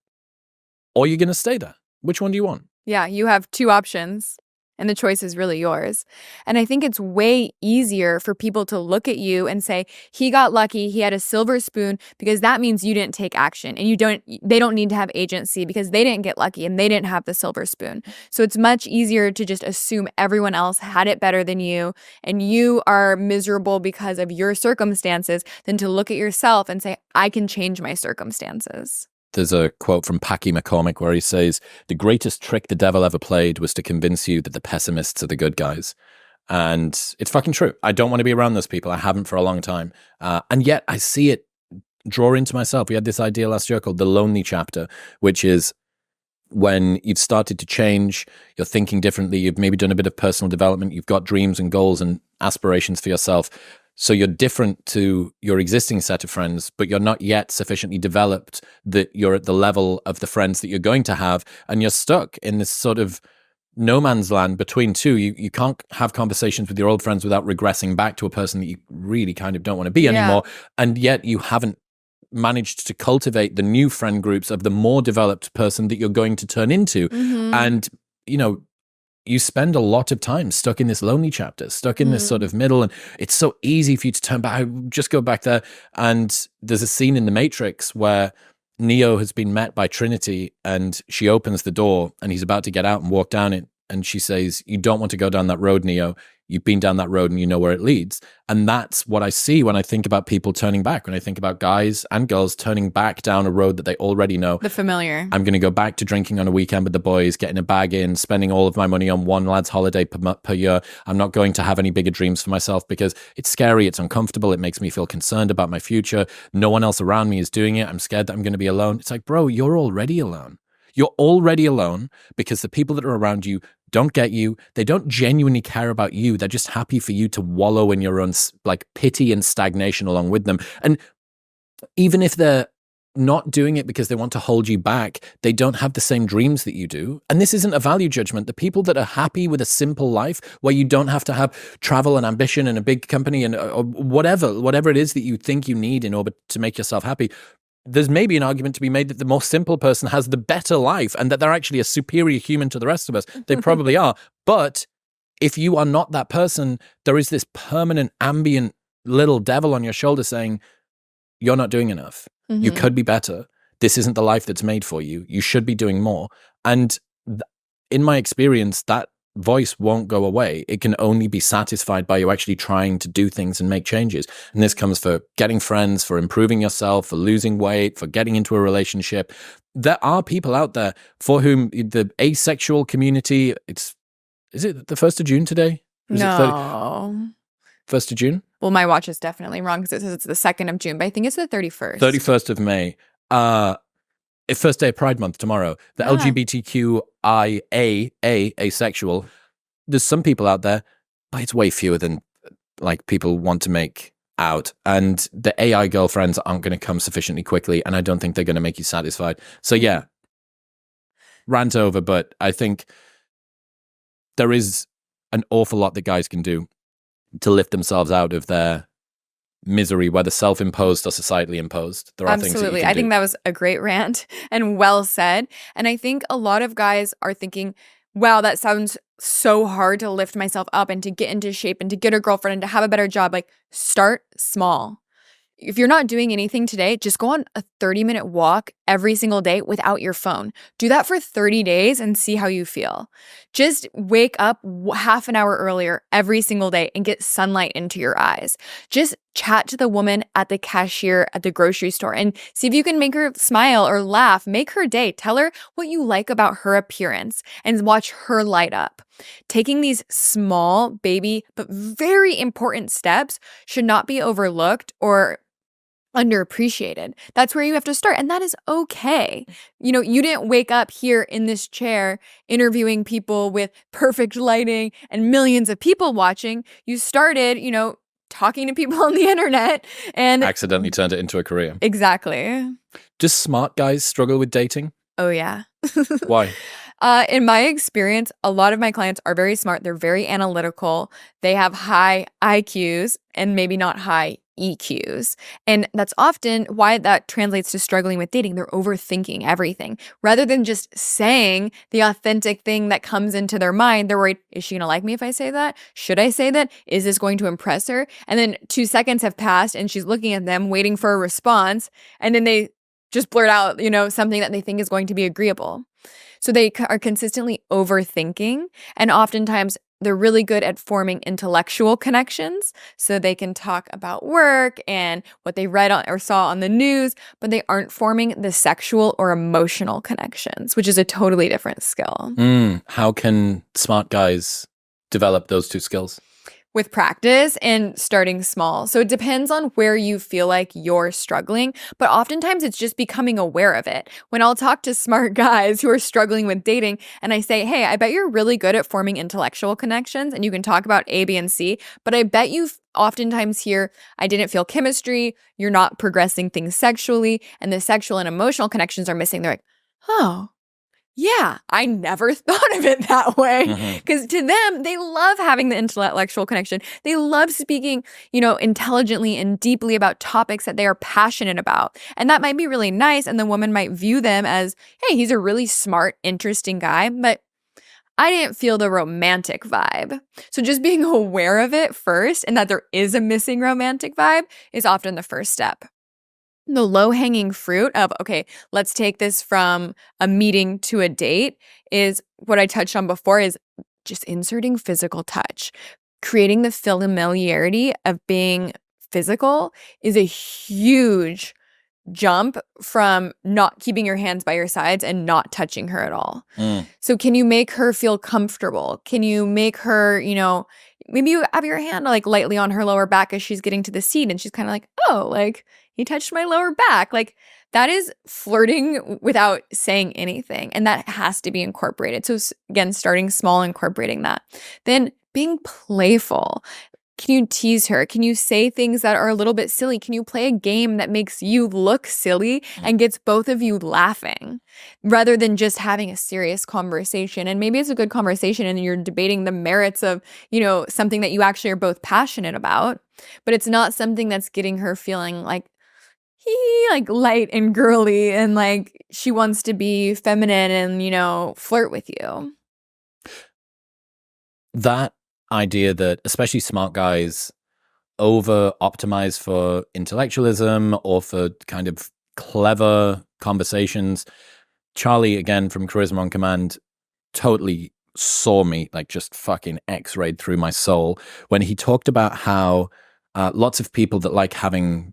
S1: or you're going to stay there. Which one do you want?
S2: Yeah, you have two options. And the choice is really yours. And I think it's way easier for people to look at you and say, he got lucky, he had a silver spoon, because that means you didn't take action, and they don't need to have agency because they didn't get lucky and they didn't have the silver spoon. So it's much easier to just assume everyone else had it better than you and you are miserable because of your circumstances than to look at yourself and say, I can change my circumstances.
S1: There's a quote from Packy McCormick where he says, "The greatest trick the devil ever played was to convince you that the pessimists are the good guys." And it's fucking true. I don't want to be around those people. I haven't for a long time. And yet I see it draw into myself. We had this idea last year called the lonely chapter, which is when you've started to change, you're thinking differently, you've maybe done a bit of personal development, you've got dreams and goals and aspirations for yourself. So you're different to your existing set of friends, but you're not yet sufficiently developed that you're at the level of the friends that you're going to have. And you're stuck in this sort of no man's land between two. You can't have conversations with your old friends without regressing back to a person that you really kind of don't want to be anymore. And yet you haven't managed to cultivate the new friend groups of the more developed person that you're going to turn into. And, you know, you spend a lot of time stuck in this lonely chapter, stuck in this sort of middle, and it's so easy for you to turn back. Just go back there. And there's a scene in The Matrix where Neo has been met by Trinity and she opens the door and he's about to get out and walk down it. And she says, "You don't want to go down that road, Neo. You've been down that road and you know where it leads." And that's what I see when I think about people turning back, when I think about guys and girls turning back down a road that they already know.
S2: The familiar.
S1: I'm going to go back to drinking on a weekend with the boys, getting a bag in, spending all of my money on one lad's holiday per year. I'm not going to have any bigger dreams for myself because it's scary, it's uncomfortable, it makes me feel concerned about my future. No one else around me is doing it. I'm scared that I'm going to be alone. It's like, bro, you're already alone. You're already alone because the people that are around you don't get you. They don't genuinely care about you. They're just happy for you to wallow in your own like pity and stagnation along with them. And even if they're not doing it because they want to hold you back, they don't have the same dreams that you do. And this isn't a value judgment. The people that are happy with a simple life where you don't have to have travel and ambition and a big company and or whatever it is that you think you need in order to make yourself happy, there's maybe an argument to be made that the more simple person has the better life and that they're actually a superior human to the rest of us. They probably are. But if you are not that person, there is this permanent ambient little devil on your shoulder saying, "You're not doing enough. You could be better. This isn't the life that's made for you. You should be doing more." And in my experience, that voice won't go away. It can only be satisfied by you actually trying to do things and make changes. And this comes for getting friends, for improving yourself, for losing weight, for getting into a relationship. There are people out there for whom the asexual community, is it the 1st of June today?
S2: No.
S1: 1st of June?
S2: Well, my watch is definitely wrong because it says it's the 2nd of June, but I think it's the 31st.
S1: 31st of May. First day of Pride Month tomorrow. The LGBTQIA, asexual. There's some people out there, but it's way fewer than like people want to make out. And the AI girlfriends aren't going to come sufficiently quickly, and I don't think they're going to make you satisfied. So yeah, rant over, but I think there is an awful lot that guys can do to lift themselves out of their misery, whether self-imposed or societally imposed. There are
S2: Absolutely.
S1: things that you can
S2: I think that was a great rant and well said. And I think a lot of guys are thinking, wow, that sounds so hard to lift myself up and to get into shape and to get a girlfriend and to have a better job. Like, start small. If you're not doing anything today, just go on a 30-minute walk every single day without your phone. Do that for 30 days and see how you feel. Just wake up half an hour earlier every single day and get sunlight into your eyes. Just chat to the woman at the cashier at the grocery store and see if you can make her smile or laugh. Make her day. Tell her what you like about her appearance and watch her light up. Taking these small, baby, but very important steps should not be overlooked or underappreciated. That's where you have to start. And that is okay. You know, you didn't wake up here in this chair interviewing people with perfect lighting and millions of people watching. You started, you know, talking to people on the internet and
S1: accidentally turned it into a career.
S2: Exactly.
S1: Do smart guys struggle with dating?
S2: Oh, yeah.
S1: Why?
S2: In my experience, a lot of my clients are very smart. They're very analytical. They have high IQs and maybe not high EQs. And that's often why that translates to struggling with dating. They're overthinking everything. Rather than just saying the authentic thing that comes into their mind, they're worried, is she going to like me if I say that? Should I say that? Is this going to impress her? And then 2 seconds have passed and she's looking at them, waiting for a response. And then they just blurt out, you know, something that they think is going to be agreeable. So they are consistently overthinking, and oftentimes they're really good at forming intellectual connections, so they can talk about work and what they read on or saw on the news, but they aren't forming the sexual or emotional connections, which is a totally different skill.
S1: How can smart guys develop those two skills?
S2: With practice and starting small. So it depends on where you feel like you're struggling, but oftentimes it's just becoming aware of it. When I'll talk to smart guys who are struggling with dating and I say, hey, I bet you're really good at forming intellectual connections and you can talk about A, B, and C, but I bet you oftentimes hear, I didn't feel chemistry, you're not progressing things sexually, and the sexual and emotional connections are missing. They're like, oh, yeah, I never thought of it that way. Because to them, they love having the intellectual connection. They love speaking, intelligently and deeply about topics that they are passionate about. And that might be really nice. And the woman might view them as, hey, he's a really smart, interesting guy. But I didn't feel the romantic vibe. So just being aware of it first and that there is a missing romantic vibe is often the first step. The low-hanging fruit of, okay, let's take this from a meeting to a date is what I touched on before is just inserting physical touch. Creating the familiarity of being physical is a huge jump from not keeping your hands by your sides and not touching her at all. So can you make her feel comfortable? Can you make her, maybe you have your hand like lightly on her lower back as she's getting to the seat and she's kind of like, oh, like he touched my lower back. Like that is flirting without saying anything. And that has to be incorporated. So again, starting small, incorporating that. Then being playful. Can you tease her? Can you say things that are a little bit silly? Can you play a game that makes you look silly and gets both of you laughing rather than just having a serious conversation? And maybe it's a good conversation and you're debating the merits of, something that you actually are both passionate about, but it's not something that's getting her feeling like, like light and girly and like she wants to be feminine and, flirt with you.
S1: That idea that especially smart guys over optimize for intellectualism or for kind of clever conversations. Charlie, again, from Charisma on Command, totally saw me, like just fucking x-rayed through my soul when he talked about how lots of people that like having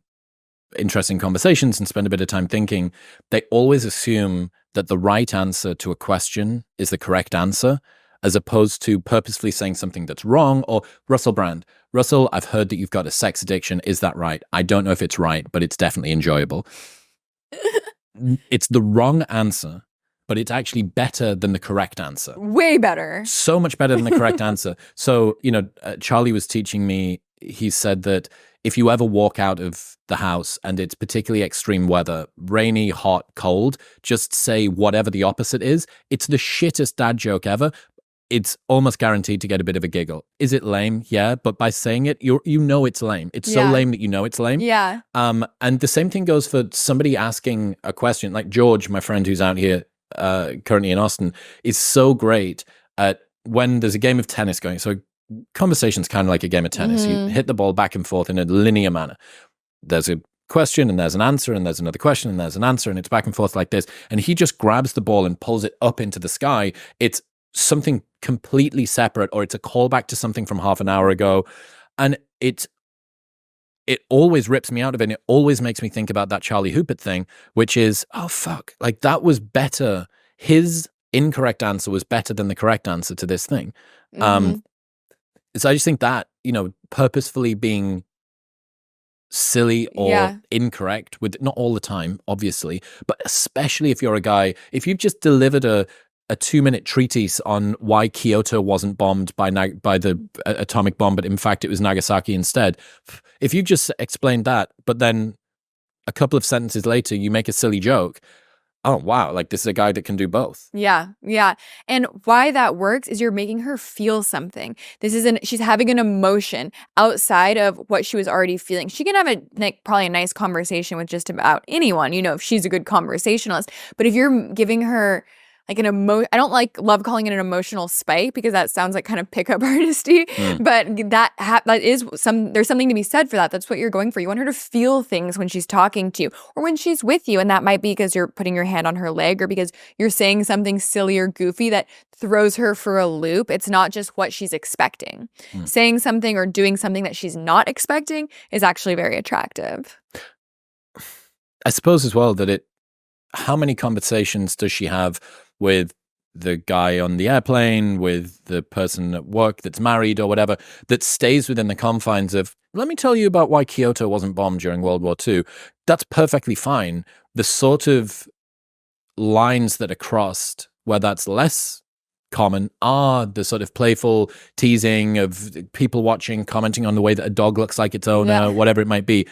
S1: interesting conversations and spend a bit of time thinking, they always assume that the right answer to a question is the correct answer, as opposed to purposefully saying something that's wrong. Or Russell Brand. Russell, I've heard that you've got a sex addiction. Is that right? I don't know if it's right, but it's definitely enjoyable. It's the wrong answer, but it's actually better than the correct answer.
S2: Way better.
S1: So much better than the correct answer. So, Charlie was teaching me, he said that if you ever walk out of the house and it's particularly extreme weather, rainy, hot, cold, just say whatever the opposite is. It's the shittest dad joke ever. It's almost guaranteed to get a bit of a giggle. Is it lame? Yeah. But by saying it, you know it's lame. It's so lame that you know it's lame.
S2: Yeah.
S1: And the same thing goes for somebody asking a question. Like George, my friend who's out here currently in Austin, is so great at when there's a game of tennis going. So conversation's kind of like a game of tennis. You hit the ball back and forth in a linear manner. There's a question and there's an answer and there's another question and there's an answer and it's back and forth like this. And he just grabs the ball and pulls it up into the sky. It's something completely separate, or it's a callback to something from half an hour ago. And it always rips me out of it. And it always makes me think about that Charlie Houpert thing, which is, oh, fuck, like that was better. His incorrect answer was better than the correct answer to this thing. So I just think that, purposefully being silly or incorrect, with not all the time, obviously, but especially if you're a guy, if you've just delivered a 2-minute treatise on why Kyoto wasn't bombed by the atomic bomb, but in fact it was Nagasaki instead. If you just explained that, but then a couple of sentences later you make a silly joke, oh wow, like this is a guy that can do both.
S2: Yeah. And why that works is you're making her feel something. She's having an emotion outside of what she was already feeling. She can have probably a nice conversation with just about anyone, if she's a good conversationalist. But if you're giving her like I don't love calling it an emotional spike because that sounds like kind of pickup artisty, but that is there's something to be said for that. That's what you're going for. You want her to feel things when she's talking to you or when she's with you, and that might be because you're putting your hand on her leg or because you're saying something silly or goofy that throws her for a loop. It's not just what she's expecting. Saying something or doing something that she's not expecting is actually very attractive.
S1: I suppose as well that how many conversations does she have with the guy on the airplane, with the person at work that's married or whatever, that stays within the confines of, let me tell you about why Kyoto wasn't bombed during World War II. That's perfectly fine. The sort of lines that are crossed where that's less common are the sort of playful teasing of people watching, commenting on the way that a dog looks like its owner, whatever it might be.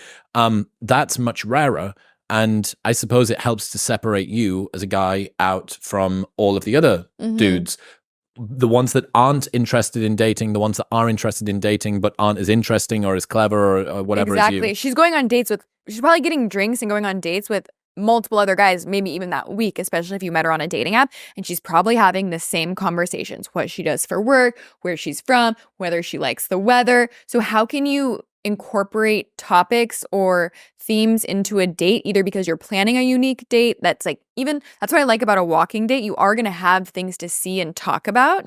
S1: That's much rarer. And I suppose it helps to separate you as a guy out from all of the other dudes. The ones that aren't interested in dating, the ones that are interested in dating but aren't as interesting or as clever or whatever as you.
S2: Exactly. She's probably getting drinks and going on dates with multiple other guys, maybe even that week, especially if you met her on a dating app. And she's probably having the same conversations, what she does for work, where she's from, whether she likes the weather. So how can you incorporate topics or themes into a date, either because you're planning a unique date that's what I like about a walking date. You are going to have things to see and talk about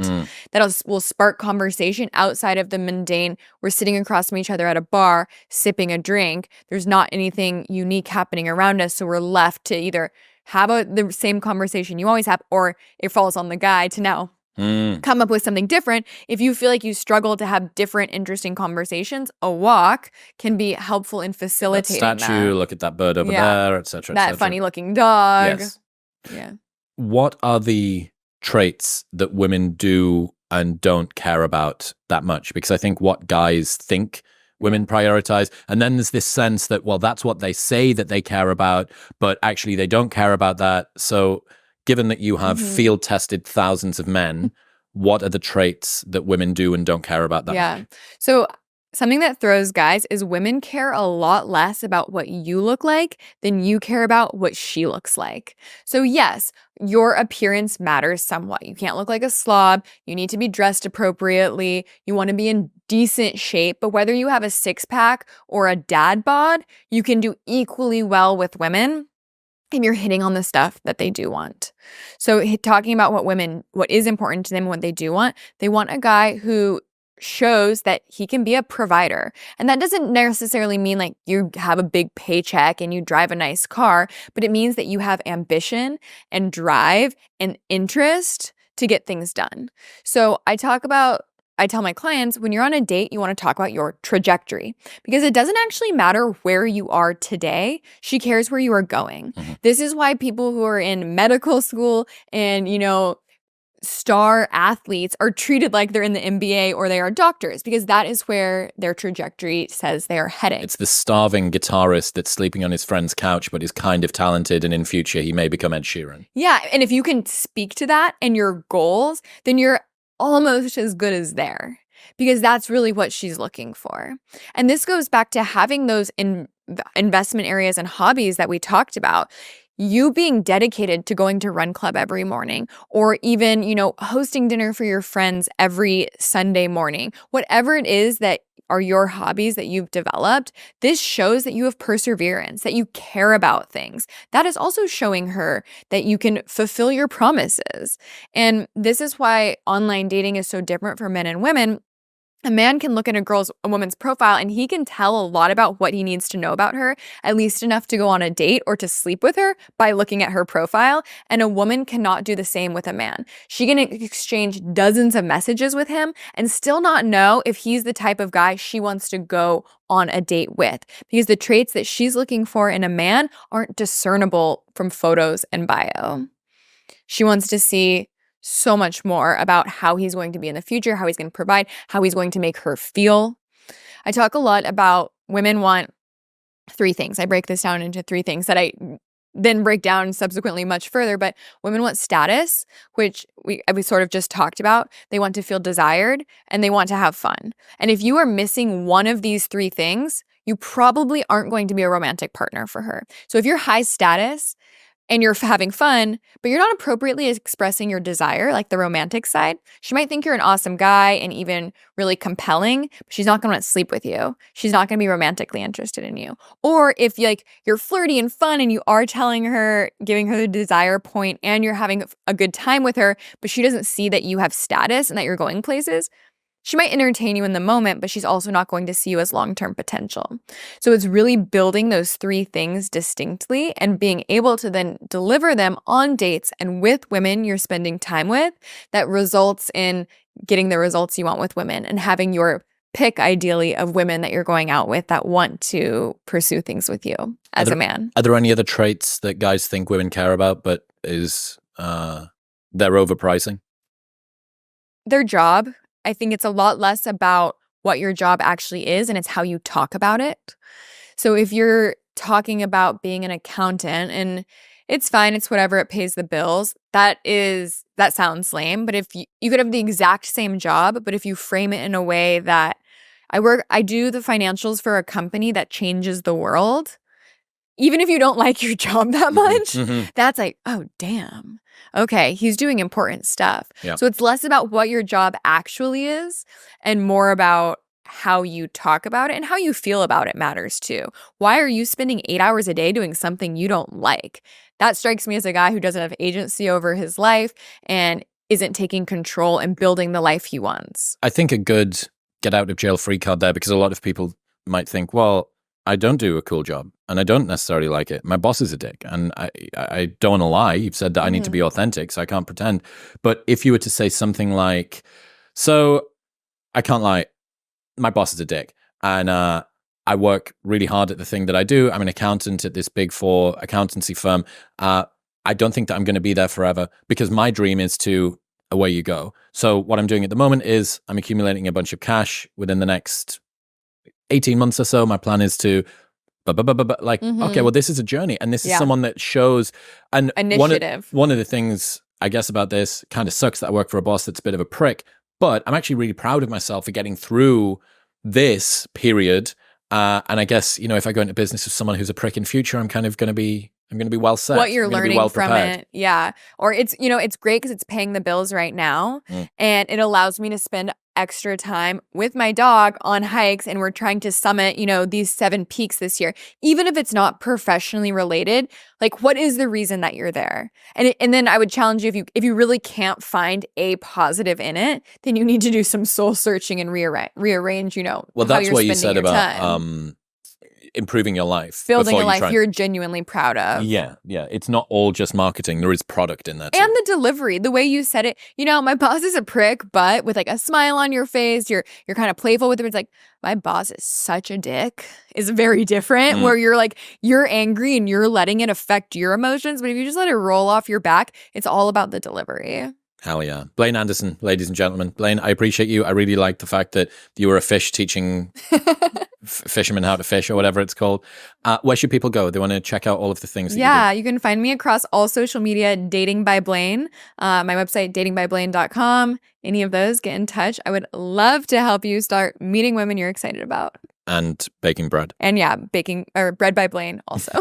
S2: that will spark conversation outside of the mundane. We're sitting across from each other at a bar, sipping a drink. There's not anything unique happening around us. So we're left to either have the same conversation you always have, or it falls on the guy to now come up with something different. If you feel like you struggle to have different, interesting conversations, a walk can be helpful in facilitating that.
S1: Statue, look at that bird over there, etc.
S2: That funny-looking dog.
S1: Yes.
S2: Yeah.
S1: What are the traits that women do and don't care about that much? Because I think what guys think women prioritize, and then there's this sense that, well, that's what they say that they care about, but actually they don't care about that. So given that you have field tested thousands of men, what are the traits that women do and don't care about that much?
S2: So something that throws guys is women care a lot less about what you look like than you care about what she looks like. So yes, your appearance matters somewhat. You can't look like a slob. You need to be dressed appropriately. You want to be in decent shape. But whether you have a six-pack or a dad bod, you can do equally well with women if you're hitting on the stuff that they do want. So talking about what is important to them, what they do want, they want a guy who shows that he can be a provider. And that doesn't necessarily mean like you have a big paycheck and you drive a nice car, but it means that you have ambition and drive and interest to get things done. So I tell my clients, when you're on a date, you want to talk about your trajectory because it doesn't actually matter where you are today. She cares where you are going. This is why people who are in medical school and, star athletes are treated like they're in the NBA or they are doctors because that is where their trajectory says they are heading.
S1: It's the starving guitarist that's sleeping on his friend's couch but is kind of talented, and in future he may become Ed Sheeran.
S2: Yeah, and if you can speak to that and your goals, then you're almost as good as there because that's really what she's looking for. And this goes back to having those investment areas and hobbies that we talked about. You being dedicated to going to Run Club every morning or even, hosting dinner for your friends every Sunday morning, whatever it is that are your hobbies that you've developed, this shows that you have perseverance, that you care about things. That is also showing her that you can fulfill your promises. And this is why online dating is so different for men and women. A man can look at a woman's profile and he can tell a lot about what he needs to know about her, at least enough to go on a date or to sleep with her by looking at her profile. And a woman cannot do the same with a man. She can exchange dozens of messages with him and still not know if he's the type of guy she wants to go on a date with because the traits that she's looking for in a man aren't discernible from photos and bio. She wants to see so much more about how he's going to be in the future, how he's going to provide, how he's going to make her feel. I talk a lot about women want 3 things. I break this down into 3 things that I then break down subsequently much further, but women want status, which we sort of just talked about. They want to feel desired and they want to have fun. And if you are missing one of these 3 things, you probably aren't going to be a romantic partner for her. So if you're high status, and you're having fun, but you're not appropriately expressing your desire, like the romantic side, she might think you're an awesome guy and even really compelling, but she's not going to want to sleep with you. She's not going to be romantically interested in you. Or if you're flirty and fun and you are telling her, giving her the desire point, and you're having a good time with her, but she doesn't see that you have status and that you're going places, she might entertain you in the moment, but she's also not going to see you as long-term potential. So it's really building those three things distinctly and being able to then deliver them on dates and with women you're spending time with that results in getting the results you want with women and having your pick, ideally, of women that you're going out with that want to pursue things with you as a man.
S1: Are there any other traits that guys think women care about, but is they're overpricing?
S2: Their job. I think it's a lot less about what your job actually is, and it's how you talk about it. So if you're talking about being an accountant and it's fine, it's whatever, it pays the bills, that sounds lame. But if you could have the exact same job, but if you frame it in a way that I do the financials for a company that changes the world, even if you don't like your job that much, that's like, oh, damn. Okay, he's doing important stuff.
S1: Yeah.
S2: So it's less about what your job actually is and more about how you talk about it and how you feel about it matters too. Why are you spending 8 hours a day doing something you don't like? That strikes me as a guy who doesn't have agency over his life and isn't taking control and building the life he wants.
S1: I think a good get out of jail free card there, because a lot of people might think, well, I don't do a cool job and I don't necessarily like it. My boss is a dick and I don't want to lie. You've said that I need to be authentic, so I can't pretend. But if you were to say something like, so I can't lie, my boss is a dick and I work really hard at the thing that I do. I'm an accountant at this Big Four accountancy firm. I don't think that I'm going to be there forever because my dream is to away you go. So what I'm doing at the moment is I'm accumulating a bunch of cash within the next 18 months or so. My plan is to okay, well, this is a journey, and this is someone that shows an
S2: initiative.
S1: One of the things I guess about this, kind of sucks that I work for a boss that's a bit of a prick, but I'm actually really proud of myself for getting through this period. And I guess, if I go into business with someone who's a prick in future, I'm going to be well set.
S2: What you're learning from it. Yeah. Or it's great because it's paying the bills right now. And it allows me to spend extra time with my dog on hikes, and we're trying to summit, these 7 peaks this year. Even if it's not professionally related, like, what is the reason that you're there? And then I would challenge you, if you really can't find a positive in it, then you need to do some soul searching and rearrange,
S1: well,
S2: how
S1: that's
S2: you're
S1: what you
S2: spending
S1: said
S2: your
S1: about
S2: time.
S1: Improving your life.
S2: Building a life you're genuinely proud of.
S1: Yeah. It's not all just marketing. There is product in that too.
S2: And the delivery, the way you said it. My boss is a prick, but with like a smile on your face, you're kind of playful with him. It's like, my boss is such a dick is very different, where you're angry and you're letting it affect your emotions. But if you just let it roll off your back, it's all about the delivery.
S1: Hell yeah. Blaine Anderson, ladies and gentlemen. Blaine, I appreciate you. I really like the fact that you were a fish teaching fishermen how to fish, or whatever it's called. Where should people go? They want to check out all of the things that
S2: you can find me across all social media, Dating by Blaine. My website, datingbyblaine.com. Any of those, get in touch. I would love to help you start meeting women you're excited about.
S1: And baking bread.
S2: And baking or bread by Blaine also.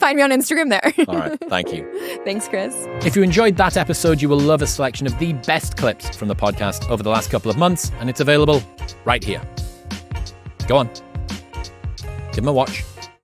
S2: Find me on Instagram there.
S1: All right. Thank you.
S2: Thanks, Chris.
S1: If you enjoyed that episode, you will love a selection of the best clips from the podcast over the last couple of months, and it's available right here. Go on. Give them a watch.